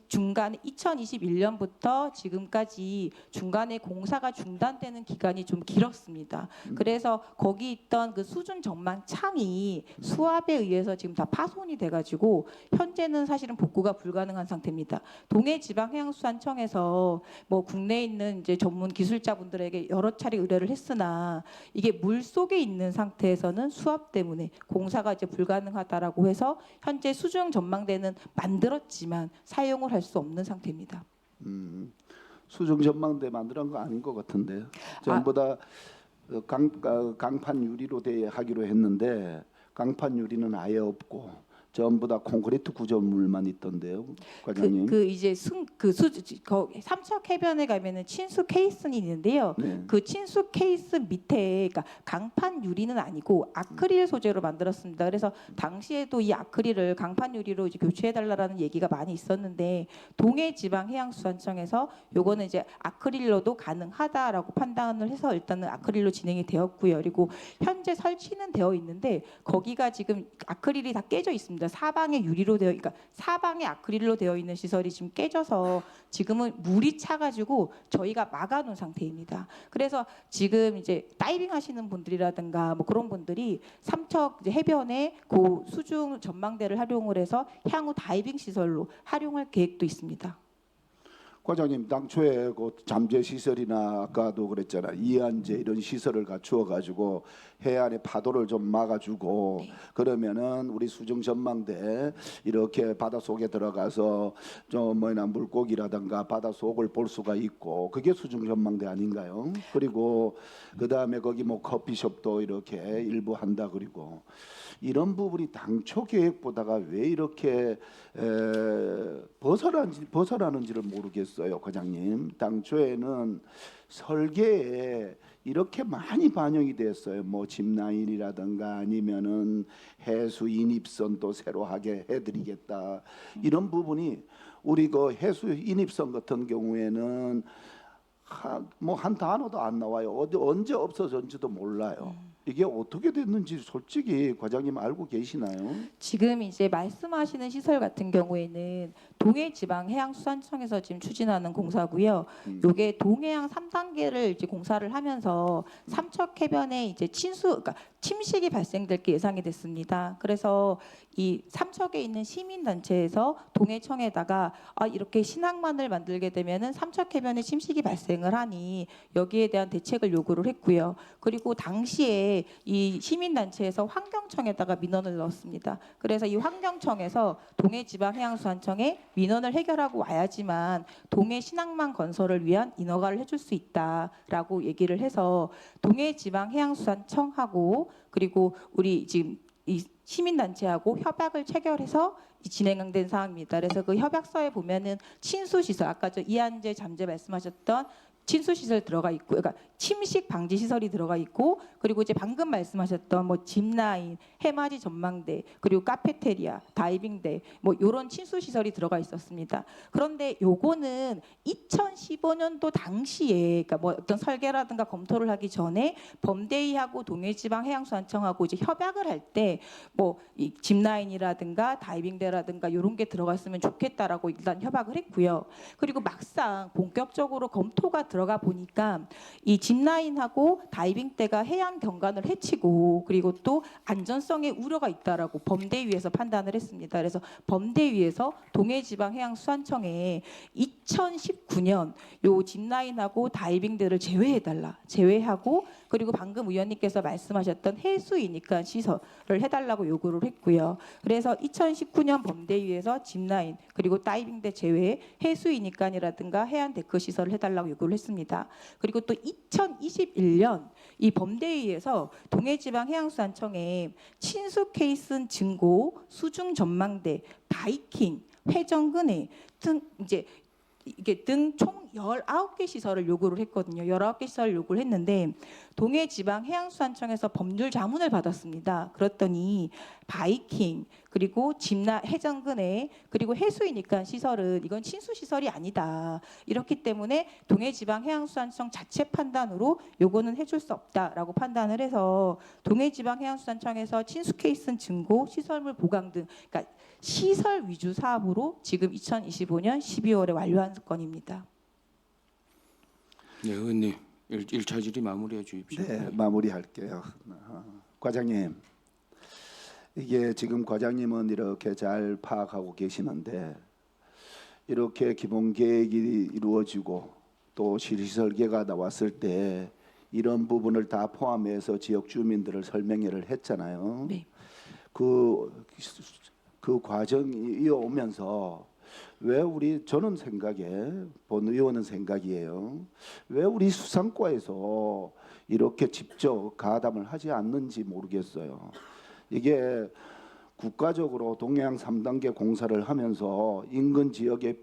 중간에 2021년부터 지금까지 중간에 공사가 중단되는 기간이 좀 길었습니다. 그래서 거기 있던 그 수중 전망 창이 수압에 의해서 지금 다 파손이 돼가지고 현재는 사실은 복구가 불가능한 상태입니다. 동해지방해양수산청에서 뭐 국내에 있는 이제 전문 기술자분들에게 여러 차례 의뢰를 했으나 이게 물 속에 있는 상태에서는 수압 때문에 공사가 이제 불가능하다라고 해서 현재 수중 전망대는 만들었지만 사용을 할 수 없는 상태입니다. 수중 전망대 만드는 거 아닌 것 같은데요. 전부 다 강판 유리로 하기로 했는데 강판 유리는 아예 없고 전부 다 콘크리트 구조물만 있던데요, 과장님. 삼척 해변에 가면은 친수 케이스는 있는데요. 네. 그 친수 케이스 밑에, 그러니까 강판 유리는 아니고 아크릴 소재로 만들었습니다. 그래서 당시에도 이 아크릴을 강판 유리로 이제 교체해달라는 얘기가 많이 있었는데 동해지방해양수산청에서 요거는 이제 아크릴로도 가능하다라고 판단을 해서 일단은 아크릴로 진행이 되었고요. 그리고 현재 설치는 되어 있는데 거기가 지금 아크릴이 다 깨져 있습니다. 사방에 유리로 그러니까 사방에 아크릴로 되어 있는 시설이 지금 깨져서 지금은 물이 차가지고 저희가 막아놓은 상태입니다. 그래서 지금 이제 다이빙 하시는 분들이라든가 뭐 그런 분들이 삼척 이제 해변에 그 수중 전망대를 활용을 해서 향후 다이빙 시설로 활용할 계획도 있습니다. 과장님 당초에 그 잠재 시설이나 아까도 그랬잖아 이안제 이런 시설을 갖추어 가지고 해안의 파도를 좀 막아주고 그러면은 우리 수중 전망대 이렇게 바다 속에 들어가서 좀 뭐나 물고기라든가 바다 속을 볼 수가 있고 그게 수중 전망대 아닌가요? 그리고 그 다음에 거기 뭐 커피숍도 이렇게 일부 한다 그리고 이런 부분이 당초 계획보다가 왜 이렇게 벗어나는지를 모르겠어요, 과장님. 당초에는 설계에 이렇게 많이 반영이 됐어요. 뭐 짚라인이라든가 아니면은 해수 인입선도 새로 하게 해드리겠다. 이런 부분이 우리 그 해수 인입선 같은 경우에는 뭐 한 단어도 안 나와요. 언제 없어졌는지도 몰라요. 이게 어떻게 됐는지 솔직히 과장님 알고 계시나요? 지금 이제 말씀하시는 시설 같은 경우에는 동해지방해양수산청에서 지금 추진하는 공사고요. 요게 동해안 3단계를 이제 공사를 하면서 삼척 해변에 이제 그러니까 침식이 발생될 게 예상이 됐습니다. 그래서 이 삼척에 있는 시민단체에서 동해청에다가 이렇게 신항만을 만들게 되면은 삼척 해변에 침식이 발생을 하니 여기에 대한 대책을 요구를 했고요. 그리고 당시에 이 시민단체에서 환경청에다가 민원을 넣었습니다. 그래서 이 환경청에서 동해지방해양수산청에 민원을 해결하고 와야지만 동해 신항만 건설을 위한 인허가를 해줄 수 있다라고 얘기를 해서 동해지방해양수산청하고 그리고 우리 지금 이 시민단체하고 협약을 체결해서 진행된 사항입니다. 그래서 그 협약서에 보면은 친수시설 아까 저 이안제 잠재 말씀하셨던 친수시설 들어가 있고, 그러니까 침식 방지 시설이 들어가 있고, 그리고 이제 방금 말씀하셨던 뭐 짚라인, 해맞이 전망대, 그리고 카페테리아, 다이빙대, 뭐 이런 친수시설이 들어가 있었습니다. 그런데 요거는 2015년도 당시에, 그러니까 뭐 어떤 설계라든가 검토를 하기 전에 범대위하고 동해지방해양수산청하고 이제 협약을 할 때 뭐 이 짚라인이라든가 다이빙대라든가 이런 게 들어갔으면 좋겠다라고 일단 협약을 했고요. 그리고 막상 본격적으로 검토가 들어가 보니까 이 짚라인하고 다이빙대가 해양 경관을 해치고 그리고 또 안전성에 우려가 있다라고 범대위에서 판단을 했습니다. 그래서 범대위에서 동해지방해양수산청에 2019년 요 짚라인하고 다이빙대를 제외하고 그리고 방금 의원님께서 말씀하셨던 해수이니까 시설을 해달라고 요구를 했고요. 그래서 2019년 범대위에서 짚라인 그리고 다이빙대 제외 해수이니까이라든가 해안 데크 시설을 해달라고 요구를 했습니다. 그리고 또 2021년 이 범대위에서 동해지방해양수산청에 친수 케이슨 증고, 수중 전망대, 바이킹, 회전근해 등 이제 이게 등 총 19개 시설을 요구를 했거든요. 19개 시설을 요구를 했는데 동해지방해양수산청에서 법률 자문을 받았습니다. 그랬더니 바이킹 그리고 해전근해 그리고 해수이니까 시설은 이건 친수 시설이 아니다. 이렇기 때문에 동해지방해양수산청 자체 판단으로 요거는 해줄 수 없다라고 판단을 해서 동해지방해양수산청에서 친수 케이슨 증고, 시설물 보강 등 그러니까 시설 위주 사업으로 지금 2025년 12월에 완료한 건입니다. 네, 의원님 1차 질의 마무리해 주십시오. 네, 마무리할게요. 과장님, 이게 지금 과장님은 이렇게 잘 파악하고 계시는데 이렇게 기본 계획이 이루어지고 또 실시설계가 나왔을 때 이런 부분을 다 포함해서 지역 주민들을 설명회를 했잖아요. 네. 그 과정이 이어오면서 왜 저는 생각에 본 의원은 생각이에요. 왜 우리 수상과에서 이렇게 직접 가담을 하지 않는지 모르겠어요. 이게 국가적으로 동해안 3단계 공사를 하면서 인근 지역에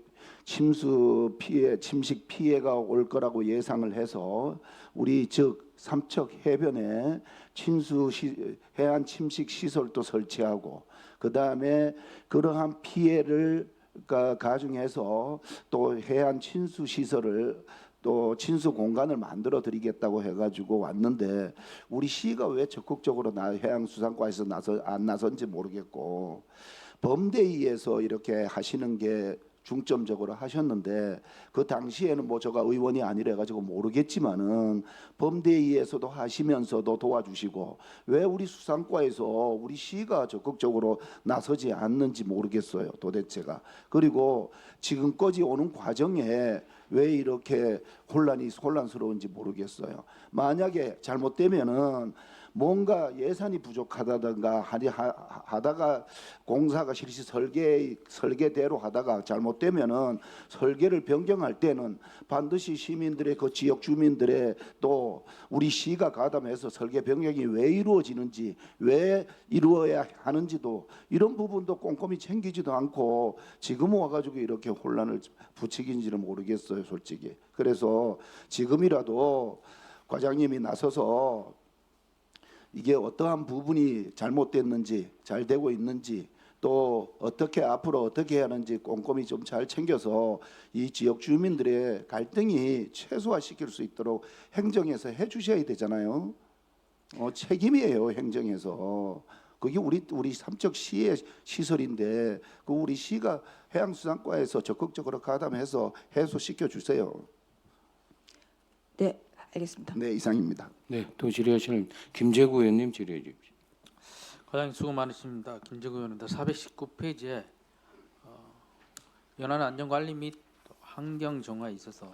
침식 피해가 올 거라고 예상을 해서 우리 즉 삼척 해변에 해안 침식 시설도 설치하고 그 다음에 그러한 피해를 가중해서 또 해안 친수 시설을 또 친수 공간을 만들어 드리겠다고 해가지고 왔는데 우리 시가 왜 적극적으로 해양수산과에서 안 나선지 모르겠고 범대위에서 이렇게 하시는 게 중점적으로 하셨는데 그 당시에는 뭐 제가 의원이 아니라 가지고 모르겠지만은 범대위에서도 하시면서도 도와주시고 왜 우리 수상과에서 우리 시가 적극적으로 나서지 않는지 모르겠어요 도대체가. 그리고 지금까지 오는 과정에 왜 이렇게 혼란스러운지 모르겠어요. 만약에 잘못되면은 뭔가 예산이 부족하다든가 하다가 공사가 실시 설계대로 하다가 잘못되면은 설계를 변경할 때는 반드시 시민들의 그 지역 주민들의 또 우리 시가 가담해서 설계 변경이 왜 이루어지는지 왜 이루어야 하는지도 이런 부분도 꼼꼼히 챙기지도 않고 지금 와가지고 이렇게 혼란을 부추긴지는 모르겠어요 솔직히. 그래서 지금이라도 과장님이 나서서 이게 어떠한 부분이 잘못됐는지 잘 되고 있는지 또 어떻게 앞으로 어떻게 해야 하는지 꼼꼼히 좀 잘 챙겨서 이 지역 주민들의 갈등이 최소화시킬 수 있도록 행정에서 해주셔야 되잖아요. 책임이에요 행정에서. 그게 우리 삼척시의 시설인데 그 우리 시가 해양수산과에서 적극적으로 가담해서 해소시켜 주세요. 네, 알겠습니다. 네, 이상입니다. 네, 또 질의하시는 김재구 의원님 질의해 주십시오. 과장님 수고 많으십니다. 김재구 의원입니다. 419페이지에 연안 안전관리 및 환경 정화에 있어서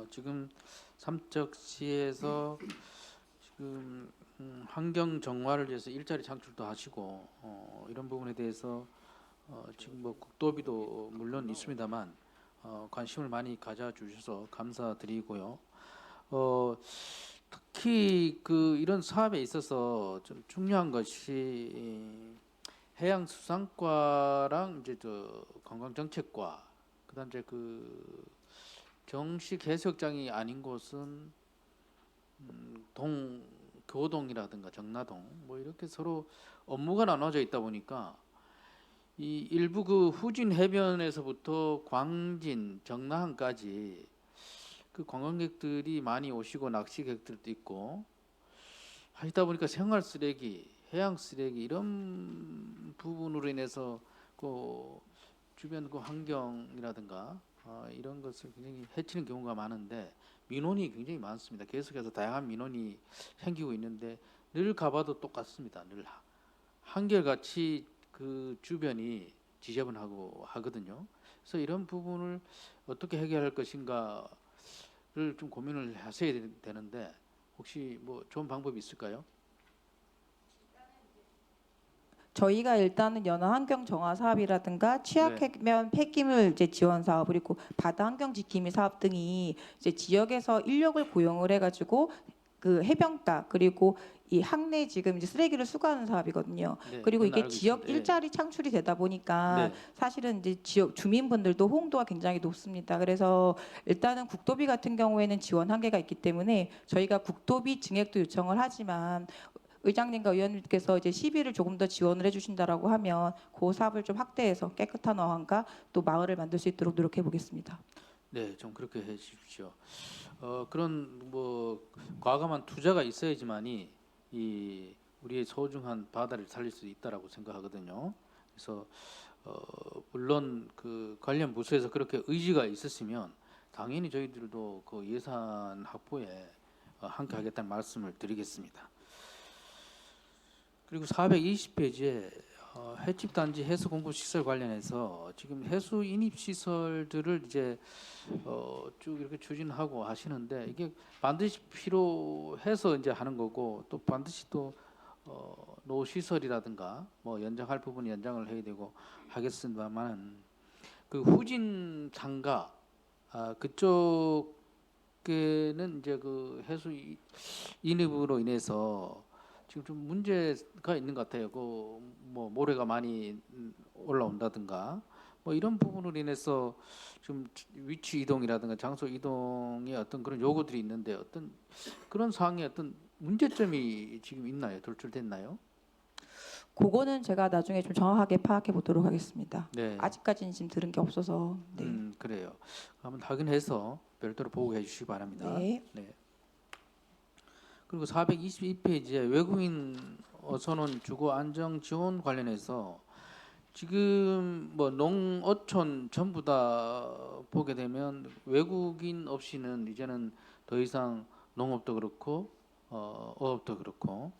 지금 삼척시에서 지금 환경 정화를 위해서 일자리 창출도 하시고 이런 부분에 대해서 지금 뭐 국도비도 물론 있습니다만 관심을 많이 가져주셔서 감사드리고요. 특히 그 이런 사업에 있어서 좀 중요한 것이 해양수산과랑 이제 저 관광정책과 그다음 이제 그 정식 해수욕장이 아닌 곳은 교동이라든가 정라동 뭐 이렇게 서로 업무가 나눠져 있다 보니까 이 일부 그 후진 해변에서부터 광진, 정라항까지 그 관광객들이 많이 오시고 낚시객들도 있고 하시다 보니까 생활 쓰레기, 해양 쓰레기 이런 부분으로 인해서 그 주변 그 환경이라든가 이런 것을 굉장히 해치는 경우가 많은데 민원이 굉장히 많습니다. 계속해서 다양한 민원이 생기고 있는데 늘 가봐도 똑같습니다. 늘 한결같이 그 주변이 지저분하고 하거든요. 그래서 이런 부분을 어떻게 해결할 것인가를 좀 고민을 하셔야 되는데 혹시 뭐 좋은 방법이 있을까요? 저희가 일단은 연안 환경 정화 사업이라든가 취약해면 폐기물 이제 지원 사업 그리고 바다 환경 지킴이 사업 등이 이제 지역에서 인력을 고용을 해가지고 그 해변가 그리고 이 항내 지금 이제 쓰레기를 수거하는 사업이거든요. 네, 그리고 그건 이게 알고 지역 있습니다. 예. 일자리 창출이 되다 보니까 네. 사실은 이제 지역 주민분들도 호응도가 굉장히 높습니다. 그래서 일단은 국도비 같은 경우에는 지원 한계가 있기 때문에 저희가 국도비 증액도 요청을 하지만 의장님과 의원님께서 이제 시비를 조금 더 지원을 해주신다라고 하면 그 사업을 좀 확대해서 깨끗한 어항과 또 마을을 만들 수 있도록 노력해 보겠습니다. 네, 좀 그렇게 해 주십시오. 그런 뭐 과감한 투자가 있어야지만이 이 우리의 소중한 바다를 살릴 수 있다라고 생각하거든요. 그래서 물론 그 관련 부서에서 그렇게 의지가 있었으면 당연히 저희들도 그 예산 확보에 함께하겠다는 말씀을 드리겠습니다. 그리고 420페이지에 해집단지 해수 공급 시설 관련해서 지금 해수 인입 시설들을 이제 쭉 이렇게 추진하고 하시는데 이게 반드시 필요해서 이제 하는 거고 또 반드시 또 노 시설이라든가 뭐 연장할 부분은 연장을 해야 되고 하겠습니다만 그 후진 상가 그쪽에는 이제 그 해수 인입으로 인해서 지금 좀 문제가 있는 것 같아요. 그 뭐 모래가 많이 올라온다든가 뭐 이런 부분으로 인해서 좀 위치 이동이라든가 장소 이동에 어떤 그런 요구들이 있는데 어떤 그런 사항에 어떤 문제점이 지금 있나요? 돌출됐나요? 그거는 제가 나중에 좀 정확하게 파악해 보도록 하겠습니다. 네. 아직까지는 지금 들은 게 없어서. 네. 그래요. 한번 확인해서 별도로 보고해 주시기 바랍니다. 네. 네. 그리고 422페이지에 외국인 어선원 주거 안정 지원 관련해서 지금 뭐 농어촌 전부 다 보게 되면 외국인 없이는 이제는 더 이상 농업도 그렇고 어업도 그렇고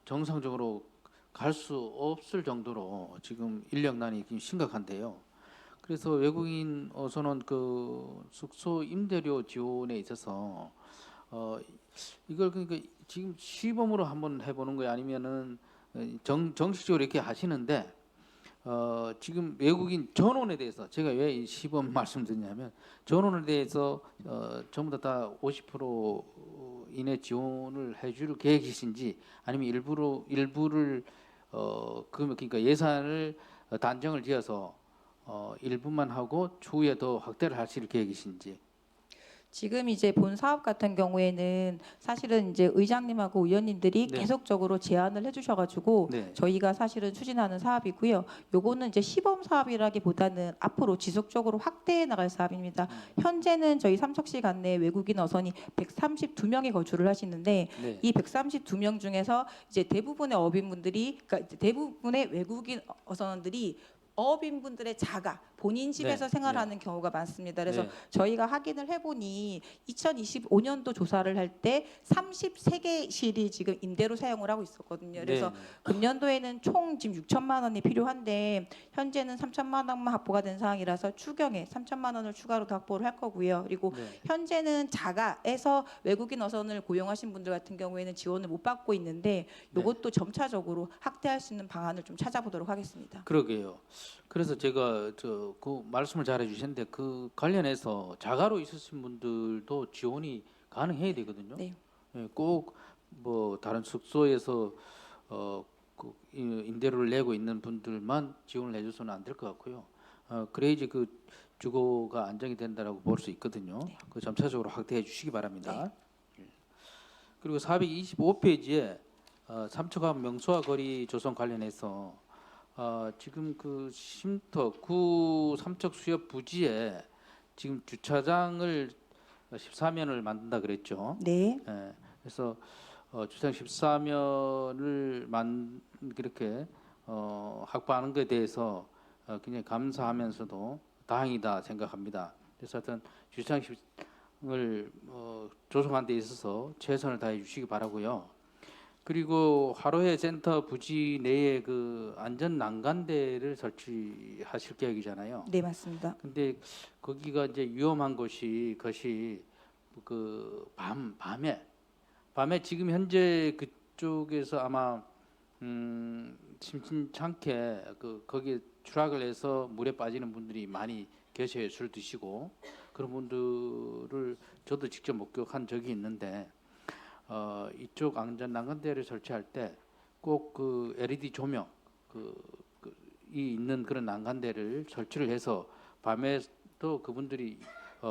정상적으로 갈 수 없을 정도로 지금 인력난이 지금 심각한데요. 그래서 외국인으로서는 그 숙소 임대료 지원에 있어서 이걸 그러니까 지금 시범으로 한번 해보는 거예요. 아니면은 정식적으로 이렇게 하시는데 지금 외국인 전원에 대해서 제가 왜 이 시범 말씀드리냐면 전원에 대해서 전부 다 50% 이내 지원을 해줄 계획이신지 아니면 일부를 그러니까 예산을 단정을 지어서 일부만 하고 추후에 더 확대를 하실 계획이신지. 지금 이제 본 사업 같은 경우에는 사실은 이제 의장님하고 의원님들이 네. 계속적으로 제안을 해주셔가지고 네. 저희가 사실은 추진하는 사업이고요. 요거는 이제 시범 사업이라기보다는 앞으로 지속적으로 확대해 나갈 사업입니다. 현재는 저희 삼척시 관내 외국인 어선이 132명이 거주를 하시는데 네. 이 132명 중에서 이제 대부분의 어업인분들이 그러니까 이제 대부분의 외국인 어선원들이 어업인분들의 자가 본인 집에서 네, 생활하는 경우가 많습니다. 그래서 네. 저희가 확인을 해보니 2025년도 조사를 할 때 33개실이 지금 임대로 사용을 하고 있었거든요. 그래서 네. 금년도에는 총 지금 6천만 원이 필요한데 현재는 3천만 원만 확보가 된 상황이라서 추경에 3천만 원을 추가로 더 확보를 할 거고요. 그리고 네. 현재는 자가에서 외국인 어선을 고용하신 분들 같은 경우에는 지원을 못 받고 있는데 이것도 점차적으로 확대할 수 있는 방안을 좀 찾아보도록 하겠습니다. 그러게요. 그래서 제가 그 말씀을 잘 해주셨는데 그 관련해서 자가로 있으신 분들도 지원이 가능해야 되거든요. 네. 꼭 뭐 다른 숙소에서 그 임대료를 내고 있는 분들만 지원을 해줘서는 안 될 것 같고요. 그래야지 그 주거가 안정이 된다라고 볼 수 있거든요. 그 점차적으로 확대해 주시기 바랍니다. 그리고 425페이지에 삼척항 명소화 거리 조성 관련해서 지금 그 쉼터 구 삼척 수협 부지에 지금 주차장을 14면을 만든다 그랬죠. 네. 예, 그래서 주차장 14면을 그렇게 확보하는 것에 대해서 굉장히 감사하면서도 다행이다 생각합니다. 그래서 하여튼 주차장을 조성하는 데 있어서 최선을 다해 주시기 바라고요. 그리고 화로회 센터 부지 내에 그 안전 난간대를 설치하실 계획이잖아요. 네, 맞습니다. 근데 거기가 이제 위험한 것이 그 밤에 지금 현재 그쪽에서 아마 심심찮게 거기에 추락을 해서 물에 빠지는 분들이 많이 계셔요. 술 드시고 그런 분들을 저도 직접 목격한 적이 있는데 이쪽 안전 난간대를 설치할 때 꼭 그 LED 조명 이 있는 그런 난간대를 설치를 해서 밤에도 그분들이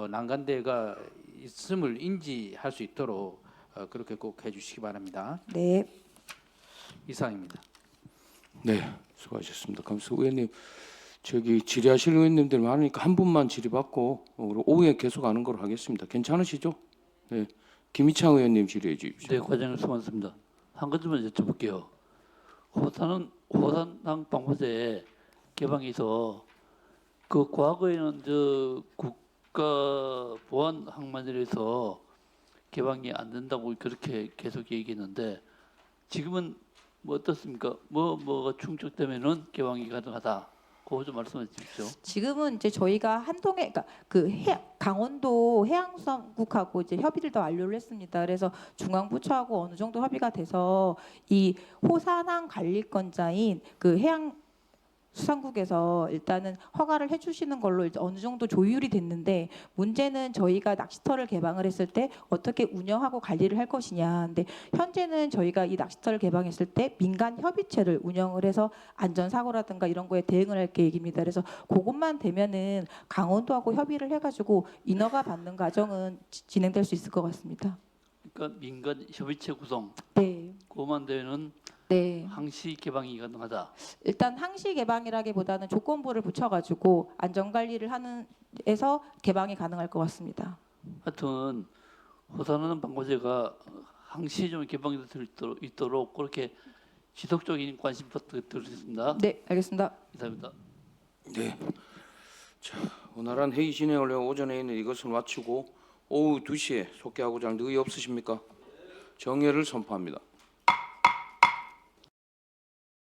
난간대가 있음을 인지할 수 있도록 그렇게 꼭 해주시기 바랍니다. 네. 이상입니다. 네, 수고하셨습니다. 감사 의원님, 저기 질의하실 의원님들 많으니까 한 분만 질의받고 오후에 계속 하는 걸로 하겠습니다. 괜찮으시죠? 네, 김희창 의원님 질의해 주십시오. 네, 과장님 수고하셨습니다. 한 가지만 여쭤볼게요. 호산항 방파제 개방해서 그 과거에는 저 국가 보안 항만이라서 개방이 안 된다고 그렇게 계속 얘기했는데 지금은 뭐 어떻습니까? 뭐가 충족되면은 개방이 가능하다. 그거 좀 말씀해 주십시오. 지금은 이제 저희가 한동에 그러니까 강원도 해양수산국하고 이제 협의를 더 완료를 했습니다. 그래서 중앙부처하고 어느 정도 협의가 돼서 이 호산항 관리권자인 그 해양수산국에서 일단은 허가를 해주시는 걸로 이제 어느 정도 조율이 됐는데 문제는 저희가 낚시터를 개방을 했을 때 어떻게 운영하고 관리를 할 것이냐. 근데 현재는 저희가 이 낚시터를 개방했을 때 민간 협의체를 운영을 해서 안전사고라든가 이런 거에 대응을 할 계획입니다. 그래서 그것만 되면은 강원도하고 협의를 해가지고 인허가 받는 과정은 진행될 수 있을 것 같습니다. 그러니까 민간 협의체 구성 네. 그것만 되면은 네. 항시 개방이 가능하다. 일단 항시 개방이라기보다는 조건부를 붙여가지고 안전관리를 하는 에서 개방이 가능할 것 같습니다. 하여튼 호산항 방파제가 항시 좀 개방될 수 있도록 그렇게 지속적인 관심 부탁드리겠습니다. 네, 알겠습니다. 이상입니다. 네. 자, 원활한 회의 진행을 위해 오전에 있는 이것을 마치고 오후 2시에 속개하고자 하는 의의 없으십니까? 정회를 선포합니다.